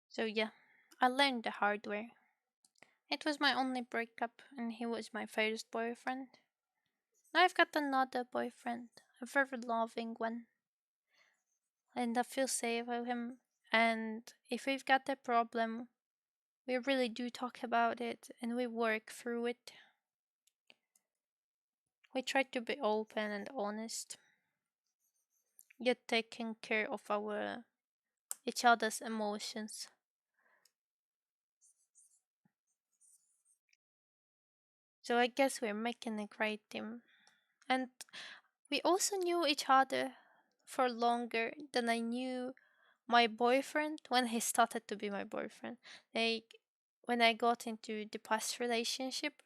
So yeah, I learned the hard way. It was my only breakup, and he was my first boyfriend. Now I've got another boyfriend, a very loving one, and I feel safe with him. And if we've got a problem, we really do talk about it and we work through it. We try to be open and honest, yet taking care of our each other's emotions. So I guess we're making a great team. And we also knew each other for longer than I knew my boyfriend when he started to be my boyfriend. Like when I got into the past relationship,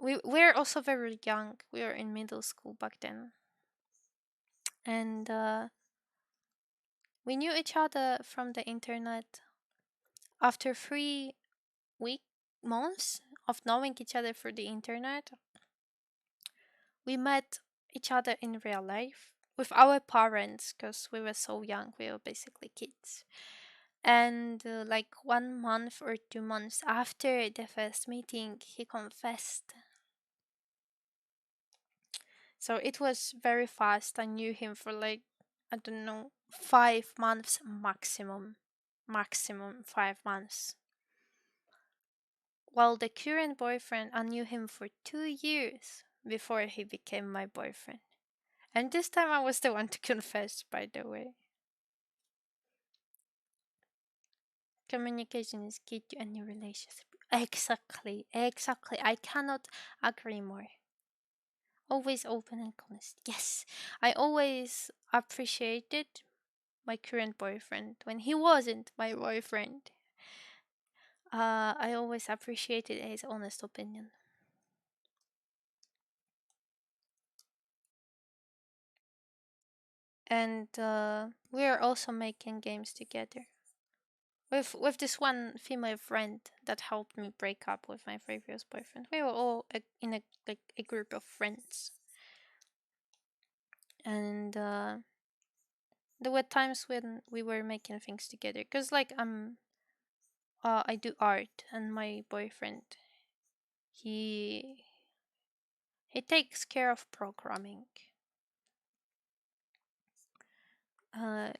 we were also very young. We were in middle school back then, and we knew each other from the internet. After 3 week months of knowing each other through the internet, we met each other in real life with our parents because we were so young. We were basically kids. And like 1 month or 2 months after the first meeting, he confessed. So it was very fast. I knew him for like, I don't know, 5 months maximum. Maximum 5 months. While the current boyfriend, I knew him for 2 years before he became my boyfriend. And this time I was the one to confess, by the way. Communication is key to any relationship. Exactly, exactly. I cannot agree more. Always open and honest. Yes, I always appreciated my current boyfriend when he wasn't my boyfriend. I always appreciated his honest opinion. And we are also making games together. with this one female friend that helped me break up with my previous boyfriend. We were all in a like a group of friends, and there were times when we were making things together. Cause like I do art, and my boyfriend he he takes care of programming,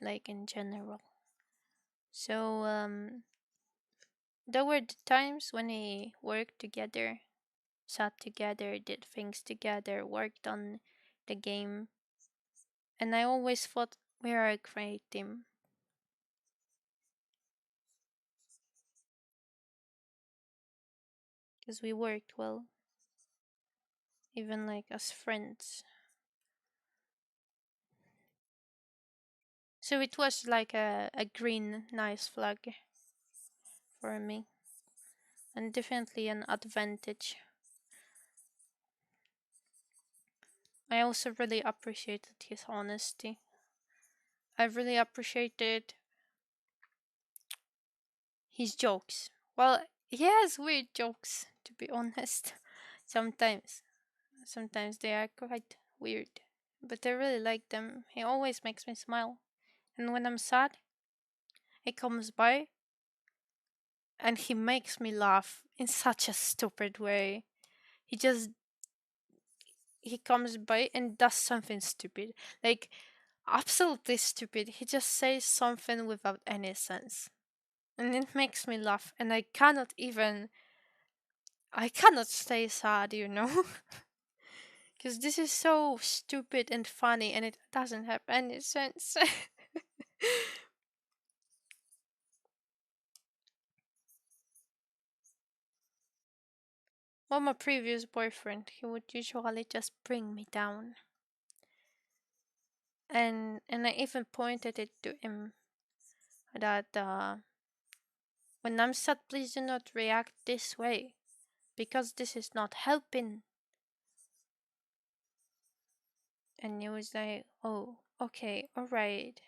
like in general. So there were the times when we worked together, sat together, did things together, worked on the game, and I always thought we are a great team because we worked well, even like as friends. So it was like a green nice flag for me, and definitely an advantage. I also really appreciated his honesty. I really appreciated his jokes. Well, he has weird jokes, to be honest. Sometimes. Sometimes they are quite weird. But I really like them. He always makes me smile. And when I'm sad, he comes by and he makes me laugh in such a stupid way. He just he comes by and does something stupid. Like absolutely stupid. He just says something without any sense. And it makes me laugh and I cannot stay sad, you know? Because this is so stupid and funny and it doesn't have any sense. Well, my previous boyfriend, he would usually just bring me down. And I even pointed it to him that when I'm sad, please do not react this way because this is not helping. And he was like, oh, okay, alright.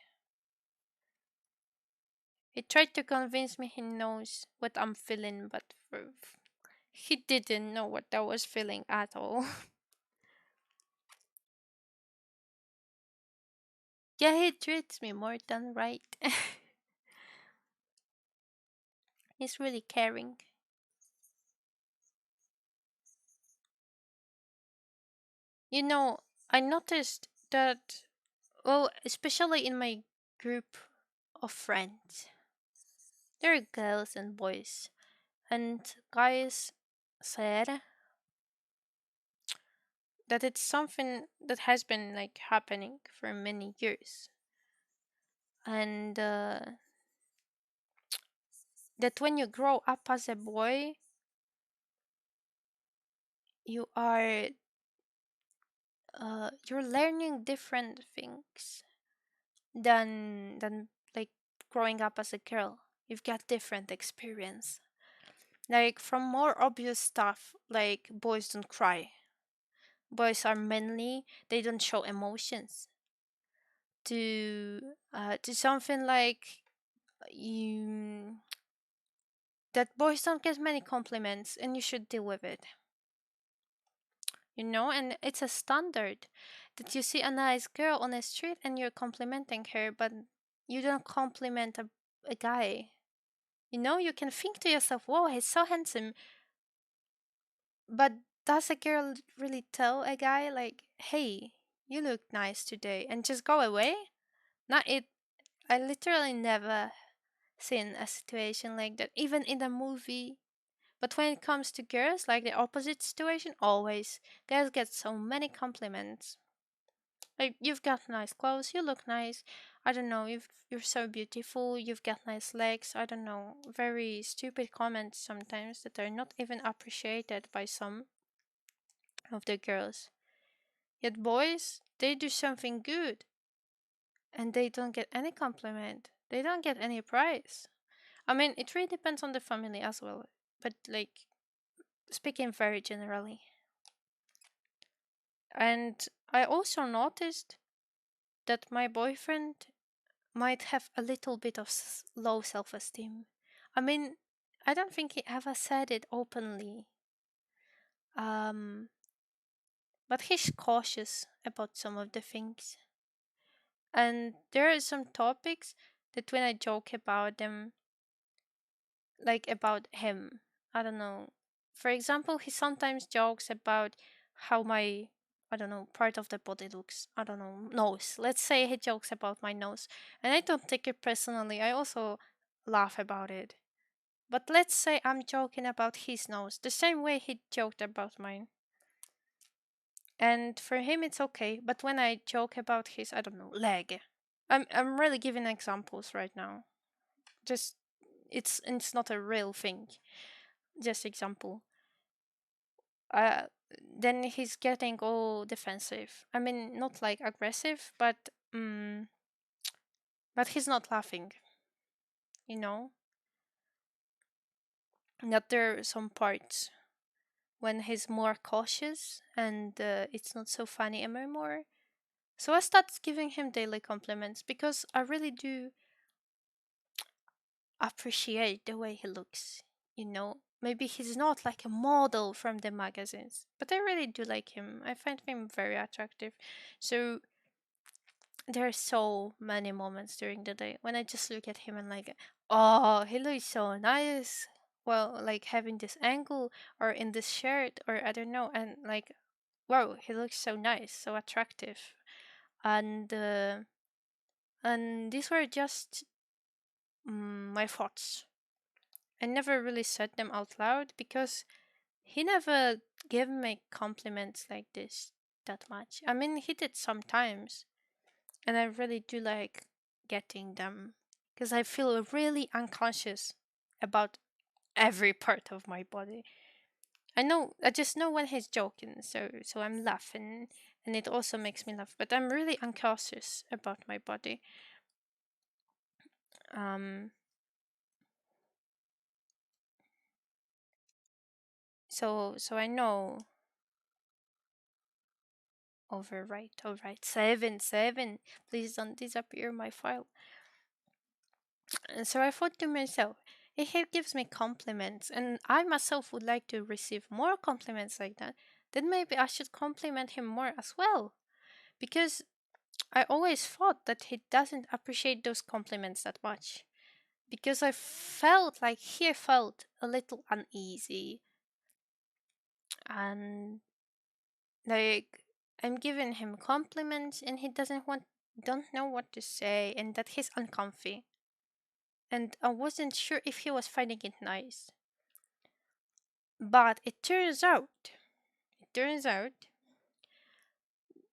He tried to convince me he knows what I'm feeling, but he didn't know what I was feeling at all. Yeah, he treats me more than right. He's really caring. You know, I noticed that, well, especially in my group of friends, there are girls and boys, and guys said that it's something that has been like happening for many years, and that when you grow up as a boy, you are you're learning different things than like growing up as a girl. You've got different experience. Like from more obvious stuff, like boys don't cry. Boys are manly, they don't show emotions. To something like you that boys don't get many compliments and you should deal with it. You know, and it's a standard that you see a nice girl on the street and you're complimenting her, but you don't compliment a guy. You know, you can think to yourself, whoa, he's so handsome. But does a girl really tell a guy, like, hey, you look nice today, and just go away? Not it. I literally never seen a situation like that, even in a movie. But when it comes to girls, like the opposite situation, always. Girls get so many compliments. Like, you've got nice clothes, you look nice. I don't know, you're so beautiful, you've got nice legs. I don't know. Very stupid comments sometimes that are not even appreciated by some of the girls. Yet boys, they do something good and they don't get any compliment. They don't get any prize. I mean, it really depends on the family as well. But like speaking very generally. And I also noticed that my boyfriend might have a little bit of low self-esteem. I mean, I don't think he ever said it openly. Um, but he's cautious about some of the things. And there are some topics that when I joke about them, like about him, I don't know. For example, he sometimes jokes about how my, I don't know, part of the body looks. I don't know, nose. Let's say he jokes about my nose. And I don't take it personally. I also laugh about it. But let's say I'm joking about his nose, the same way he joked about mine. And for him, it's okay. But when I joke about his, I don't know, leg, I'm really giving examples right now. Just it's not a real thing. Just example. Uh, then he's getting all defensive. I mean, not like aggressive, but he's not laughing. You know, that there are some parts when he's more cautious and it's not so funny anymore. So I started giving him daily compliments because I really do appreciate the way he looks. You know, maybe he's not like a model from the magazines, but I really do like him. I find him very attractive. So there are so many moments during the day when I just look at him and like, oh, he looks so nice. Well, like having this angle or in this shirt or I don't know, and like, wow, he looks so nice, so attractive, and uh, and these were just my thoughts. I never really said them out loud because he never gave me compliments like this that much. I mean, he did sometimes, and I really do like getting them because I feel really unconscious about every part of my body. I just know when he's joking, so I'm laughing, and it also makes me laugh. But I'm really unconscious about my body. Um, so I know. Overwrite, alright. Seven. Please don't disappear my file. And so I thought to myself, if he gives me compliments and I myself would like to receive more compliments like that, then maybe I should compliment him more as well. Because I always thought that he doesn't appreciate those compliments that much. Because I felt like he felt a little uneasy and like I'm giving him compliments and he don't know what to say and that he's uncomfy. And I wasn't sure if he was finding it nice. But it turns out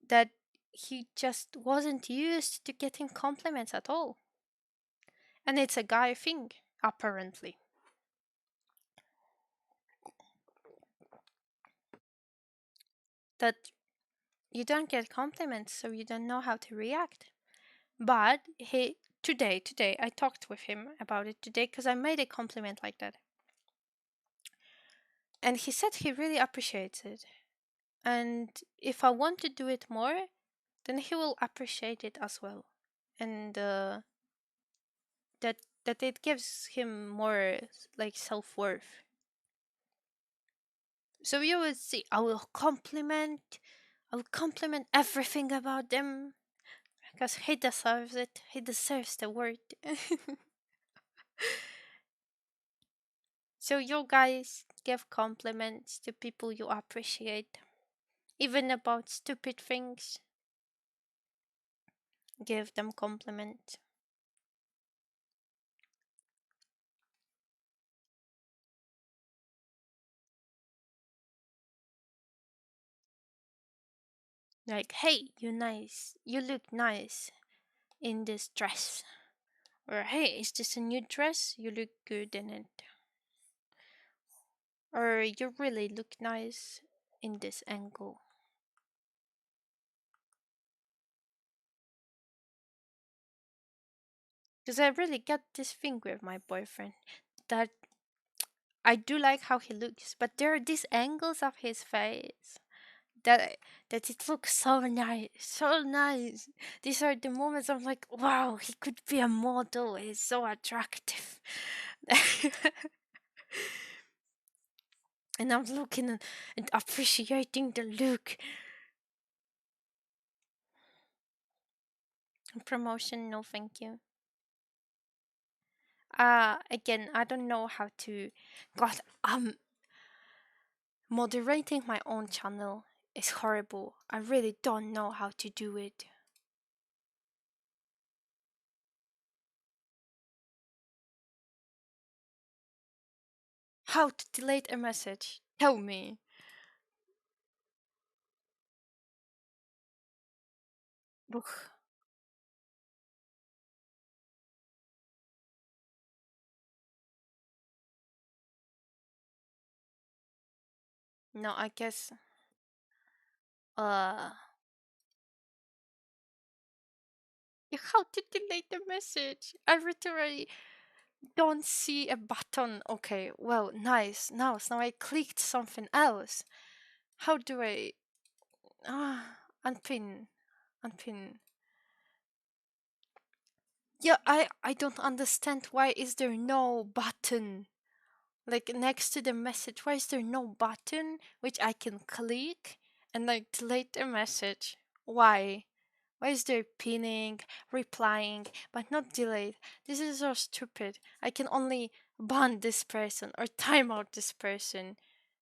that he just wasn't used to getting compliments at all. And it's a guy thing, apparently. That you don't get compliments, so you don't know how to react. But today, I talked with him about it today because I made a compliment like that. And he said he really appreciates it. And if I want to do it more, then he will appreciate it as well. And that that it gives him more like self-worth. So you will see I will compliment everything about them because he deserves it. He deserves the word. So you guys give compliments to people you appreciate, even about stupid things. Give them compliments. Like, hey, you nice. You look nice in this dress. Or hey, is this a new dress? You look good in it. Or you really look nice in this angle. Because I really got this thing with my boyfriend that I do like how he looks, but there are these angles of his face that that it looks so nice, so nice. These are the moments I'm like, wow, he could be a model. He's so attractive. And I'm looking and appreciating the look. Promotion, no thank you. Again, I don't know how to. God, moderating my own channel is horrible. I really don't know how to do it. How to delete a message? Tell me. Ugh. No, I guess. Uh, how to delete the message? I literally don't see a button. Okay, well, nice. Now I clicked something else. How do I? Unpin, unpin. Yeah, I don't understand why is there no button like next to the message. Why is there no button which I can click and like delete a message? Why? Why is there pinning, replying, but not delete? This is so stupid. I can only ban this person or time out this person,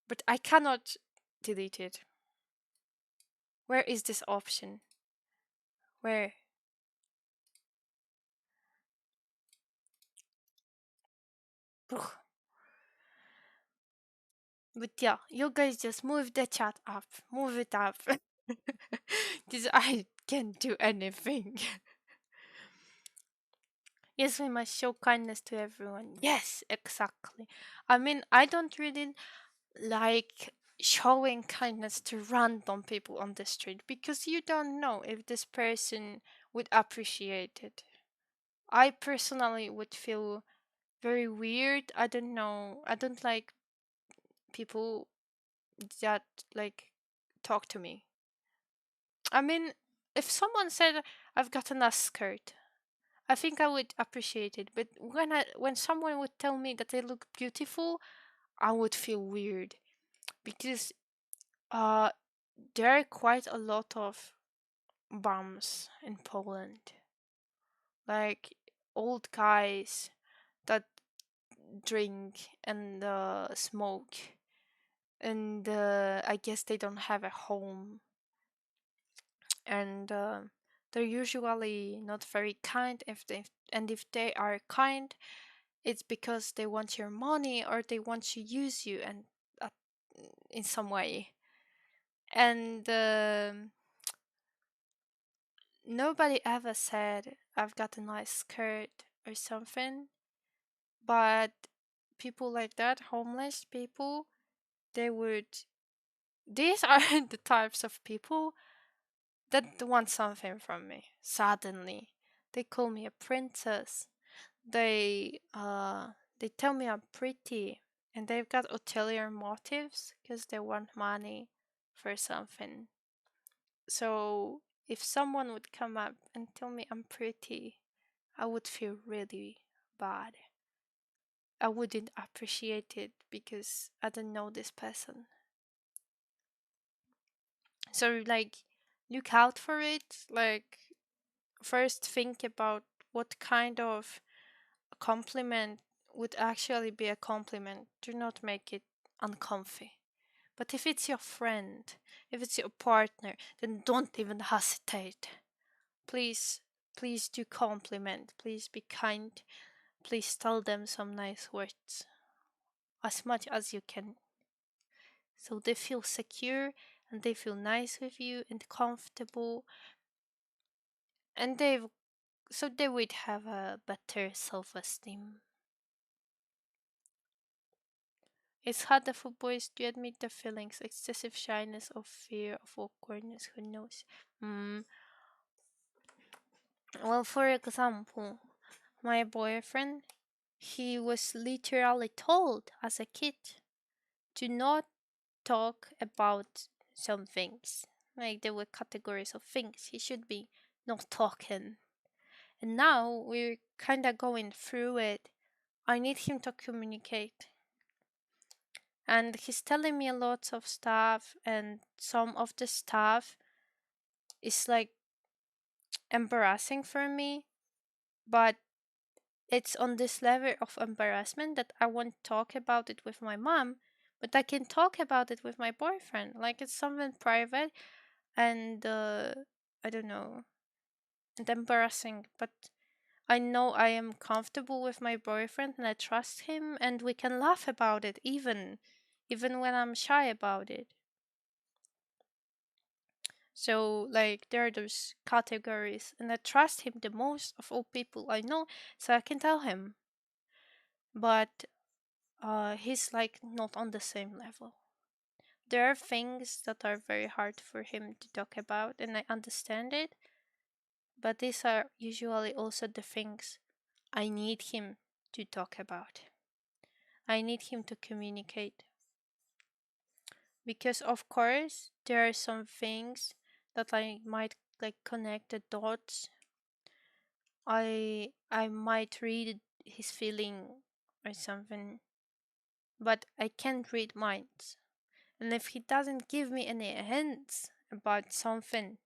but I cannot delete it. Where is this option? Where? Ugh. But yeah, you guys just move the chat up. Move it up. Because I can't do anything. Yes, we must show kindness to everyone. Yes, exactly. I mean, I don't really like showing kindness to random people on the street because you don't know if this person would appreciate it. I personally would feel very weird. I don't know. I don't like people that like talk to me. I mean, if someone said I've got a nice skirt, I think I would appreciate it. But when someone would tell me that they look beautiful, I would feel weird because uh there are quite a lot of bums in Poland, like old guys that drink and smoke, and I guess they don't have a home, and they're usually not very kind. If they are kind, it's because they want your money or they want to use you and uh, in some way. And nobody ever said I've got a nice skirt or something, but people like that, homeless people, they would. These are the types of people that want something from me. Suddenly, they call me a princess. They uh they tell me I'm pretty, and they've got ulterior motives because they want money for something. So if someone would come up and tell me I'm pretty, I would feel really bad. I wouldn't appreciate it because I don't know this person. So like look out for it. Like first think about what kind of compliment would actually be a compliment. Do not make it uncomfy. But if it's your friend, if it's your partner, then don't even hesitate. Please, please do compliment. Please be kind. Please tell them some nice words as much as you can. So they feel secure and they feel nice with you and comfortable, and they would have a better self-esteem. It's harder for boys to admit their feelings, excessive shyness or fear of awkwardness. Who knows? Mm. Well, for example, my boyfriend, he was literally told as a kid to not talk about some things. Like there were categories of things he should be not talking. And now we're kind of going through it I need him to communicate. And he's telling me a lot of stuff, and some of the stuff is like embarrassing for me, but it's on this level of embarrassment that I won't talk about it with my mom, but I can talk about it with my boyfriend. Like it's something private and I don't know, and embarrassing, but I know I am comfortable with my boyfriend and I trust him and we can laugh about it even when I'm shy about it. So like there are those categories and I trust him the most of all people I know, so I can tell him. But he's like not on the same level. There are things that are very hard for him to talk about and I understand it, but these are usually also the things I need him to talk about. I need him to communicate because of course there are some things that I might like connect the dots. I might read his feeling or something, but I can't read minds. And if he doesn't give me any hints about something,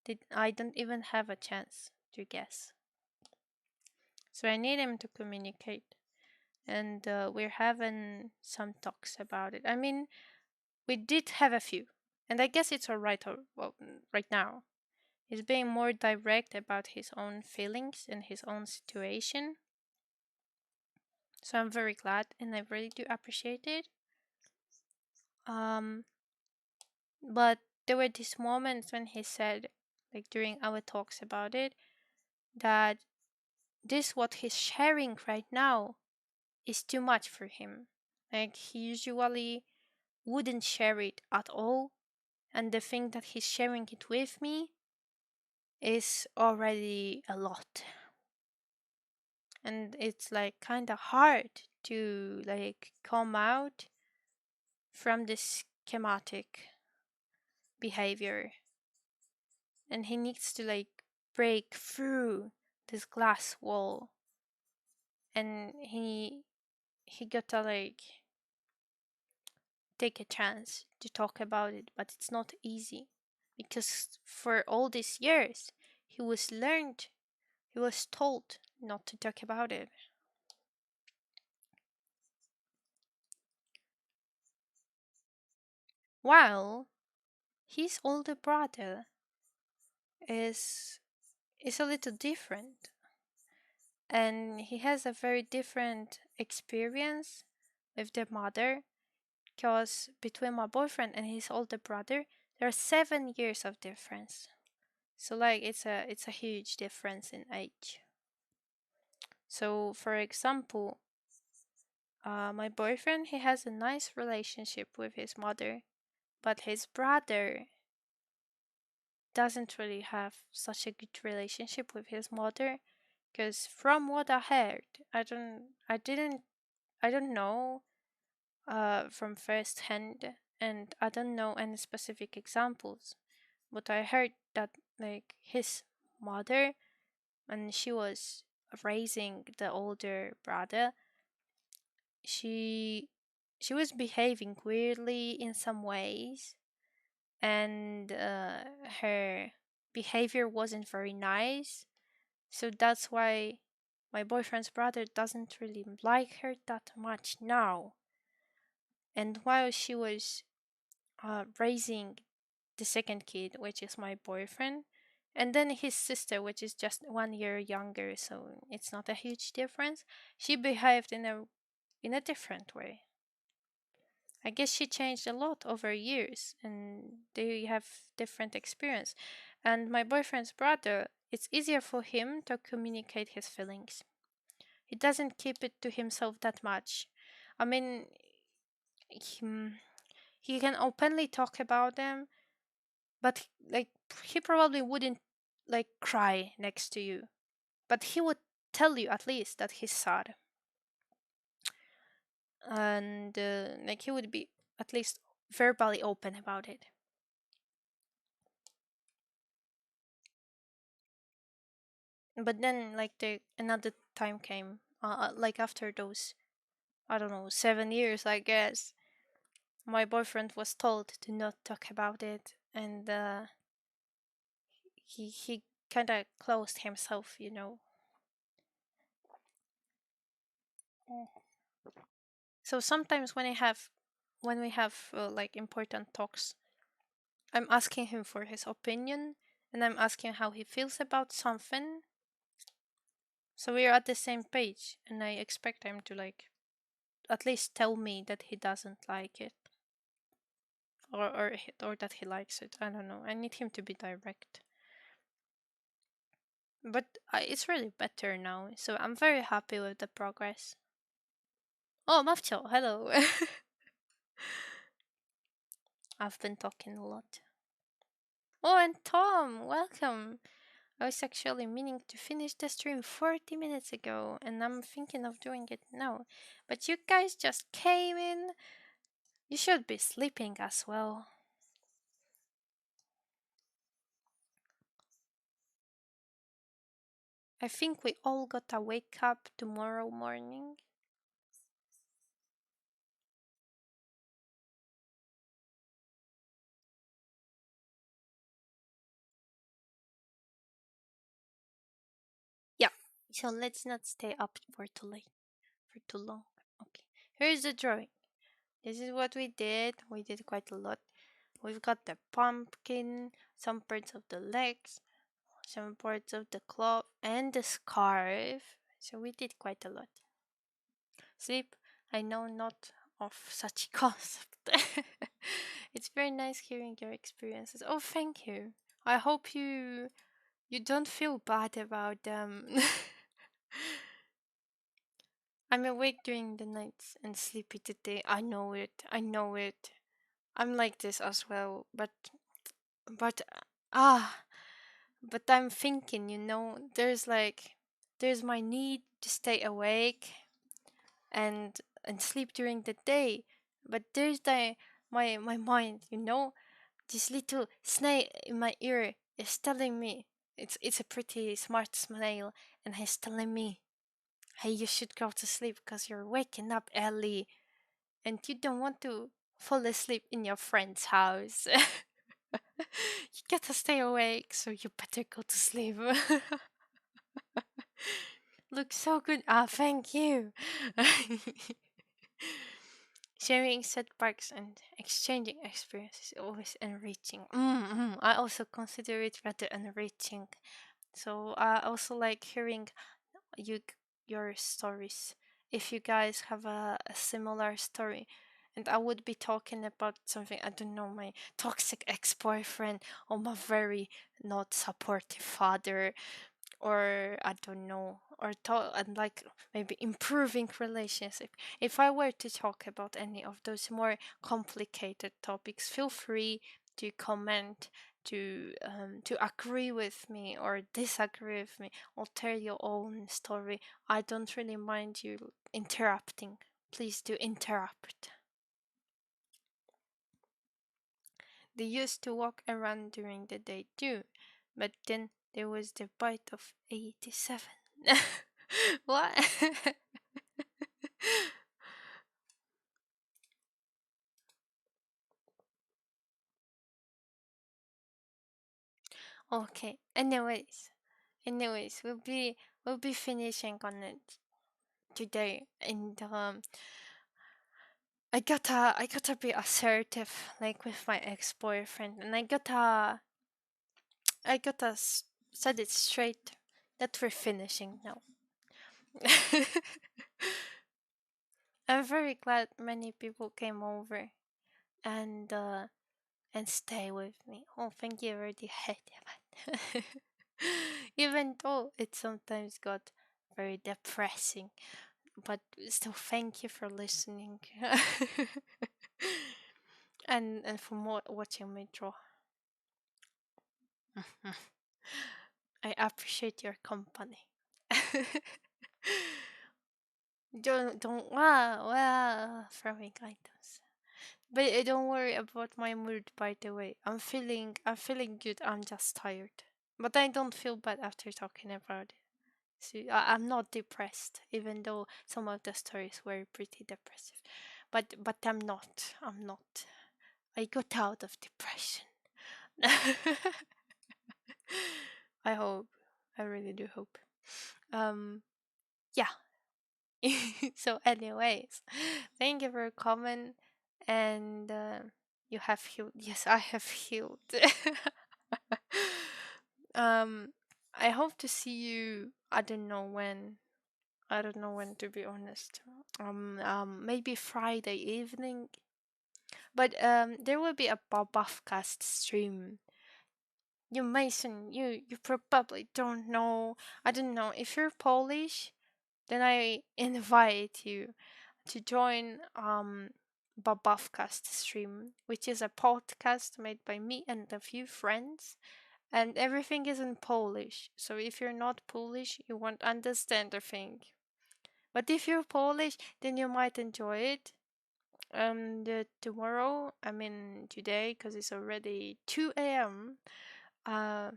that I don't even have a chance to guess. So I need him to communicate, and we're having some talks about it. I mean, we did have a few, and I guess it's alright. Well, right now, he's being more direct about his own feelings and his own situation. So I'm very glad, and I really do appreciate it. Um, but there were these moments when he said, like during our talks about it, that this what he's sharing right now is too much for him. Like he usually wouldn't share it at all, and the thing that he's sharing it with me is already a lot. And it's like kind of hard to like come out from this schematic behavior, and he needs to like break through this glass wall, and he gotta like take a chance to talk about it, but it's not easy because for all these years he was told not to talk about it. While his older brother is is a little different, and he has a very different experience with their mother, because between my boyfriend and his older brother there are 7 years of difference. So like it's a huge difference in age. So for example, my boyfriend, he has a nice relationship with his mother, but his brother doesn't really have such a good relationship with his mother. Because from what I heard, I don't know from first hand, and I don't know any specific examples, but I heard that like his mother, when she was raising the older brother, she she was behaving weirdly in some ways, and her behavior wasn't very nice. So that's why my boyfriend's brother doesn't really like her that much now. And while she was raising the second kid, which is my boyfriend, and then his sister, which is just 1 year younger, so it's not a huge difference, she behaved in a different way. I guess she changed a lot over years and they have different experience. And my boyfriend's brother, it's easier for him to communicate his feelings. He doesn't keep it to himself that much. I mean, he, he can openly talk about them, but like he probably wouldn't like cry next to you. But he would tell you at least that he's sad. And like he would be at least verbally open about it. But then like the another time came like after those, I don't know, 7 years, I guess, my boyfriend was told to not talk about it, and he kind of closed himself, you know. Mm. So sometimes when we have like important talks, I'm asking him for his opinion, and I'm asking how he feels about something. So we're at the same page, and I expect him to like at least tell me that he doesn't like it, or that he likes it. I don't know. I need him to be direct. But it's really better now, so I'm very happy with the progress. Oh, Mafcho, hello. I've been talking a lot. Oh, and Tom, welcome. I was actually meaning to finish the stream 40 minutes ago, and I'm thinking of doing it now. But you guys just came in. You should be sleeping as well. I think we all gotta wake up tomorrow morning. Yeah. So let's not stay up for too late, for too long. Okay. Here's the drawing. This is what we did. We did quite a lot. We've got the pumpkin, some parts of the legs, some parts of the cloth, and the scarf. So we did quite a lot. Sleep, I know not of such concept. It's very nice hearing your experiences. Oh, thank you. I hope you don't feel bad about them. I'm awake during the nights and sleepy today. I know it. I know it. I'm like this as well, but ah, but I'm thinking, there's like there's my need to stay awake and sleep during the day, but there's my mind, this little snail in my ear is telling me it's a pretty smart snail, and he's telling me, hey, you should go to sleep because you're waking up early and you don't want to fall asleep in your friend's house. You gotta stay awake, so you better go to sleep. Looks so good. Ah, thank you. Sharing setbacks and exchanging experiences is always enriching. I also consider it rather enriching. So I also like hearing you your stories. If you guys have a similar story, and I would be talking about something, I don't know, my toxic ex-boyfriend, or my very not supportive father, or I don't know, or and like maybe improving relationship. If I were to talk about any of those more complicated topics, feel free to comment, to agree with me or disagree with me, or tell your own story. I don't really mind you interrupting. Please do interrupt. They used to walk around during the day too, but then there was the bite of 87. What? Okay. Anyways, we'll be finishing on it today, and I gotta be assertive, like with my ex-boyfriend, and I gotta set it straight that we're finishing now. I'm very glad many people came over and stay with me. Oh, thank you already had that. Even though it sometimes got very depressing, but still, thank you for listening. And for watching me draw. I appreciate your company. Don't throwing items. But don't worry about my mood, by the way. I'm feeling good. I'm just tired. But I don't feel bad after talking about it. So I'm not depressed, even though some of the stories were pretty depressive. But I'm not. I'm not. I got out of depression. I hope. I really do hope. Um, yeah. So, anyways, thank you for coming, and you have healed. Yes, I have healed. um, I hope to see you. I don't know when. I don't know when, to be honest. Maybe Friday evening. But there will be a Bobofcast stream. You Mason, you probably don't know. I don't know if you're Polish. Then I invite you to join Bobofcast stream, which is a podcast made by me and a few friends, and everything is in Polish. So if you're not Polish, you won't understand a thing. But if you're Polish, then you might enjoy it. Tomorrow, I mean today, because it's already 2 a.m. Uh,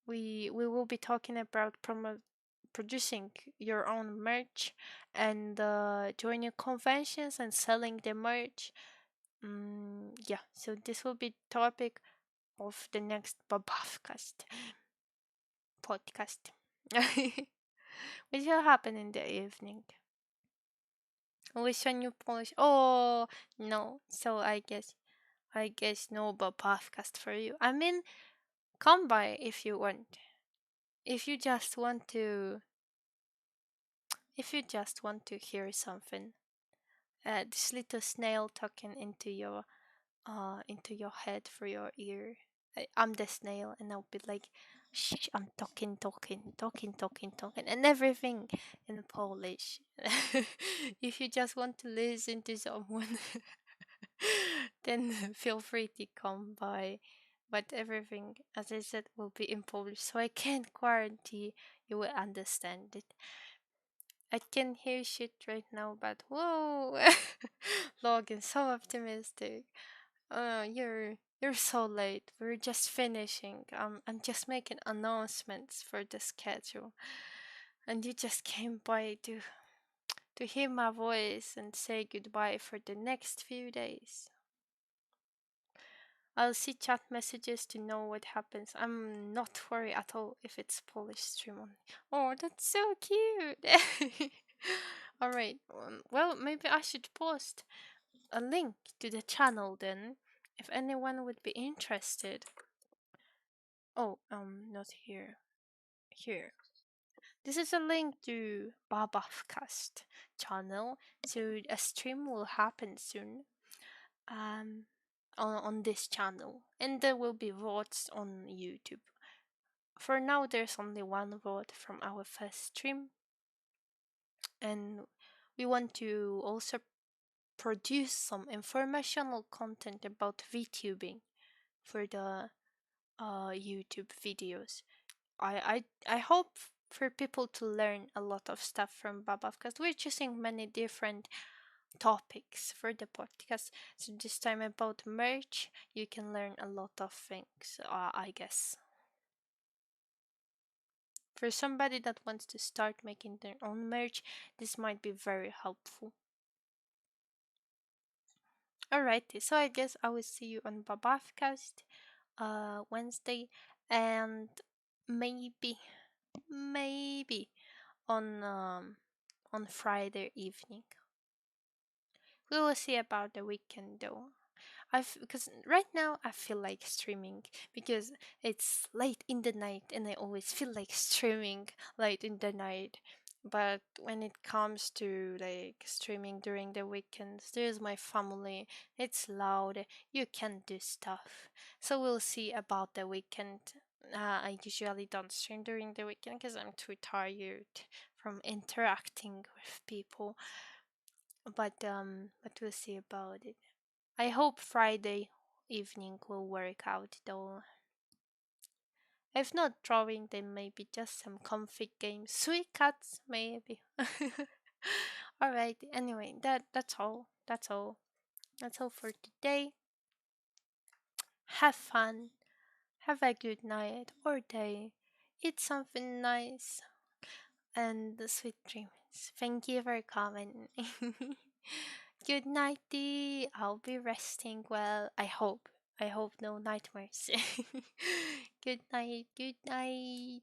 we will be talking about producing your own merch and joining conventions and selling the merch. Yeah, so this will be topic of the next Babafcast podcast, which will happen in the evening. Which one you Polish? Oh no, so I guess no Babafcast for you. I mean, come by if you want. If you just want to, if you just want to hear something, this little snail talking into your head for your ear. I'm the snail, and I'll be like, "Shh, I'm talking, talking, talking, talking, talking," and everything in Polish. If you just want to listen to someone, then feel free to come by. But everything, as I said, will be in Polish, so I can't guarantee you will understand it. I can hear shit right now, but whoa, Logan, so optimistic. You're so late. We're just finishing. I'm just making announcements for the schedule, and you just came by to hear my voice and say goodbye for the next few days. I'll see chat messages to know what happens. I'm not worried at all if it's Polish stream only. Oh, that's so cute. All right. Well, maybe I should post a link to the channel then, if anyone would be interested. Oh, not here. Here. This is a link to Babafcast channel. So a stream will happen soon. Um, on this channel, and there will be votes on YouTube. For now, there's only one vote from our first stream, and we want to also produce some informational content about VTubing for the YouTube videos. I hope for people to learn a lot of stuff from Baba because we're choosing many different topics for the podcast. So this time about merch, you can learn a lot of things, I guess. For somebody that wants to start making their own merch, this might be very helpful. Alrighty, so I guess I will see you on Babafcast Wednesday, and maybe maybe on Friday evening. We will see about the weekend though. Because right now I feel like streaming because it's late in the night and I always feel like streaming late in the night. But when it comes to like streaming during the weekends, there's my family. It's loud. You can do stuff. So we'll see about the weekend. I usually don't stream during the weekend because I'm too tired from interacting with people. But we'll see about it. I hope Friday evening will work out though. If not drawing, then maybe just some comfy games. Sweet cats, maybe. Alright, anyway, that's all. That's all. That's all for today. Have fun. Have a good night or day. Eat something nice. and sweet dreams. Thank you for commenting. Good night, Dee. I'll be resting well. I hope. I hope no nightmares. Good night. Good night.